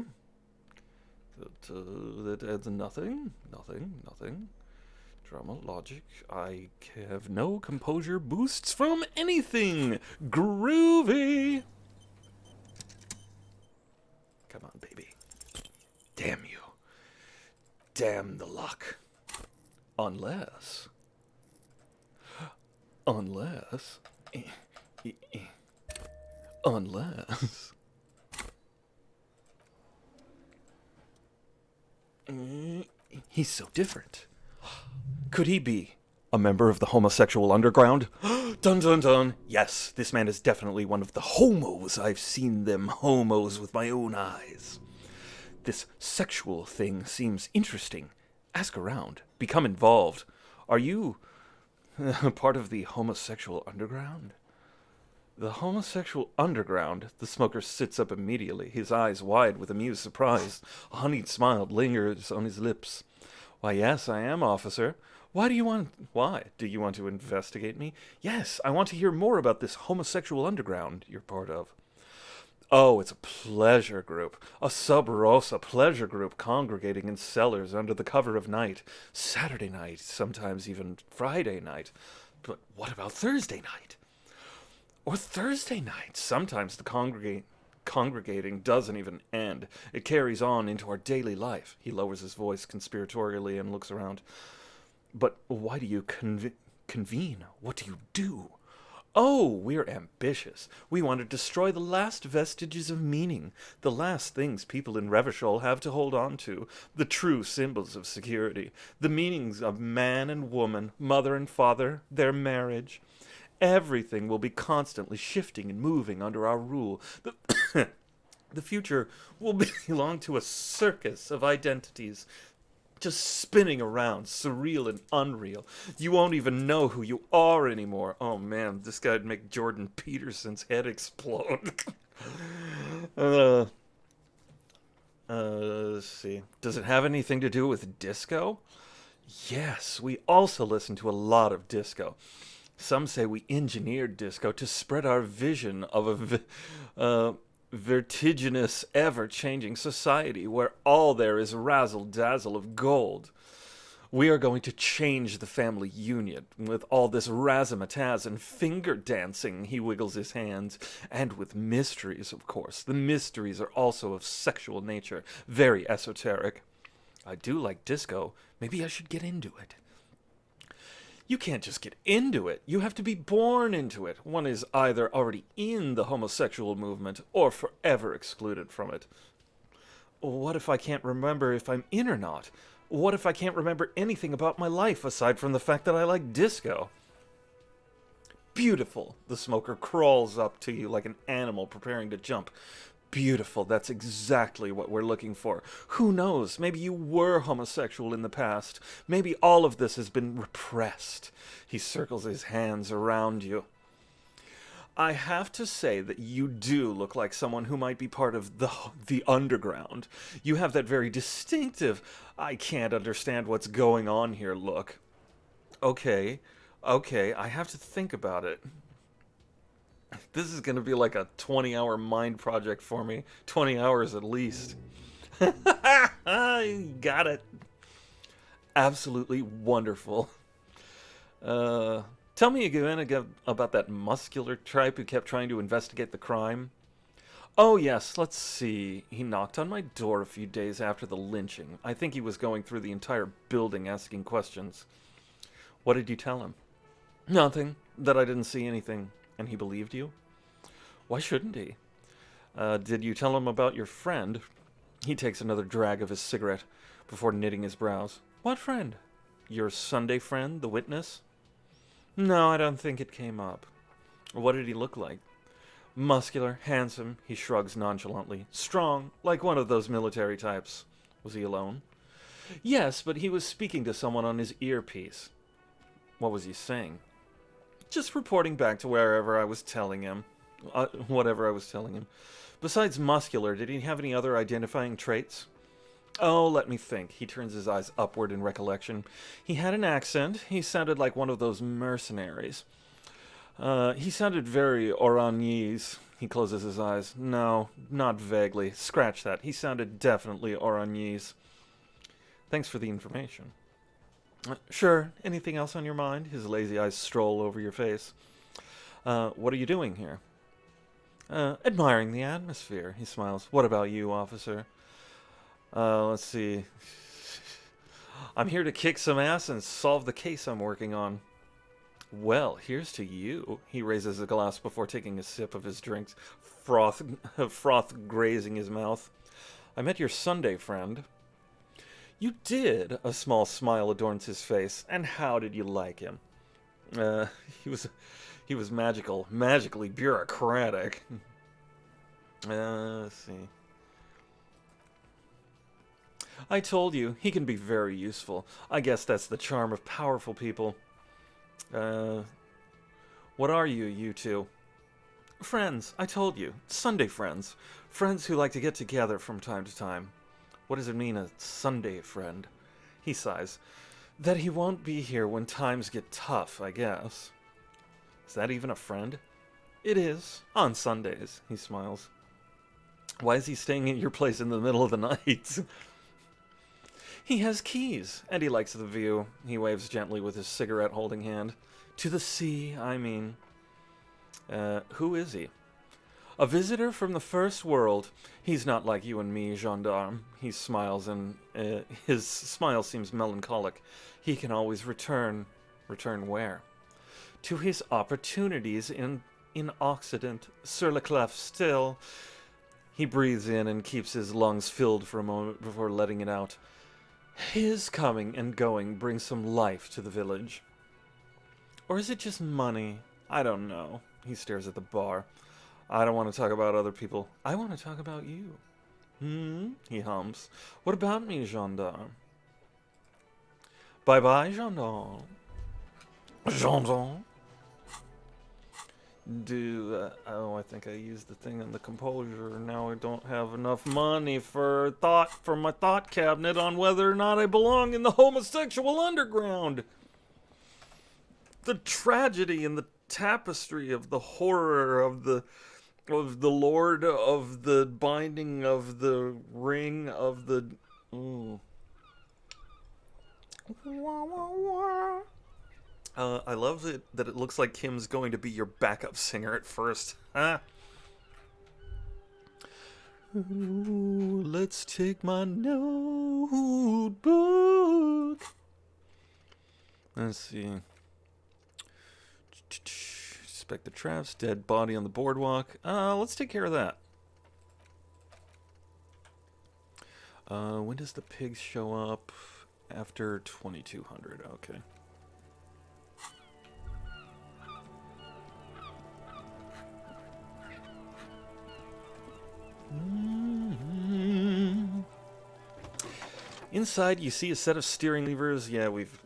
That adds nothing. Drama, logic. I have no composure boosts from anything. Groovy. Come on, baby. Damn you. Damn the luck. Unless. He's so different. Could he be a member of the homosexual underground? Dun dun dun. Yes, this man is definitely one of the homos. I've seen them homos with my own eyes. This sexual thing seems interesting. Ask around. Become involved. Are you part of the homosexual underground? The homosexual underground? The smoker sits up immediately, his eyes wide with amused surprise. A honeyed smile lingers on his lips. Why, yes, I am, officer. Why? Do you want to investigate me? Yes, I want to hear more about this homosexual underground you're part of. Oh, it's a pleasure group. A sub rosa pleasure group congregating in cellars under the cover of night. Saturday night, sometimes even Friday night. But what about Thursday night? Or Thursday night? Sometimes the congregating doesn't even end. It carries on into our daily life. He lowers his voice conspiratorially and looks around. But why do you convene? What do you do? Oh, we're ambitious. We want to destroy the last vestiges of meaning, the last things people in Revachol have to hold on to, the true symbols of security, the meanings of man and woman, mother and father, their marriage. Everything will be constantly shifting and moving under our rule. The future will belong to a circus of identities, just spinning around, surreal and unreal. You won't even know who you are anymore. Oh man, this guy'd make Jordan Peterson's head explode. Let's see. Does it have anything to do with disco? Yes, we also listen to a lot of disco. Some say we engineered disco to spread our vision of a vertiginous, ever-changing society where all there is razzle-dazzle of gold. We are going to change the family union with all this razzmatazz and finger dancing, he wiggles his hands, and with mysteries, of course. The mysteries are also of sexual nature, very esoteric. I do like disco. Maybe I should get into it. You can't just get into it. You have to be born into it. One is either already in the homosexual movement or forever excluded from it. What if I can't remember if I'm in or not? What if I can't remember anything about my life aside from the fact that I like disco? Beautiful. The smoker crawls up to you like an animal preparing to jump. Beautiful. That's exactly what we're looking for. Who knows? Maybe you were homosexual in the past. Maybe all of this has been repressed. He circles his hands around you. I have to say that you do look like someone who might be part of the underground. You have that very distinctive, I can't understand what's going on here look. Okay, I have to think about it. This is going to be like a 20-hour mind project for me. 20 hours at least. Got it. Absolutely wonderful. Tell me again about that muscular type who kept trying to investigate the crime. Oh yes, let's see. He knocked on my door a few days after the lynching. I think he was going through the entire building asking questions. What did you tell him? Nothing. That I didn't see anything. And he believed you? Why shouldn't he? Did you tell him about your friend? He takes another drag of his cigarette before knitting his brows. What friend? Your Sunday friend, the witness? No, I don't think it came up. What did he look like? Muscular, handsome, he shrugs nonchalantly. Strong, like one of those military types. Was he alone? Yes, but he was speaking to someone on his earpiece. What was he saying? Just reporting back to whatever I was telling him. Besides muscular, did he have any other identifying traits? Oh, let me think. He turns his eyes upward in recollection. He had an accent. He sounded like one of those mercenaries. He sounded very Orangese. He closes his eyes. No, not vaguely. Scratch that. He sounded definitely Orangese. Thanks for the information. Sure. Anything else on your mind? His lazy eyes stroll over your face. What are you doing here? Admiring the atmosphere. He smiles. What about you, officer? Let's see. I'm here to kick some ass and solve the case I'm working on. Well, here's to you. He raises a glass before taking a sip of his drinks, froth grazing his mouth. I met your Sunday friend. You did? A small smile adorns his face. And how did you like him? He was magically bureaucratic. Let's see. I told you, he can be very useful. I guess that's the charm of powerful people. What are you two? Friends, I told you. Sunday friends. Friends who like to get together from time to time. What does it mean, a Sunday friend? He sighs. That he won't be here when times get tough, I guess. Is that even a friend? It is. On Sundays, he smiles. Why is he staying at your place in the middle of the night? He has keys, and he likes the view. He waves gently with his cigarette-holding hand. To the sea, I mean. Who is he? A visitor from the first world. He's not like you and me, gendarme. He smiles, and his smile seems melancholic. He can always return. Return where? To his opportunities in Occident, sur le clef still. He breathes in and keeps his lungs filled for a moment before letting it out. His coming and going brings some life to the village. Or is it just money? I don't know. He stares at the bar. I don't want to talk about other people. I want to talk about you. He hums. What about me, gendarme? Bye-bye, gendarme. Gendarme. I think I used the thing in the composure. Now I don't have enough money for my thought cabinet on whether or not I belong in the homosexual underground. The tragedy and the tapestry of the horror of the Lord of the binding of the ring of the I love that it looks like Kim's going to be your backup singer at first. Huh? Ooh, let's take my notebook. Let's see. Suspect the traps. Dead body on the boardwalk. Let's take care of that. When does the pigs show up? After 2200. Okay. Inside, you see a set of steering levers. Yeah, we've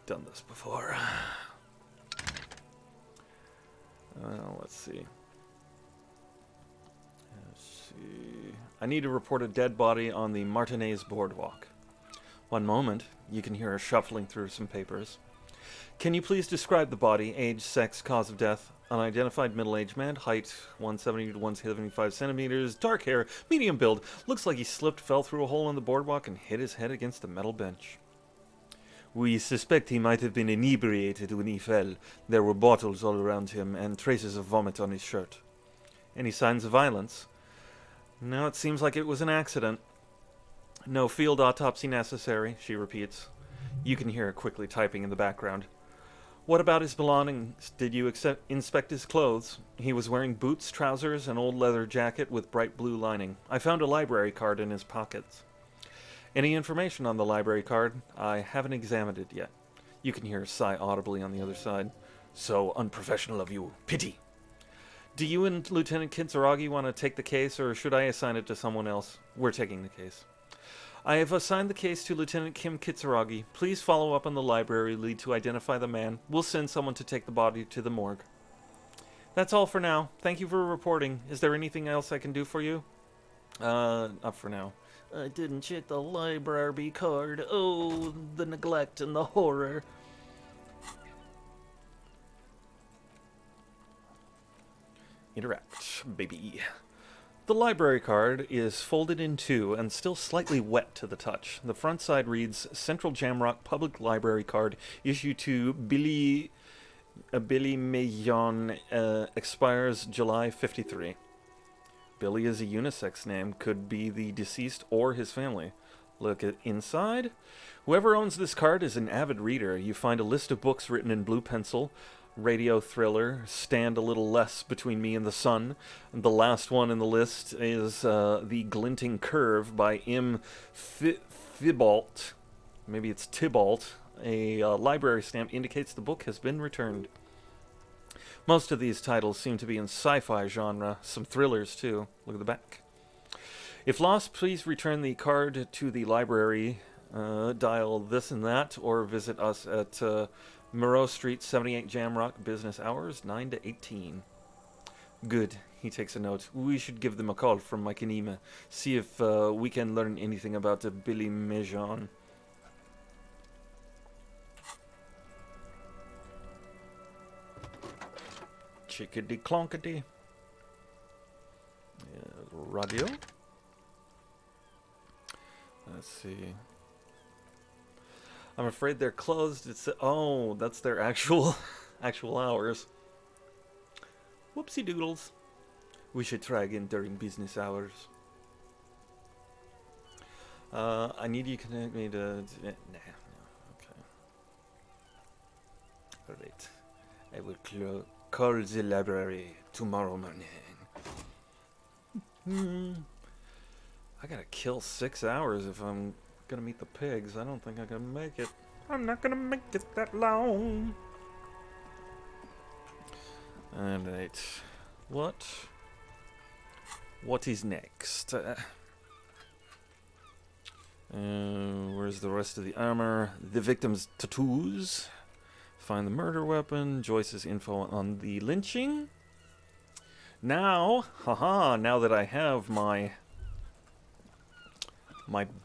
done this before. Let's see. I need to report a dead body on the Martinez boardwalk. One moment. You can hear her shuffling through some papers. Can you please describe the body, age, sex, cause of death? Unidentified middle-aged man, height 170 to 175 centimeters, dark hair, medium build. Looks like he slipped, fell through a hole in the boardwalk, and hit his head against a metal bench. We suspect he might have been inebriated when he fell. There were bottles all around him, and traces of vomit on his shirt. Any signs of violence? No, it seems like it was an accident. No field autopsy necessary, she repeats. You can hear her quickly typing in the background. What about his belongings? Did you inspect his clothes? He was wearing boots, trousers, an old leather jacket with bright blue lining. I found a library card in his pockets. Any information on the library card? I haven't examined it yet. You can hear her sigh audibly on the other side. So unprofessional of you. Pity. Do you and Lieutenant Kitsuragi want to take the case, or should I assign it to someone else? We're taking the case. I have assigned the case to Lieutenant Kim Kitsuragi. Please follow up on the library lead to identify the man. We'll send someone to take the body to the morgue. That's all for now. Thank you for reporting. Is there anything else I can do for you? Not for now. I didn't check the library card. Oh, the neglect and the horror. Interact, baby. The library card is folded in two and still slightly wet to the touch. The front side reads, Central Jamrock Public Library Card, issued to Billy Mayon, expires July 53. Billy is a unisex name, could be the deceased or his family. Look at inside. Whoever owns this card is an avid reader. You find a list of books written in blue pencil. Radio thriller, Stand a Little Less Between Me and the Sun. And the last one in the list is The Glinting Curve by M. Thibault. Maybe it's Tybalt. A library stamp indicates the book has been returned. Most of these titles seem to be in sci-fi genre, some thrillers too. Look at the back. If lost, please return the card to the library, dial this and that, or visit us at Moreau Street, 78 Jamrock, business hours, 9 to 18. Good, he takes a note. We should give them a call from Makinima, see if we can learn anything about Billy Mejon. Chickadee clonkadee. Radio. Let's see. I'm afraid they're closed. Oh, that's their actual hours. Whoopsie doodles. We should try again during business hours. I need you to connect me to... Nah, no, okay. Alright. I will call the library tomorrow morning. I gotta kill 6 hours if I'm gonna meet the pigs. I don't think I can make it. I'm not gonna make it that long. Alright. What is next? Where's the rest of the armor? The victim's tattoos. Find the murder weapon. Joyce's info on the lynching. Now, now that I have my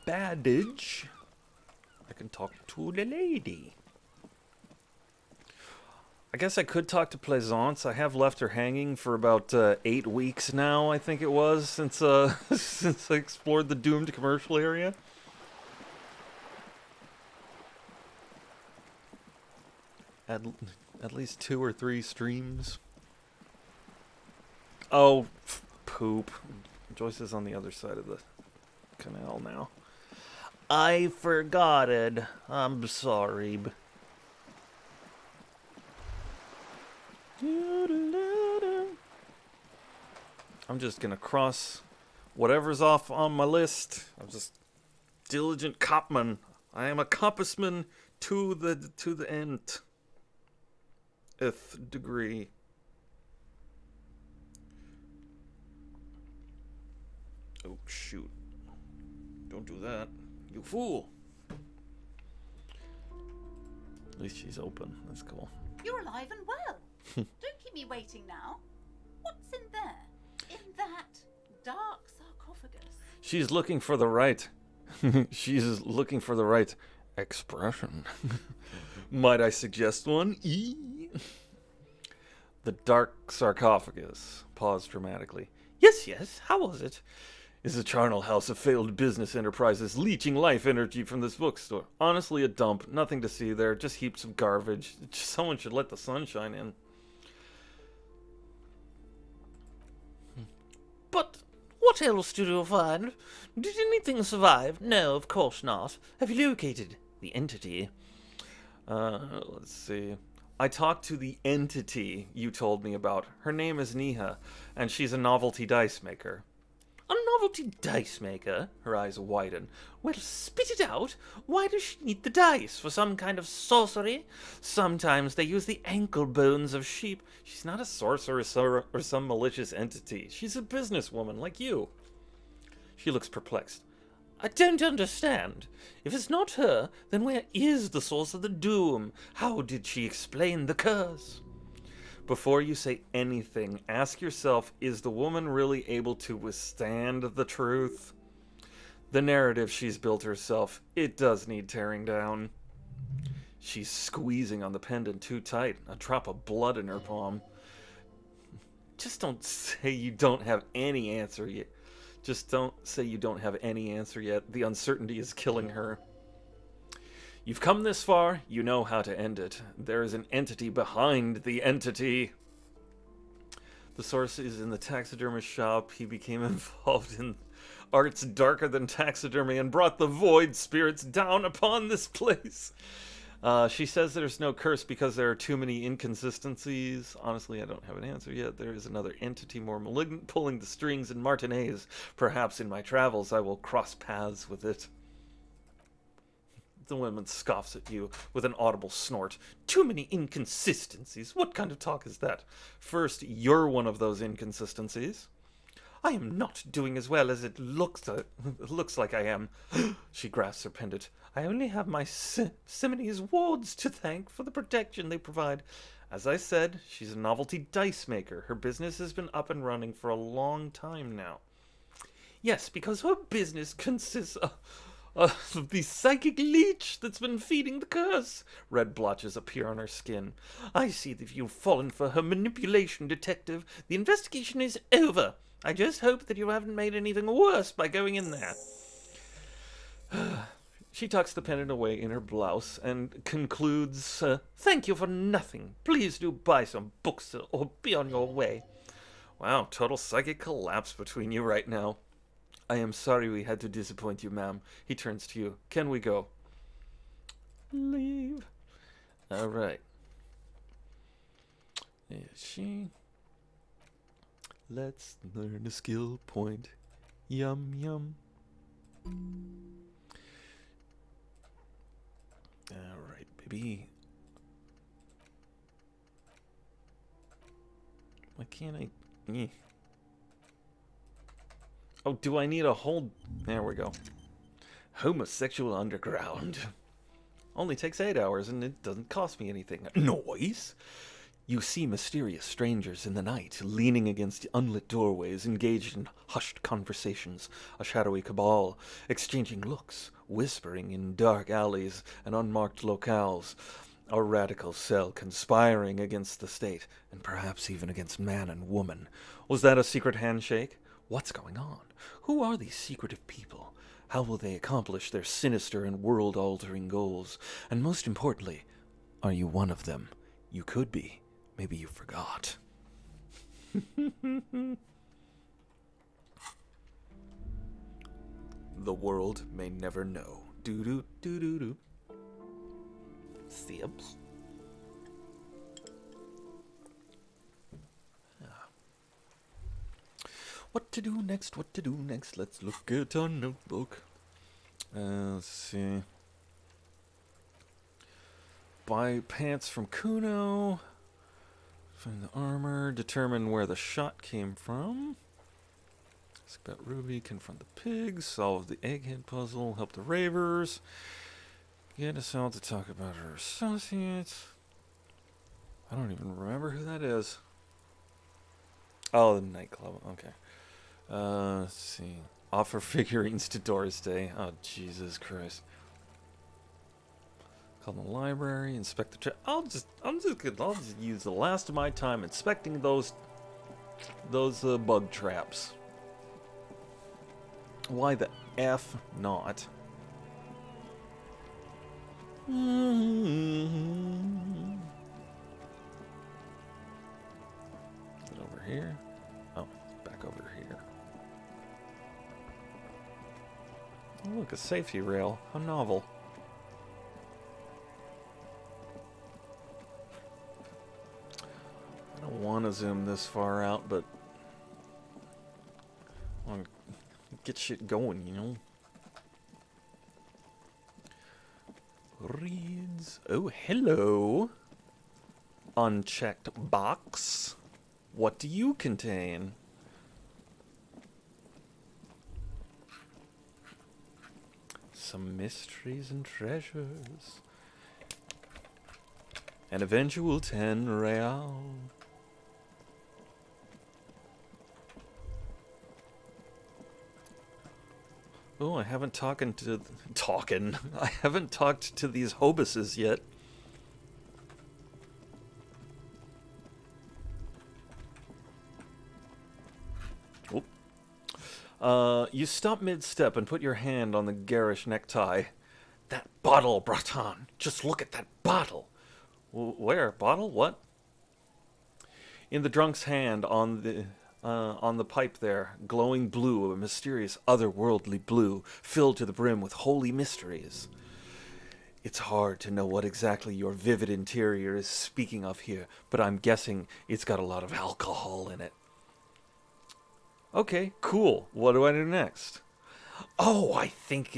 badge, I can talk to the lady. I guess I could talk to Plaisance. I have left her hanging for about 8 weeks now, I think it was, since since I explored the doomed commercial area. at least 2 or 3 streams. Oh, poop. Joyce is on the other side of the canal now. I forgot it. I'm sorry. I'm just gonna cross whatever's off on my list. I'm just diligent copman. I am a compassman to the nth degree. Oh shoot! Don't do that, you fool! At least she's open. That's cool. You're alive and well. Don't keep me waiting now. What's in there? In that dark sarcophagus? She's looking for the right. She's looking for the right expression. Might I suggest one? The dark sarcophagus. Pause dramatically. Yes. How was it? Is the charnel house of failed business enterprises leeching life energy from this bookstore? Honestly, a dump. Nothing to see there. Just heaps of garbage. Someone should let the sun shine in. But what else did you find? Did anything survive? No, of course not. Have you located the entity? Let's see. I talked to the entity you told me about. Her name is Niha, and she's a novelty dice maker. A novelty dice maker? Her eyes widen. Well, spit it out. Why does she need the dice? For some kind of sorcery? Sometimes they use the ankle bones of sheep. She's not a sorceress or some malicious entity. She's a businesswoman like you. She looks perplexed. I don't understand. If it's not her, then where is the source of the doom? How did she explain the curse? Before you say anything, ask yourself, is the woman really able to withstand the truth? The narrative she's built herself, it does need tearing down. She's squeezing on the pendant too tight, a drop of blood in her palm. Just don't say you don't have any answer yet. Just don't say you don't have any answer yet. The uncertainty is killing her. You've come this far, you know how to end it. There is an entity behind the entity. The source is in the taxidermist shop. He became involved in arts darker than taxidermy and brought the void spirits down upon this place. She says there's no curse because there are too many inconsistencies. Honestly, I don't have an answer yet. There is another entity more malignant pulling the strings in Martinez. Perhaps in my travels I will cross paths with it. The woman scoffs at you with an audible snort. Too many inconsistencies? What kind of talk is that? First, you're one of those inconsistencies. I am not doing as well as it looks like I am. She grasps her pendant. I only have my Simine's wards to thank for the protection they provide. As I said, she's a novelty dice maker. Her business has been up and running for a long time now. Yes, because her business consists of the psychic leech that's been feeding the curse. Red blotches appear on her skin. I see that you've fallen for her manipulation, detective. The investigation is over. I just hope that you haven't made anything worse by going in there. She tucks the pendant away in her blouse and concludes, thank you for nothing. Please do buy some books or be on your way. Wow, total psychic collapse between you right now. I am sorry we had to disappoint you, ma'am. He turns to you. Can we go? Leave. All right. Is she? Let's learn a skill point. Yum, yum. All right, baby. Why can't I? Oh, do I need a whole... There we go. Homosexual Underground. Only takes 8 hours and it doesn't cost me anything. Noise? You see mysterious strangers in the night, leaning against unlit doorways, engaged in hushed conversations, a shadowy cabal, exchanging looks, whispering in dark alleys and unmarked locales, a radical cell conspiring against the state, and perhaps even against man and woman. Was that a secret handshake? What's going on? Who are these secretive people? How will they accomplish their sinister and world-altering goals? And most importantly, Are you one of them? You could be. Maybe you forgot. The world may never know. Doo doo doo doo. Sibs. What to do next? What to do next? Let's look at our notebook. Let's see. Buy pants from Kuno. Find the armor. Determine where the shot came from. Ask about Ruby. Confront the pigs. Solve the egghead puzzle. Help the ravers. Get us out to talk about her associates. I don't even remember who that is. Oh, the nightclub. Okay. Let's see. Offer figurines to Doris Day. Oh, Jesus Christ. Call the library. Inspect the check. I'll just use the last of my time inspecting those bug traps. Why the F not? Is it over here? Oh, back over here. Oh, look, a safety rail. How novel. I don't want to zoom this far out, but I want to get shit going, you know? Reads. Oh, hello. Unchecked box. What do you contain? Some mysteries and treasures. An eventual 10 real. Oh, I haven't I haven't talked to these hobuses yet. You stop mid-step and put your hand on the garish necktie. That bottle, Bratan. Just look at that bottle. Where? Bottle? What? In the drunk's hand on the pipe there, glowing blue, a mysterious otherworldly blue, filled to the brim with holy mysteries. It's hard to know what exactly your vivid interior is speaking of here, but I'm guessing it's got a lot of alcohol in it. Okay, cool. What do I do next? Oh, I think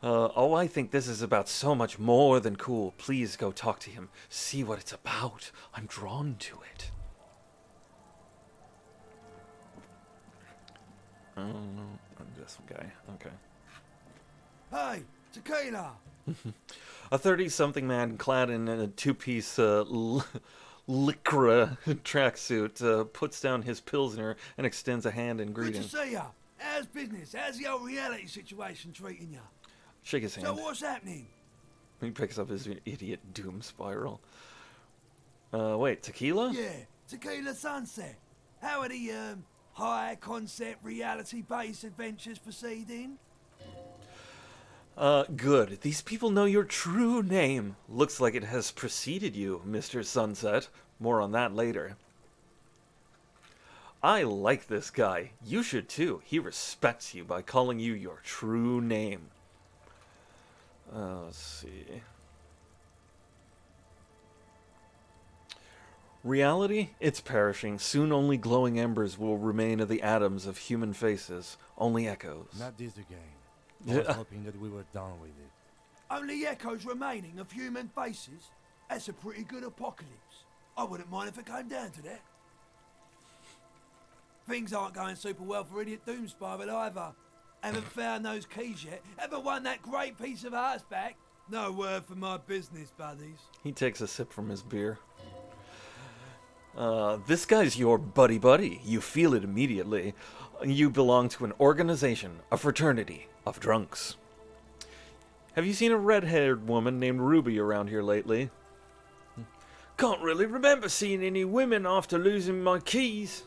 this is about so much more than cool. Please go talk to him. See what it's about. I'm drawn to it. This guy. Okay. Hey, tequila! A 30-something man clad in a two-piece lycra tracksuit puts down his pilsner and extends a hand in greeting. Good to see ya. How's business? How's the old reality situation treating ya? Shake his hand. So what's happening? He picks up his idiot doom spiral. Wait, tequila? Yeah, Tequila Sunset. How are the high concept reality based adventures proceeding? Good. These people know your true name. Looks like it has preceded you, Mr. Sunset. More on that later. I like this guy. You should too. He respects you by calling you your true name. Let's see. Reality? It's perishing. Soon only glowing embers will remain of the atoms of human faces. Only echoes. Not this again. I was hoping that we were done with it. Only echoes remaining of human faces? That's a pretty good apocalypse. I wouldn't mind if it came down to that. Things aren't going super well for Idiot Doom Spiral either. Haven't found those keys yet. Ever won that great piece of hearts back? No word for my business, buddies. He takes a sip from his beer. This guy's your buddy. You feel it immediately. You belong to an organization, a fraternity of drunks. Have you seen a red-haired woman named Ruby around here lately? Can't really remember seeing any women after losing my keys.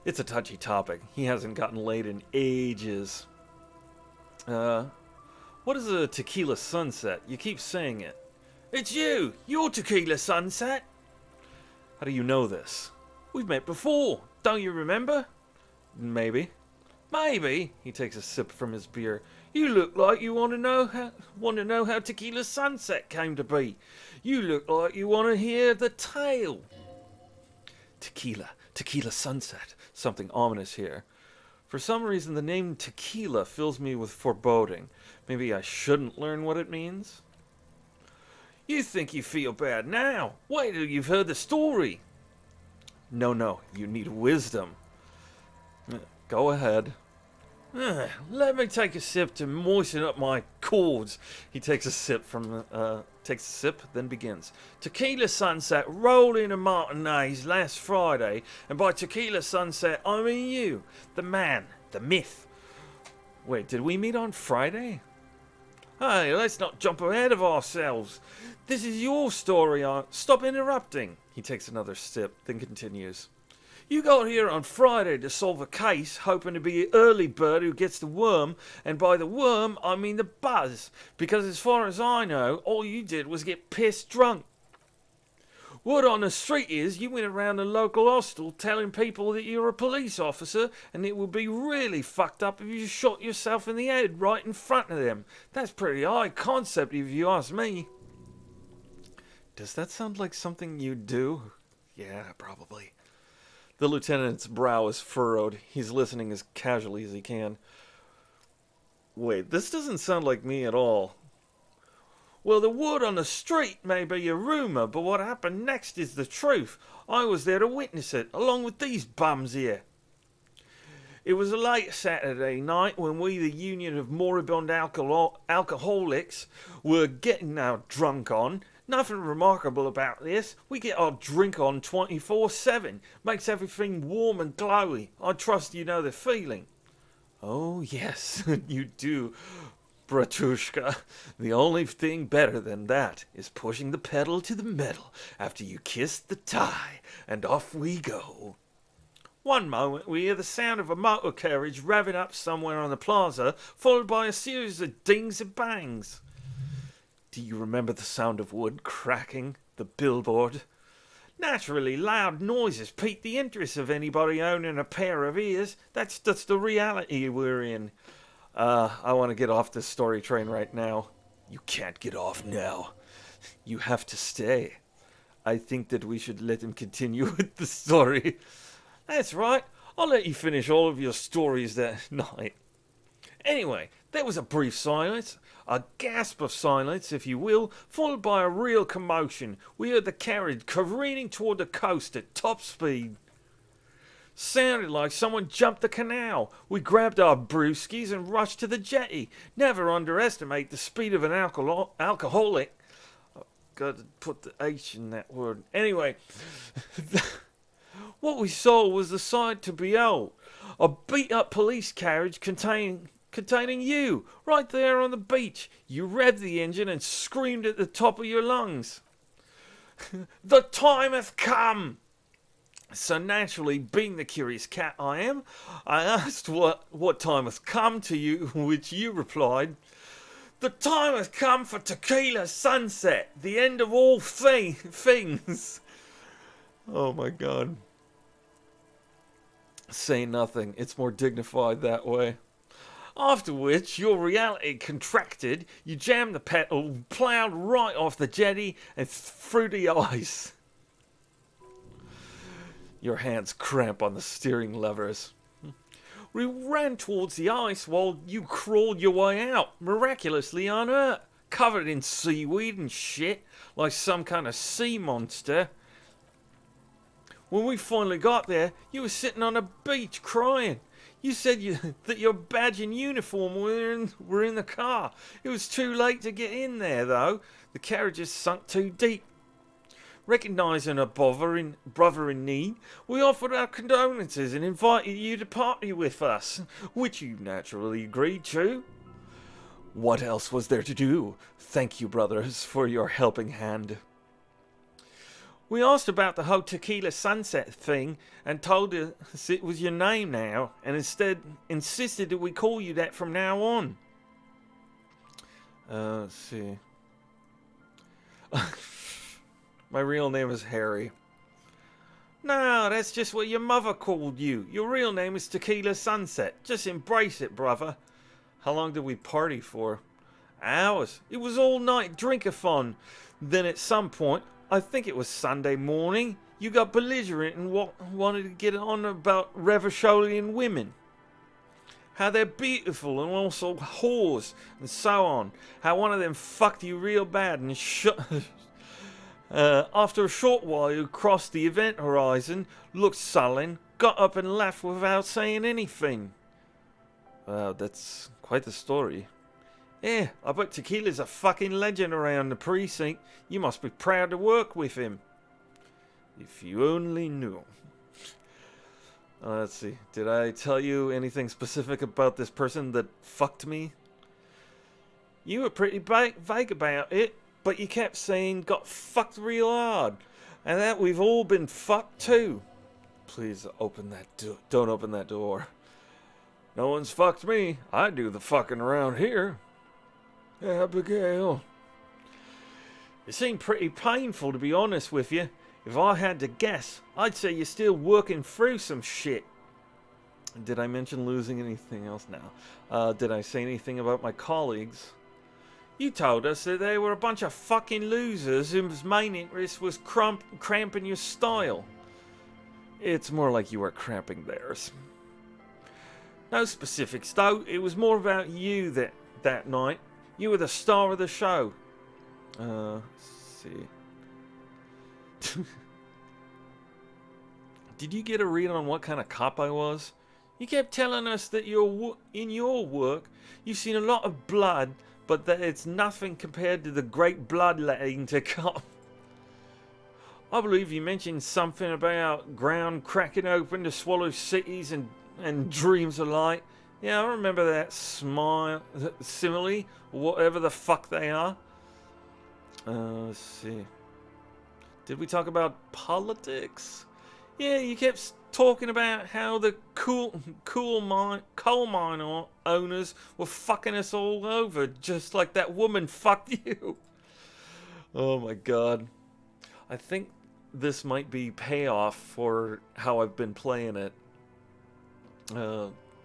It's a touchy topic. He hasn't gotten laid in ages. What is a tequila sunset? You keep saying it. It's you! You're Tequila Sunset! How do you know this? We've met before, don't you remember? Maybe. Maybe. He takes a sip from his beer. You look like you want to know how Tequila Sunset came to be. You look like you want to hear the tale. Tequila Sunset. Something ominous here. For some reason, the name Tequila fills me with foreboding. Maybe I shouldn't learn what it means? You think you feel bad now. Wait till you've heard the story. No, you need wisdom. Go ahead. Let me take a sip to moisten up my cords. He takes a sip then begins. Tequila Sunset rolled into Martinez last Friday, and by Tequila Sunset I mean you, the man, the myth. Wait, did we meet on Friday? Hey, let's not jump ahead of ourselves. This is your story. Stop interrupting. He takes another sip, then continues. You got here on Friday to solve a case, hoping to be an early bird who gets the worm, and by the worm, I mean the buzz, because as far as I know, all you did was get pissed drunk. Word on the street is you went around the local hostel telling people that you're a police officer, and it would be really fucked up if you shot yourself in the head right in front of them. That's pretty high concept if you ask me. Does that sound like something you'd do? Yeah, probably. The lieutenant's brow is furrowed. He's listening as casually as he can. Wait, this doesn't sound like me at all. Well, the word on the street may be a rumour, but what happened next is the truth. I was there to witness it, along with these bums here. It was a late Saturday night when we, the Union of Moribund Alcoholics, were getting our drunk on. Nothing remarkable about this. We get our drink on 24/7. Makes everything warm and glowy. I trust you know the feeling. Oh, yes, you do, Bratushka. The only thing better than that is pushing the pedal to the metal after you kiss the tie, and off we go. One moment we hear the sound of a motor carriage revving up somewhere on the plaza, followed by a series of dings and bangs. Do you remember the sound of wood cracking, the billboard? Naturally, loud noises pique the interest of anybody owning a pair of ears. That's just the reality we're in. I want to get off this story train right now. You can't get off now. You have to stay. I think that we should let him continue with the story. That's right. I'll let you finish all of your stories that night. Anyway, there was a brief silence. A gasp of silence, if you will, followed by a real commotion. We heard the carriage careening toward the coast at top speed. Sounded like someone jumped the canal. We grabbed our brewskis and rushed to the jetty. Never underestimate the speed of an alcoholic. I've got to put the H in that word. Anyway, what we saw was the sight to behold. A beat-up police carriage containing you, right there on the beach. You revved the engine and screamed at the top of your lungs. The time hath come! So naturally, being the curious cat I am, I asked what time hath come to you, which you replied, the time hath come for Tequila Sunset, the end of all things. Oh my God. Say nothing. It's more dignified that way. After which, your reality contracted, you jammed the pedal, ploughed right off the jetty, and through the ice. Your hands cramp on the steering levers. We ran towards the ice while you crawled your way out, miraculously unhurt, covered in seaweed and shit, like some kind of sea monster. When we finally got there, you were sitting on a beach crying. You said that your badge and uniform were in the car. It was too late to get in there, though. The carriage is sunk too deep. Recognising a brother in need, we offered our condolences and invited you to party with us, which you naturally agreed to. What else was there to do? Thank you, brothers, for your helping hand. We asked about the whole Tequila Sunset thing and told us it was your name now, and instead insisted that we call you that from now on. Let's see. My real name is Harry. No, that's just what your mother called you. Your real name is Tequila Sunset. Just embrace it, brother. How long did we party for? Hours. It was all night drinkathon. Then at some point, I think it was Sunday morning, you got belligerent and wanted to get on about Revacholian women. How they're beautiful and also whores and so on. How one of them fucked you real bad and after a short while you crossed the event horizon, looked sullen, got up and left without saying anything. Wow, that's quite the story. Yeah, I bet Tequila's a fucking legend around the precinct. You must be proud to work with him. If you only knew. Let's see. Did I tell you anything specific about this person that fucked me? You were pretty vague about it, but you kept saying got fucked real hard, and that we've all been fucked too. Please open that door. Don't open that door. No one's fucked me. I do the fucking around here. Abigail. It seemed pretty painful, to be honest with you. If I had to guess, I'd say you're still working through some shit. Did I mention losing anything else now? Did I say anything about my colleagues? You told us that they were a bunch of fucking losers whose main interest was cramping your style. It's more like you were cramping theirs. No specifics, though. It was more about you that night. You were the star of the show. Let's see. Did you get a read on what kind of cop I was? You kept telling us that in your work, you've seen a lot of blood, but that it's nothing compared to the great bloodletting to come. I believe you mentioned something about ground cracking open to swallow cities and dreams of light. Yeah, I remember that simile, whatever the fuck they are. Let's see. Did we talk about politics? Yeah, you kept talking about how the coal mine owners were fucking us all over, just like that woman fucked you. Oh my god. I think this might be payoff for how I've been playing it.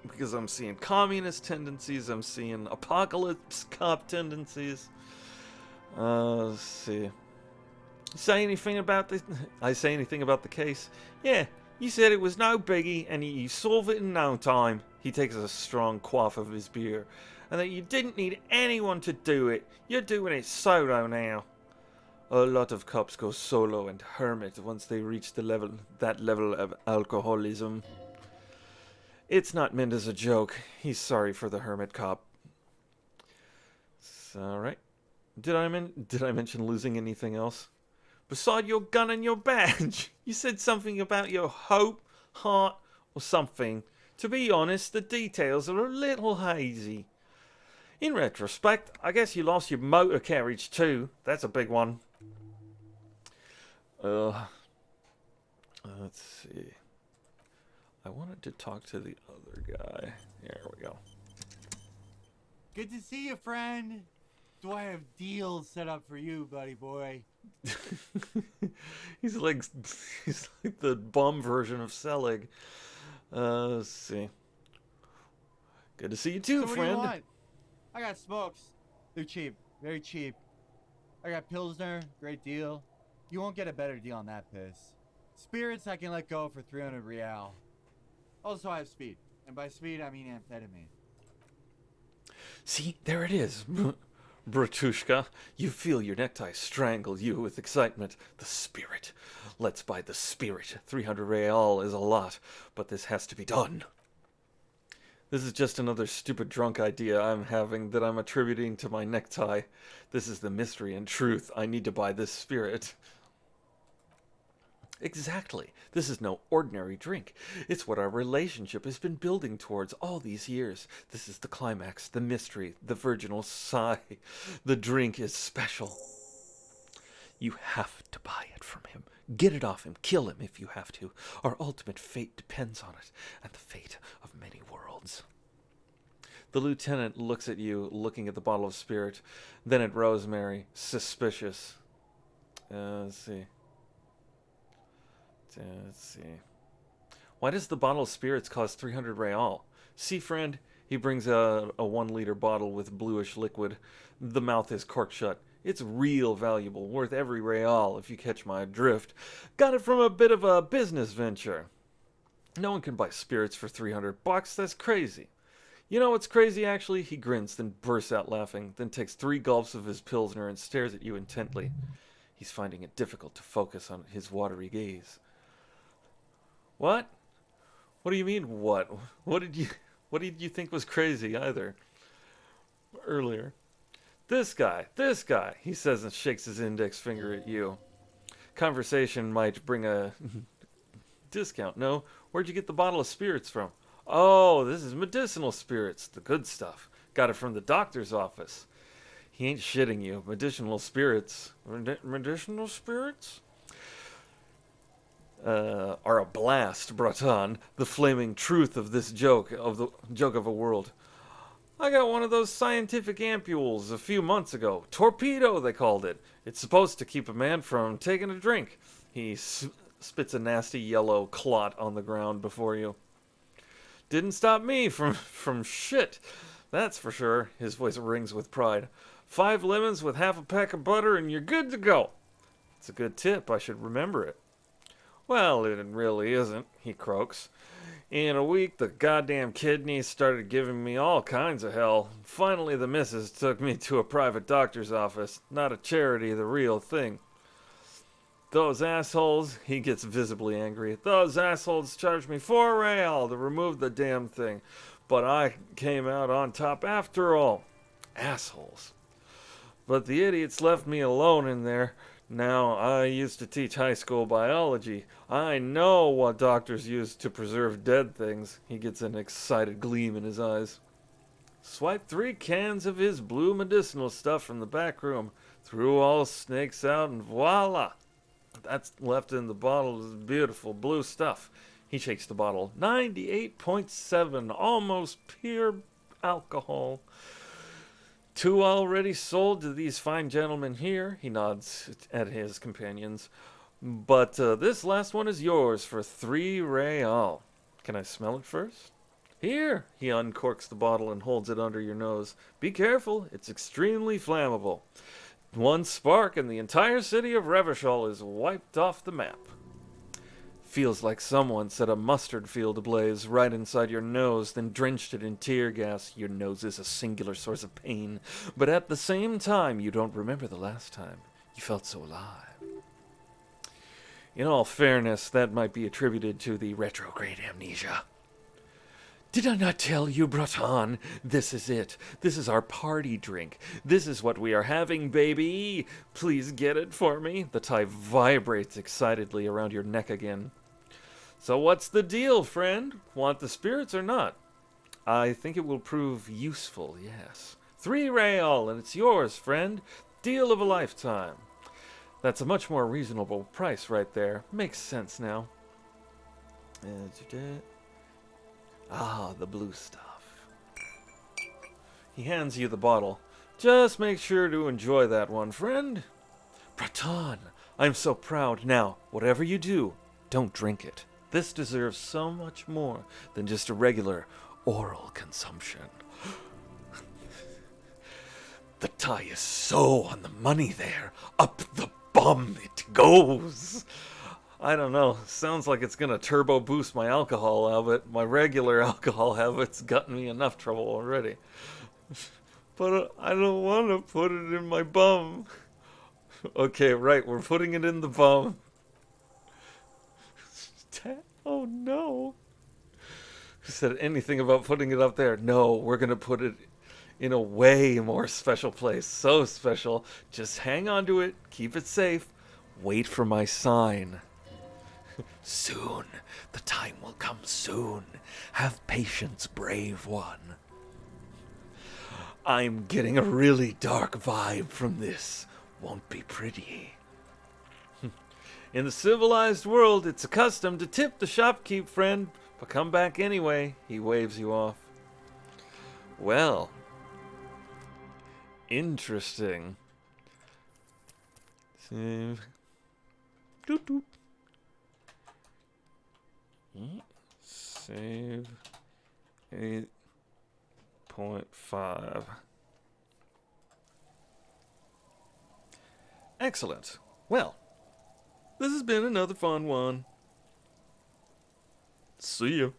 Because I'm seeing communist tendencies, I'm seeing apocalypse cop tendencies. Let's see. Say anything about this? I say anything about the case? Yeah, you said it was no biggie and you solve it in no time. He takes a strong quaff of his beer. And that you didn't need anyone to do it. You're doing it solo now. A lot of cops go solo and hermit once they reach that level of alcoholism. It's not meant as a joke. He's sorry for the hermit cop. Alright. Did I mention losing anything else? Beside your gun and your badge, you said something about your hope, heart, or something. To be honest, the details are a little hazy. In retrospect, I guess you lost your motor carriage too. That's a big one. Let's see. I wanted to talk to the other guy. There we go. Good to see you, friend. Do I have deals set up for you, buddy boy? he's like the bum version of Selig. Let's see. Good to see you too, so what friend. Do you want? I got smokes. They're cheap, very cheap. I got Pilsner, great deal. You won't get a better deal on that piss. Spirits I can let go for 300 real. Also, I have speed, and by speed I mean amphetamine. See, there it is. Bratushka, you feel your necktie strangle you with excitement. The spirit. Let's buy the spirit. 300 real is a lot, but this has to be done. This is just another stupid drunk idea I'm having that I'm attributing to my necktie. This is the mystery and truth. I need to buy this spirit. Exactly. This is no ordinary drink. It's what our relationship has been building towards all these years. This is the climax, the mystery, the virginal sigh. The drink is special. You have to buy it from him. Get it off him. Kill him if you have to. Our ultimate fate depends on it, and the fate of many worlds. The lieutenant looks at you, looking at the bottle of spirit, then at Rosemary, suspicious. Let's see. Let's see. Why does the bottle of spirits cost 300 real? See, friend, he brings out a 1-liter bottle with bluish liquid. The mouth is corked shut. It's real valuable, worth every real, if you catch my drift. Got it from a bit of a business venture. No one can buy spirits for 300 bucks. That's crazy. You know what's crazy, actually? He grins, then bursts out laughing, then takes 3 gulps of his Pilsner and stares at you intently. He's finding it difficult to focus on his watery gaze. What? What do you mean, what? What did you think was crazy, either? Earlier. This guy, he says and shakes his index finger at you. Conversation might bring a discount. No? Where'd you get the bottle of spirits from? Oh, this is medicinal spirits, the good stuff. Got it from the doctor's office. He ain't shitting you. Medicinal spirits. Medicinal spirits? Are a blast, Breton. The flaming truth of this joke of a world. I got one of those scientific ampules a few months ago. Torpedo, they called it. It's supposed to keep a man from taking a drink. He spits a nasty yellow clot on the ground before you. Didn't stop me from shit. That's for sure. His voice rings with pride. 5 lemons with half a pack of butter and you're good to go. It's a good tip. I should remember it. Well, it really isn't, he croaks. In a week, the goddamn kidneys started giving me all kinds of hell. Finally, the missus took me to a private doctor's office. Not a charity, the real thing. Those assholes, he gets visibly angry. Those assholes charged me 4 real to remove the damn thing. But I came out on top after all. Assholes. But the idiots left me alone in there. Now, I used to teach high school biology. I know what doctors use to preserve dead things. He gets an excited gleam in his eyes. Swiped 3 cans of his blue medicinal stuff from the back room. Threw all snakes out and voila! That's left in the bottle is beautiful blue stuff. He shakes the bottle. 98.7, almost pure alcohol. 2 already sold to these fine gentlemen here. He nods at his companions. But this last one is yours for 3 real. Can I smell it first? Here. He uncorks the bottle and holds it under your nose. Be careful. It's extremely flammable. 1 spark and the entire city of Revachol is wiped off the map. Feels like someone set a mustard field ablaze right inside your nose, then drenched it in tear gas. Your nose is a singular source of pain, but at the same time, you don't remember the last time you felt so alive. In all fairness, that might be attributed to the retrograde amnesia. Did I not tell you, Breton? This is it. This is our party drink. This is what we are having, baby. Please get it for me. The tie vibrates excitedly around your neck again. So what's the deal, friend? Want the spirits or not? I think it will prove useful, yes. 3 real, and it's yours, friend. Deal of a lifetime. That's a much more reasonable price right there. Makes sense now. Ah, the blue stuff. He hands you the bottle. Just make sure to enjoy that one, friend. Breton, I'm so proud. Now, whatever you do, don't drink it. This deserves so much more than just a regular oral consumption. The tie is so on the money there. Up the bum it goes. I don't know. Sounds like it's gonna turbo boost my alcohol habit. My regular alcohol habit's gotten me enough trouble already. But I don't want to put it in my bum. Okay, right. We're putting it in the bum. Oh no. Who said anything about putting it up there? No, we're gonna put it in a way more special place. So special. Just hang on to it. Keep it safe. Wait for my sign. Soon. The time will come soon. Have patience, brave one. I'm getting a really dark vibe from this. Won't be pretty. In the civilized world, it's a custom to tip the shopkeep, friend. But come back anyway. He waves you off. Well. Interesting. Doop doop. Save 8.5. Excellent. Well, this has been another fun one. See you.